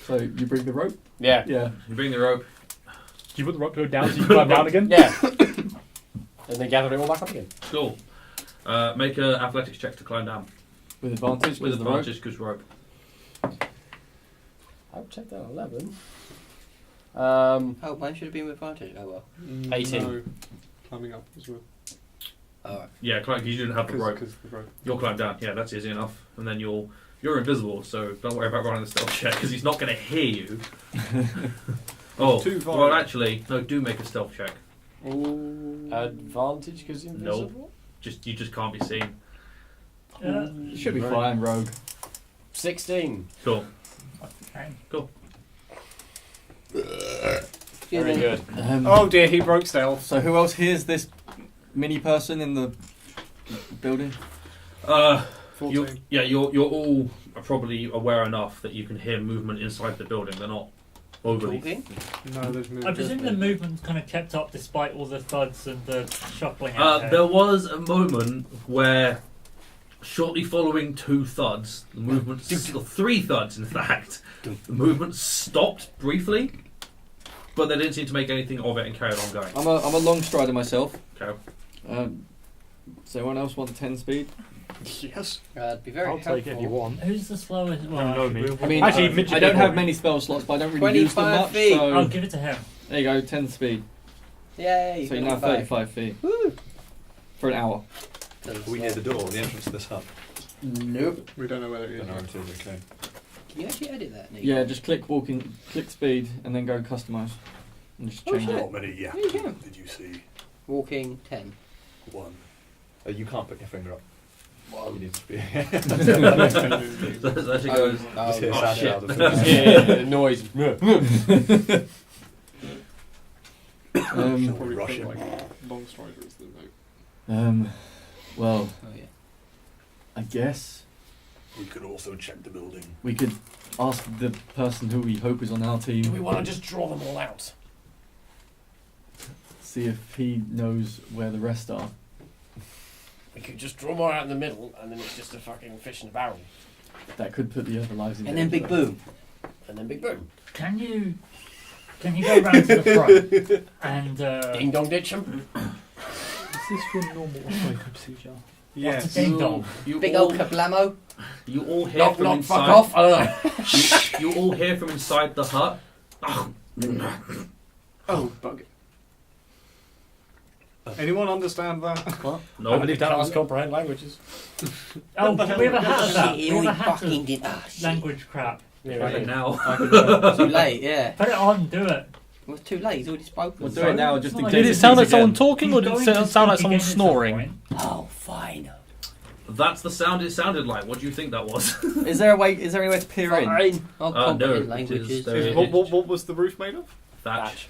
Speaker 7: So you bring the rope?
Speaker 5: Yeah.
Speaker 7: Yeah.
Speaker 1: You bring the rope.
Speaker 6: Do you put the rope to go down so you can climb down again?
Speaker 5: Yeah. And then gather it all back up again.
Speaker 1: Cool. Make an athletics check to climb down.
Speaker 7: With advantage?
Speaker 1: With
Speaker 7: 'cause of the rope?
Speaker 1: advantage, because rope.
Speaker 5: I'll check that 11.
Speaker 4: Oh, mine should have been with advantage. Oh well.
Speaker 5: 18.
Speaker 3: No, climbing up as well.
Speaker 4: Alright.
Speaker 1: Yeah, because you didn't have the rope.
Speaker 3: Because the rope.
Speaker 1: You'll climb down. Yeah, that's easy enough. And then you're invisible, so don't worry about running the stealth check because he's not going to hear you. Oh,
Speaker 3: Too far.
Speaker 1: well, actually, no. Do make a stealth check.
Speaker 5: Advantage because invisible?
Speaker 1: You just can't be seen.
Speaker 7: You should be fine, Rogue.
Speaker 5: 16.
Speaker 1: Cool.
Speaker 5: Very good.
Speaker 3: Oh dear, he broke stealth.
Speaker 7: So who else hears this mini person in the building?
Speaker 3: 14.
Speaker 1: You're all probably aware enough that you can hear movement inside the building. They're not overly.
Speaker 4: Talking?
Speaker 3: No, there's movement.
Speaker 8: I presume the movement's kind of kept up despite all the thuds and the shuffling out
Speaker 1: There was a moment where, shortly following 2 thuds, the movement, 3 thuds in fact, the movement stopped briefly, but they didn't seem to make anything of it and carried on going.
Speaker 7: I'm a long strider myself.
Speaker 1: Okay.
Speaker 7: Does anyone else want 10 speed?
Speaker 3: Yes.
Speaker 4: It'd be very
Speaker 6: I'll
Speaker 4: helpful.
Speaker 6: take it if you want.
Speaker 8: Who's the slowest?
Speaker 6: You know me.
Speaker 7: I mean,
Speaker 6: Actually,
Speaker 7: I
Speaker 6: midget
Speaker 7: don't
Speaker 6: people.
Speaker 7: have many spell slots, but I don't really use them
Speaker 4: 25
Speaker 7: much.
Speaker 4: feet.
Speaker 8: I'll
Speaker 7: So
Speaker 8: give it to him.
Speaker 7: there you go, 10 speed.
Speaker 4: Yay!
Speaker 7: So you're now 35 feet
Speaker 4: Woo!
Speaker 7: for an hour.
Speaker 4: 'Cause,
Speaker 2: Are we near the door, the entrance to this hut?
Speaker 4: Nope.
Speaker 3: We don't know whether it
Speaker 2: Don't know where
Speaker 3: is.
Speaker 2: it is, okay.
Speaker 4: Can you actually edit that, Nick?
Speaker 7: Yeah, just click speed, and then go customize. And just
Speaker 4: Oh,
Speaker 7: change
Speaker 4: shit.
Speaker 7: it.
Speaker 2: How many yak
Speaker 4: There you go.
Speaker 2: did you see?
Speaker 4: Walking 10.
Speaker 2: One. You can't put your finger up. You need to be.
Speaker 1: So she goes.
Speaker 2: Just hear
Speaker 4: Oh,
Speaker 2: Sasha
Speaker 1: shit.
Speaker 2: out of the
Speaker 5: Yeah, the noise.
Speaker 3: Probably
Speaker 2: rush
Speaker 3: put,
Speaker 2: him.
Speaker 3: like, long strider as the note.
Speaker 7: Well,
Speaker 4: Oh, yeah.
Speaker 7: I guess
Speaker 2: We could also check the building.
Speaker 7: we could ask the person who we hope is on our team.
Speaker 5: Do we want to just draw them all out?
Speaker 7: See if he knows where the rest are.
Speaker 5: We could just draw more out in the middle, and then it's just a fucking fish in a barrel.
Speaker 7: That could put the other lives in
Speaker 4: And then
Speaker 7: danger.
Speaker 4: big boom.
Speaker 5: And then big boom.
Speaker 8: Can you go round to the front and
Speaker 5: Ding dong ditch them.
Speaker 6: Is this your normal operating procedure?
Speaker 3: Yes.
Speaker 8: what's a ding dong?
Speaker 1: You
Speaker 4: Big
Speaker 1: all,
Speaker 4: old kablamo.
Speaker 1: you all hear
Speaker 5: Knock
Speaker 1: from
Speaker 5: knock
Speaker 1: inside.
Speaker 5: fuck off. I don't know.
Speaker 1: You all hear from inside the hut.
Speaker 3: Oh, bug. Anyone understand that?
Speaker 1: No,
Speaker 5: I can't comprehend languages.
Speaker 8: Oh, can we have a hat of that? We have a hat
Speaker 4: fucking
Speaker 8: of
Speaker 4: did. Ah, shit.
Speaker 8: language crap.
Speaker 5: Yeah,
Speaker 1: right
Speaker 5: right.
Speaker 1: now.
Speaker 4: Too late, yeah.
Speaker 8: Put it on, do it.
Speaker 4: Well, it's too late. He's already spoken.
Speaker 7: We'll do it now just in
Speaker 8: Did
Speaker 7: case.
Speaker 6: Did it
Speaker 7: it
Speaker 6: sound like
Speaker 7: speaks
Speaker 6: someone
Speaker 7: again.
Speaker 6: talking, or did
Speaker 8: Going
Speaker 6: it
Speaker 8: to
Speaker 6: sound like
Speaker 8: speak
Speaker 6: someone
Speaker 8: again at some
Speaker 6: snoring?
Speaker 8: point.
Speaker 4: Oh, fine.
Speaker 1: That's the sound it sounded like. What do you think that was?
Speaker 7: Is there any way to peer in?
Speaker 4: Fine. I'll
Speaker 1: No,
Speaker 4: comprehend
Speaker 1: it
Speaker 4: languages.
Speaker 1: is there-
Speaker 3: What was the roof made of?
Speaker 1: Thatch.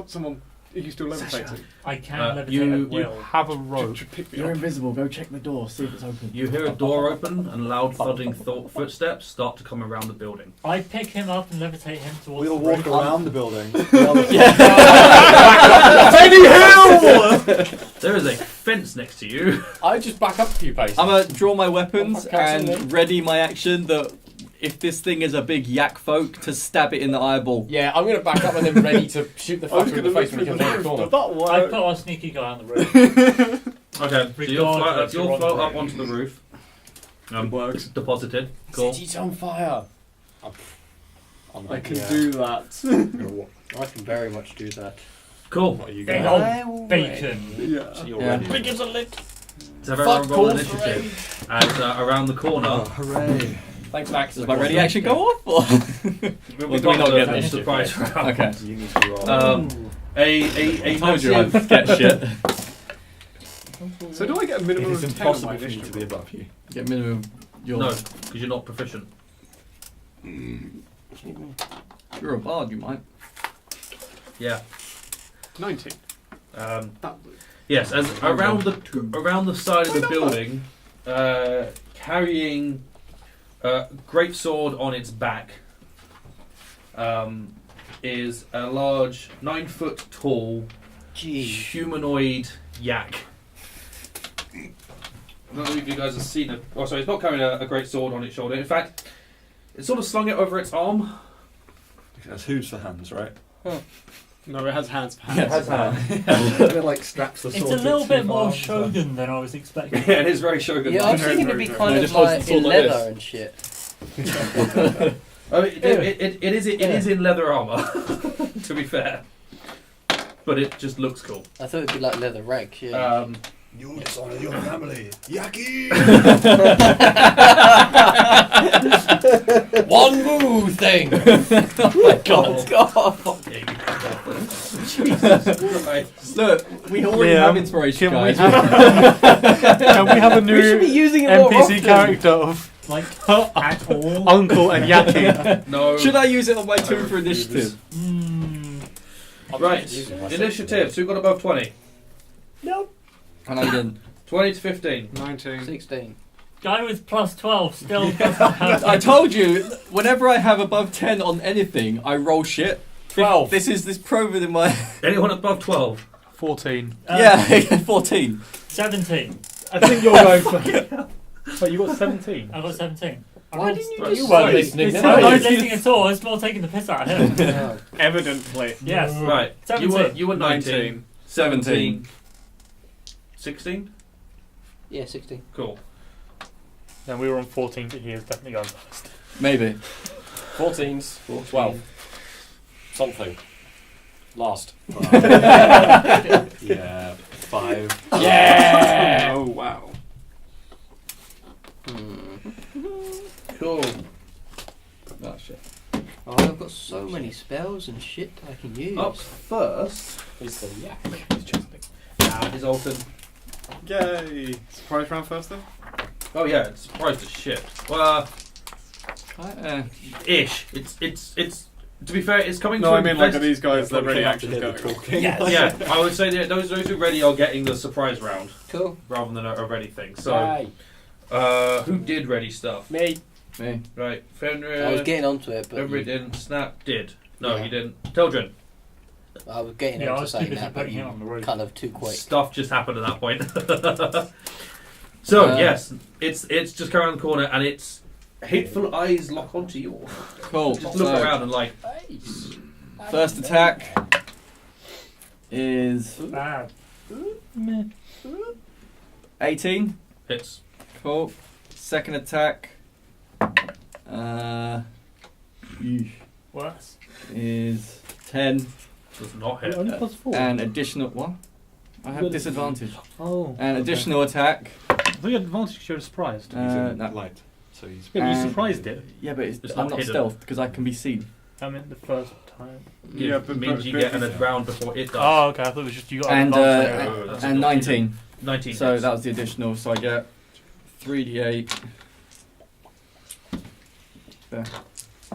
Speaker 3: Someone. Are you still levitating?
Speaker 8: I can levitate
Speaker 1: you-
Speaker 8: at will.
Speaker 6: Have a rope.
Speaker 3: Pick me
Speaker 7: You're
Speaker 3: up.
Speaker 7: invisible. Go check the door. See if it's open.
Speaker 1: You hear a door open and loud thudding footsteps start to come around the building.
Speaker 8: I pick him up and levitate him towards
Speaker 2: We'll
Speaker 8: the
Speaker 2: walk
Speaker 8: roof.
Speaker 2: around the building.
Speaker 1: There is a fence next to you.
Speaker 5: I just back up a few paces.
Speaker 7: I'm gonna draw my weapons
Speaker 5: Oh, fuck,
Speaker 7: and
Speaker 5: actually.
Speaker 7: ready my action that if this thing is a big Yakfolk, to stab it in the eyeball.
Speaker 5: Yeah, I'm going to back up and then ready to shoot the
Speaker 3: I was
Speaker 5: fucker in
Speaker 3: going
Speaker 5: the
Speaker 3: to
Speaker 5: face
Speaker 3: look
Speaker 5: when he
Speaker 3: through
Speaker 5: comes
Speaker 3: the
Speaker 5: around the
Speaker 3: roof,
Speaker 5: corner.
Speaker 3: but that
Speaker 8: I
Speaker 3: worked.
Speaker 8: put our sneaky guy on the roof.
Speaker 1: Okay, so you'll
Speaker 8: Regardless,
Speaker 1: you'll
Speaker 8: you're
Speaker 1: float
Speaker 8: on
Speaker 1: up
Speaker 8: the
Speaker 1: onto the roof.
Speaker 3: It works.
Speaker 1: Deposited. Cool.
Speaker 5: City's on fire.
Speaker 3: I can do that.
Speaker 4: I can very much do that.
Speaker 1: Cool.
Speaker 2: What are you
Speaker 8: Big
Speaker 2: going
Speaker 8: old bacon.
Speaker 3: Yeah.
Speaker 2: So you're
Speaker 7: Yeah.
Speaker 2: ready.
Speaker 5: Big as a lick.
Speaker 1: So everyone roll
Speaker 5: calls
Speaker 1: initiative. And around the corner,
Speaker 2: Oh, hooray.
Speaker 5: Thanks, Max.
Speaker 7: Does my ready action go off? Or?
Speaker 1: we've
Speaker 7: do we not get
Speaker 1: a
Speaker 7: that?
Speaker 1: surprise round.
Speaker 7: Okay.
Speaker 2: You need to roll.
Speaker 1: A
Speaker 7: Told you I'd
Speaker 1: massive
Speaker 7: get shit.
Speaker 3: So do I get a
Speaker 2: It
Speaker 3: minimum
Speaker 2: is
Speaker 3: of 10 on my
Speaker 2: impossible for me to
Speaker 3: initiative?
Speaker 2: be above you.
Speaker 7: Get minimum. Your.
Speaker 1: No, because you're not proficient.
Speaker 7: You're a bard. You might.
Speaker 1: Yeah.
Speaker 3: 19.
Speaker 1: Um,
Speaker 3: That
Speaker 1: yes, as around the side of the building, carrying a great sword on its back, is a large 9 foot tall humanoid yak. I don't know if you guys have seen it. Oh, sorry, it's not carrying a great sword on its shoulder. In fact, it sort of slung it over its arm.
Speaker 2: It has hooves for hands, right?
Speaker 3: No, it has hands for
Speaker 7: Yeah,
Speaker 3: hands.
Speaker 7: it has hands.
Speaker 2: It like straps the
Speaker 8: It's
Speaker 2: sword
Speaker 8: a
Speaker 2: to
Speaker 8: little
Speaker 2: its
Speaker 8: bit
Speaker 2: two
Speaker 8: more
Speaker 2: arms.
Speaker 8: shogun than I was expecting.
Speaker 1: Yeah, it is very shogun.
Speaker 4: Yeah, I was
Speaker 3: Very,
Speaker 4: thinking it'd
Speaker 3: very
Speaker 4: be
Speaker 3: good.
Speaker 4: kind
Speaker 7: No,
Speaker 4: of
Speaker 7: just holds
Speaker 4: like
Speaker 7: the sword
Speaker 4: in
Speaker 7: like
Speaker 4: leather
Speaker 7: this.
Speaker 4: and shit.
Speaker 1: I mean, it is in leather armor, to be fair, but it just looks cool.
Speaker 4: I thought it'd be like leather rags, yeah.
Speaker 2: You dishonor your family. Yaki!
Speaker 5: One moo thing.
Speaker 7: God. Look, we already
Speaker 6: Yeah,
Speaker 7: have inspiration,
Speaker 6: can we
Speaker 7: guys.
Speaker 6: Can we have a
Speaker 4: We should be
Speaker 6: new
Speaker 4: using it more
Speaker 6: NPC
Speaker 4: often.
Speaker 6: character of
Speaker 8: Like, at all.
Speaker 6: Uncle and Yaki?
Speaker 1: No.
Speaker 7: Should I use it on my 2 for initiative?
Speaker 1: Right, initiative. So we've got above 20.
Speaker 7: And I didn't.
Speaker 1: 20 to 15.
Speaker 3: 19.
Speaker 4: 16.
Speaker 8: Guy with plus 12 still doesn't have.
Speaker 7: I told you, whenever I have above 10 on anything, I roll shit.
Speaker 5: 12.
Speaker 7: This is proven in my...
Speaker 1: Anyone above 12?
Speaker 6: 14.
Speaker 7: yeah, 14.
Speaker 8: 17.
Speaker 6: I think you're going for... Wait, you got 17?
Speaker 8: I got 17.
Speaker 4: Why didn't you
Speaker 1: Right.
Speaker 4: just
Speaker 5: weren't
Speaker 4: say-
Speaker 5: listening
Speaker 8: I'm
Speaker 5: then.
Speaker 8: not
Speaker 5: No,
Speaker 8: listening at all. It's more taking the piss out of him.
Speaker 4: Oh.
Speaker 3: Evidently.
Speaker 8: Yes.
Speaker 1: Right.
Speaker 8: 17.
Speaker 1: You were 19. 17. 16?
Speaker 4: Yeah, 16.
Speaker 1: Cool.
Speaker 6: Then we were on 14, but he is definitely going first.
Speaker 7: Maybe.
Speaker 5: 14s. 12. Something. Last.
Speaker 2: Yeah. 5.
Speaker 5: Yeah!
Speaker 3: Oh wow.
Speaker 1: Cool.
Speaker 7: Oh shit.
Speaker 4: Oh, I've got so many spells and shit that I can use.
Speaker 1: Up first,
Speaker 5: He's the yak.
Speaker 1: is Alton.
Speaker 3: Yay! Surprise round first then?
Speaker 1: Oh yeah, it's surprised as shit. Well, ish. It's. To be fair, it's coming.
Speaker 3: No,
Speaker 1: to
Speaker 3: I mean like
Speaker 1: invest-
Speaker 3: are these guys that
Speaker 2: Probably
Speaker 3: ready
Speaker 2: have to
Speaker 3: actions
Speaker 2: hear the
Speaker 3: going?
Speaker 2: talking.
Speaker 1: Yeah, I would say that those who ready are getting the surprise round
Speaker 4: Cool.
Speaker 1: rather than a ready thing. So,
Speaker 5: Yay.
Speaker 1: who did ready stuff?
Speaker 5: Me.
Speaker 7: Me.
Speaker 1: Right, Fenrir.
Speaker 4: I was getting onto it, but
Speaker 1: Fenrir
Speaker 4: you,
Speaker 1: didn't. Snap did. No,
Speaker 4: Yeah.
Speaker 1: he didn't. Teldrin.
Speaker 4: I was getting
Speaker 8: Yeah, I
Speaker 4: onto
Speaker 8: was
Speaker 4: saying
Speaker 8: too busy
Speaker 4: that, but
Speaker 8: putting him
Speaker 4: you
Speaker 8: on the roof.
Speaker 4: kind of too quick.
Speaker 1: Stuff just happened at that point. So yes, it's just around the corner and it's hateful eyes lock onto you.
Speaker 7: Cool.
Speaker 1: Just look
Speaker 7: So,
Speaker 1: around and like.
Speaker 7: first attack is
Speaker 8: Bad.
Speaker 7: 18.
Speaker 1: Hits.
Speaker 7: Cool. Second attack
Speaker 8: Worse.
Speaker 7: is 10.
Speaker 1: Does not hit.
Speaker 6: Only +4.
Speaker 7: And additional. What? I have
Speaker 6: Well,
Speaker 7: disadvantage.
Speaker 6: Oh.
Speaker 7: And
Speaker 6: okay.
Speaker 7: additional attack.
Speaker 6: I thought you had advantage because you're surprised.
Speaker 2: He's in
Speaker 7: No.
Speaker 2: light, so he's.
Speaker 6: Yeah, but you
Speaker 7: and-
Speaker 6: surprised it.
Speaker 7: Yeah, but
Speaker 1: It's
Speaker 7: I'm
Speaker 1: not
Speaker 7: not
Speaker 1: hidden.
Speaker 7: stealth because I can be seen.
Speaker 6: I meant the first time.
Speaker 3: Yeah,
Speaker 1: It means you get an round before it does.
Speaker 6: Oh, okay. I thought it was just you got
Speaker 7: And
Speaker 6: advantage.
Speaker 1: Oh, that's
Speaker 7: and
Speaker 1: a
Speaker 7: 19.
Speaker 1: 19.
Speaker 7: So
Speaker 1: hits.
Speaker 7: that was the additional. So I get 3d8. There.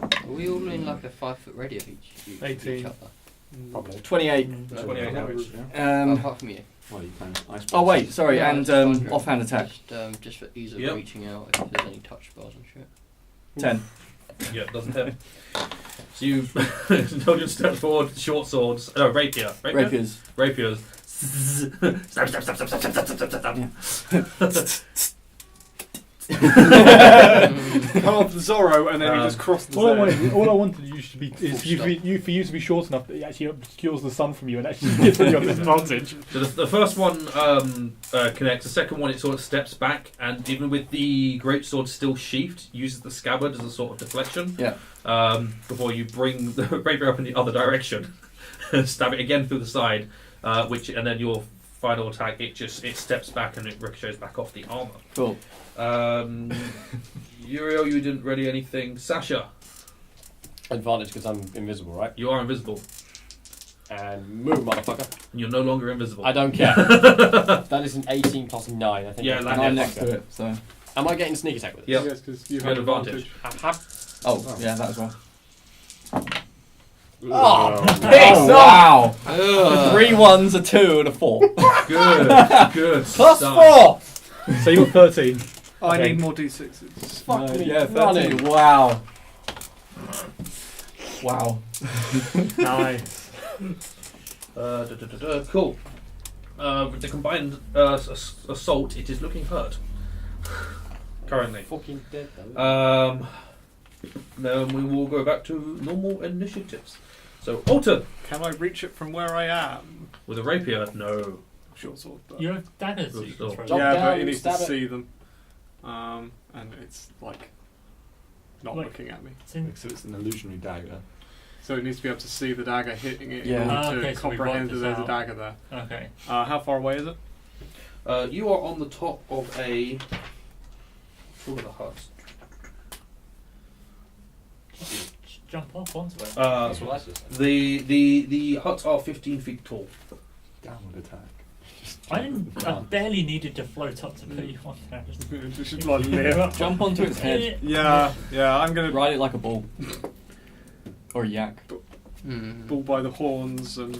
Speaker 4: Are we all in like a 5 foot radius of each
Speaker 6: 18.
Speaker 4: each other?
Speaker 5: Probably.
Speaker 7: 28.
Speaker 1: 28 damage.
Speaker 4: Apart from you.
Speaker 2: Well, you can.
Speaker 7: Oh wait, sorry,
Speaker 4: Yeah,
Speaker 7: and
Speaker 4: it's fine.
Speaker 7: offhand attack.
Speaker 4: Just for ease of
Speaker 1: Yep.
Speaker 4: reaching out if there's any touch spells and shit.
Speaker 7: 10.
Speaker 1: Yeah, doesn't hit. So you Teldrin steps forward, short swords. No, rapier.
Speaker 7: Rapiers.
Speaker 1: Rapiers. Stab, stab, stab, stab, stab, stab, stab, stab, stab.
Speaker 3: Come off the Zorro and then he just crossed the
Speaker 6: All I
Speaker 3: zone.
Speaker 6: wanted you to be is for you to be short enough that it actually obscures the sun from you and actually gives you a disadvantage.
Speaker 1: So the first one connects. The second one, it sort of steps back, and even with the greatsword still sheathed, uses the scabbard as a sort of deflection.
Speaker 7: Yeah.
Speaker 1: Before you bring the rapier up in the other direction, stab it again through the side, and then your final attack, it steps back and it ricochets back off the armor.
Speaker 7: Cool.
Speaker 1: Uriel, you didn't ready anything. Sasha,
Speaker 5: Advantage because I'm invisible, right?
Speaker 1: you are invisible.
Speaker 5: And move, motherfucker.
Speaker 1: You're no longer invisible.
Speaker 5: I don't care. That is an 18 plus 9, I think.
Speaker 1: Yeah,
Speaker 7: And
Speaker 1: that
Speaker 7: I'm
Speaker 1: hits.
Speaker 7: next to it, so.
Speaker 5: Am I getting sneak attack with this?
Speaker 1: Yep.
Speaker 3: Yes, because you
Speaker 1: You
Speaker 3: have
Speaker 1: had advantage.
Speaker 3: advantage.
Speaker 7: Oh, yeah, that as well.
Speaker 5: Oh,
Speaker 7: Oh, wow!
Speaker 4: Ugh.
Speaker 7: 3 1s, a 2, and a 4.
Speaker 1: Good, good.
Speaker 7: Plus
Speaker 1: stuff.
Speaker 7: 4!
Speaker 6: So you got 13.
Speaker 3: I
Speaker 6: Okay.
Speaker 3: need more d6s.
Speaker 5: Fuck me
Speaker 7: Yeah,
Speaker 5: running.
Speaker 7: 13. Wow. Wow.
Speaker 6: Nice.
Speaker 1: Cool. With the combined assault, it is looking hurt. Currently.
Speaker 5: Fucking dead though.
Speaker 1: Then we will go back to normal initiatives. So, Alton,
Speaker 3: Can I reach it from where I am?
Speaker 1: with a rapier, no.
Speaker 3: Short sword. But
Speaker 8: You have daggers that you can
Speaker 1: Good
Speaker 8: throw.
Speaker 5: Jump
Speaker 3: yeah,
Speaker 5: down,
Speaker 3: but it needs to
Speaker 5: stab it.
Speaker 3: see them. And it's like not
Speaker 8: Wait.
Speaker 3: looking at me.
Speaker 8: It's in-
Speaker 2: So it's an illusionary dagger.
Speaker 3: So it needs to be able to see the dagger hitting it
Speaker 7: Yeah.
Speaker 3: in order
Speaker 8: Ah,
Speaker 3: to
Speaker 8: okay, so we
Speaker 3: comprehend
Speaker 8: worked
Speaker 3: that
Speaker 8: this
Speaker 3: there's a
Speaker 8: out.
Speaker 3: dagger there.
Speaker 8: Okay.
Speaker 3: How far away is it?
Speaker 1: You are on the top of a. What are the huts?
Speaker 8: Just jump off onto it.
Speaker 5: That's what I just said.
Speaker 1: The huts are 15 feet tall.
Speaker 2: Downward attack.
Speaker 8: I barely needed to float up to put you on there.
Speaker 3: Just like live.
Speaker 7: Jump onto its head.
Speaker 3: Yeah, I'm gonna
Speaker 7: Ride it like a bull. Or a yak.
Speaker 3: bull by the horns and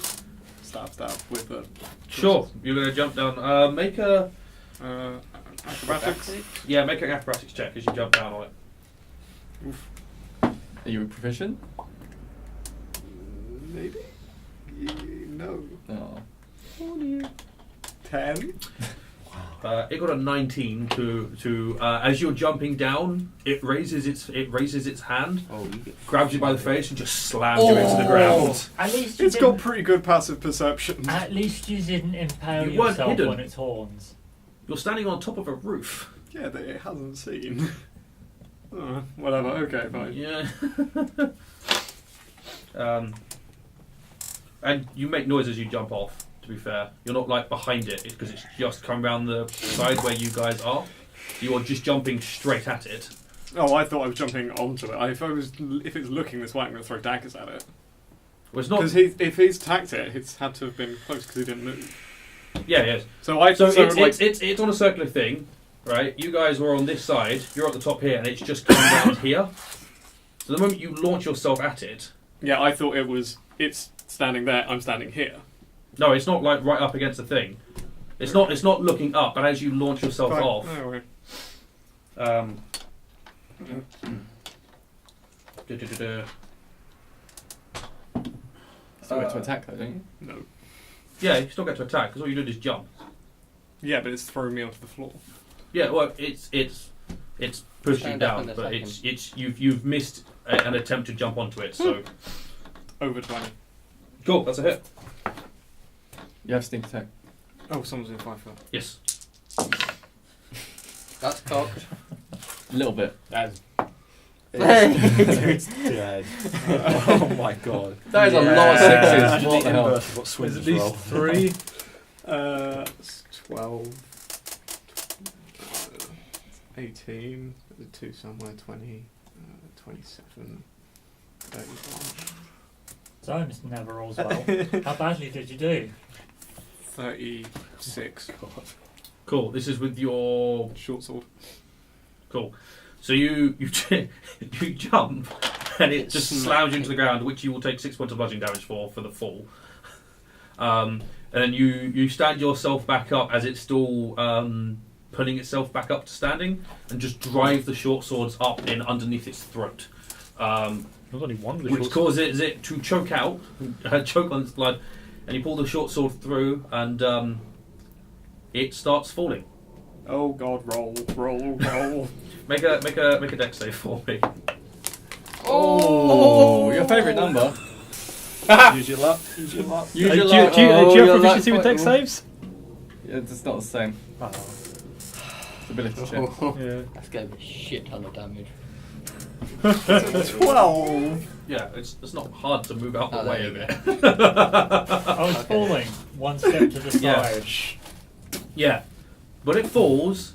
Speaker 3: stab with a
Speaker 1: Sure, you're going to jump down. Make a.
Speaker 3: acrobatics.
Speaker 1: Yeah, make an acrobatics check as you jump down on it.
Speaker 7: Are you proficient?
Speaker 3: Maybe. No.
Speaker 7: No.
Speaker 3: 10.
Speaker 1: It got a 19 to as you're jumping down, it raises its hand,
Speaker 4: Oh, you get
Speaker 1: grabs you by the face, and just slams you into the ground.
Speaker 8: At least you
Speaker 3: It's
Speaker 8: didn't,
Speaker 3: got pretty good passive perception.
Speaker 8: At least you didn't impale
Speaker 1: You weren't
Speaker 8: yourself
Speaker 1: hidden.
Speaker 8: on its horns.
Speaker 1: You're standing on top of a roof.
Speaker 3: Yeah, that it hasn't seen. Whatever. Okay, fine.
Speaker 1: Yeah. And you make noise as you jump off. To be fair. You're not like behind it, because it's just come round the side where you guys are. You're just jumping straight at it.
Speaker 3: Oh, I thought I was jumping onto it. If it's looking this way, I'm going to throw daggers at it.
Speaker 1: Well, it's not.
Speaker 3: Because if he's attacked it, it's had to have been close because he didn't move.
Speaker 1: Yeah, yes.
Speaker 3: So
Speaker 1: it's on a circular thing, right? You guys were on this side. You're at the top here, and it's just come down here. So the moment you launch yourself at it.
Speaker 3: Yeah, I thought it's standing there. I'm standing here.
Speaker 1: No, it's not like right up against the thing. It's not looking up, but as you launch yourself
Speaker 3: Fine.
Speaker 1: off.
Speaker 3: No worry.
Speaker 7: Still get to attack though, don't you?
Speaker 3: No.
Speaker 1: Yeah, you still get to attack because all you did is jump.
Speaker 3: Yeah, but it's throwing me onto the floor.
Speaker 1: Yeah, well, it's pushing
Speaker 4: Stand up
Speaker 1: down,
Speaker 4: and
Speaker 1: but
Speaker 4: attack
Speaker 1: you've missed an attempt to jump onto it. So
Speaker 3: Over 20.
Speaker 1: cool, that's a hit.
Speaker 7: You have sneak attack.
Speaker 3: Oh, someone's in 5 foot.
Speaker 1: Yes.
Speaker 4: That's cocked.
Speaker 7: A little bit.
Speaker 5: That's
Speaker 2: It's dead. Oh my god.
Speaker 7: That is a
Speaker 4: Yeah.
Speaker 7: lot of sixes.
Speaker 2: Imagine
Speaker 7: What
Speaker 2: the
Speaker 7: the hell?
Speaker 2: inverse of what
Speaker 6: There's
Speaker 2: Swind's
Speaker 6: at least
Speaker 2: roll.
Speaker 6: 3.
Speaker 3: It's 12. 18. There's a 2 somewhere. 20. 27. 31.
Speaker 8: So, Mr. Neverall's well. How badly did you do?
Speaker 3: 36.
Speaker 1: Cool. This is with your
Speaker 3: Short sword.
Speaker 1: cool. So you you jump and it just
Speaker 4: Smack.
Speaker 1: slams you into the ground, which you will take 6 points of bludgeoning damage for the fall. And then you stand yourself back up as it's still pulling itself back up to standing, and just drive the short swords up in underneath its throat,
Speaker 6: There's only one of the
Speaker 1: which
Speaker 6: short
Speaker 1: causes it to choke out, choke on its blood, and you pull the short sword through, and it starts falling.
Speaker 3: Oh god, roll.
Speaker 1: Make a dex save for me.
Speaker 7: Oh, your favourite number.
Speaker 2: Use your luck. Use your luck.
Speaker 7: Use
Speaker 6: Do
Speaker 7: your
Speaker 6: you
Speaker 7: luck.
Speaker 6: do you
Speaker 7: Oh,
Speaker 6: have
Speaker 7: your
Speaker 6: proficiency
Speaker 7: luck.
Speaker 6: with dex saves?
Speaker 7: Yeah, it's not the same.
Speaker 6: Oh.
Speaker 7: It's ability check.
Speaker 6: Yeah.
Speaker 4: That's going to be a shit ton of damage.
Speaker 2: 12.
Speaker 1: Yeah, it's not hard to move out the
Speaker 4: Oh, there
Speaker 1: way
Speaker 4: you
Speaker 1: of
Speaker 4: go.
Speaker 1: it.
Speaker 8: I was falling one step to the
Speaker 1: Yeah.
Speaker 8: side.
Speaker 1: Yeah, but it falls,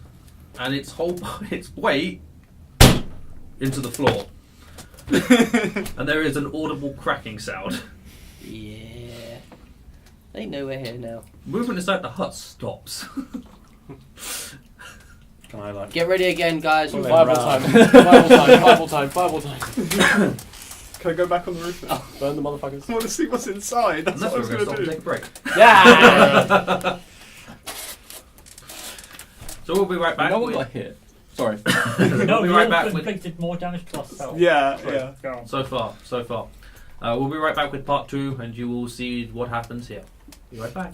Speaker 1: and its whole its weight into the floor, and there is an audible cracking sound.
Speaker 4: Yeah. They know we're here now.
Speaker 1: Movement inside the hut stops.
Speaker 2: Can I like?
Speaker 4: Get ready again, guys.
Speaker 2: Well,
Speaker 5: Bible
Speaker 2: round.
Speaker 5: time. Bible time.
Speaker 3: Can I go back on the roof now?
Speaker 5: Burn the motherfuckers.
Speaker 3: I want to see what's inside. That's
Speaker 1: And
Speaker 3: what I was
Speaker 1: we're
Speaker 3: going
Speaker 1: going to
Speaker 3: to
Speaker 1: stop and
Speaker 3: do.
Speaker 1: take a break.
Speaker 5: Yeah!
Speaker 1: So we'll be right back.
Speaker 7: No one
Speaker 1: with-
Speaker 7: got hit. Sorry.
Speaker 8: No,
Speaker 1: we'll be
Speaker 8: you
Speaker 1: right
Speaker 8: all
Speaker 1: back with
Speaker 8: inflicted more damage to ourselves.
Speaker 3: Yeah,
Speaker 8: Sorry,
Speaker 3: yeah.
Speaker 8: go on.
Speaker 1: so far. We'll be right back with part 2, and you will see what happens here. Be right back.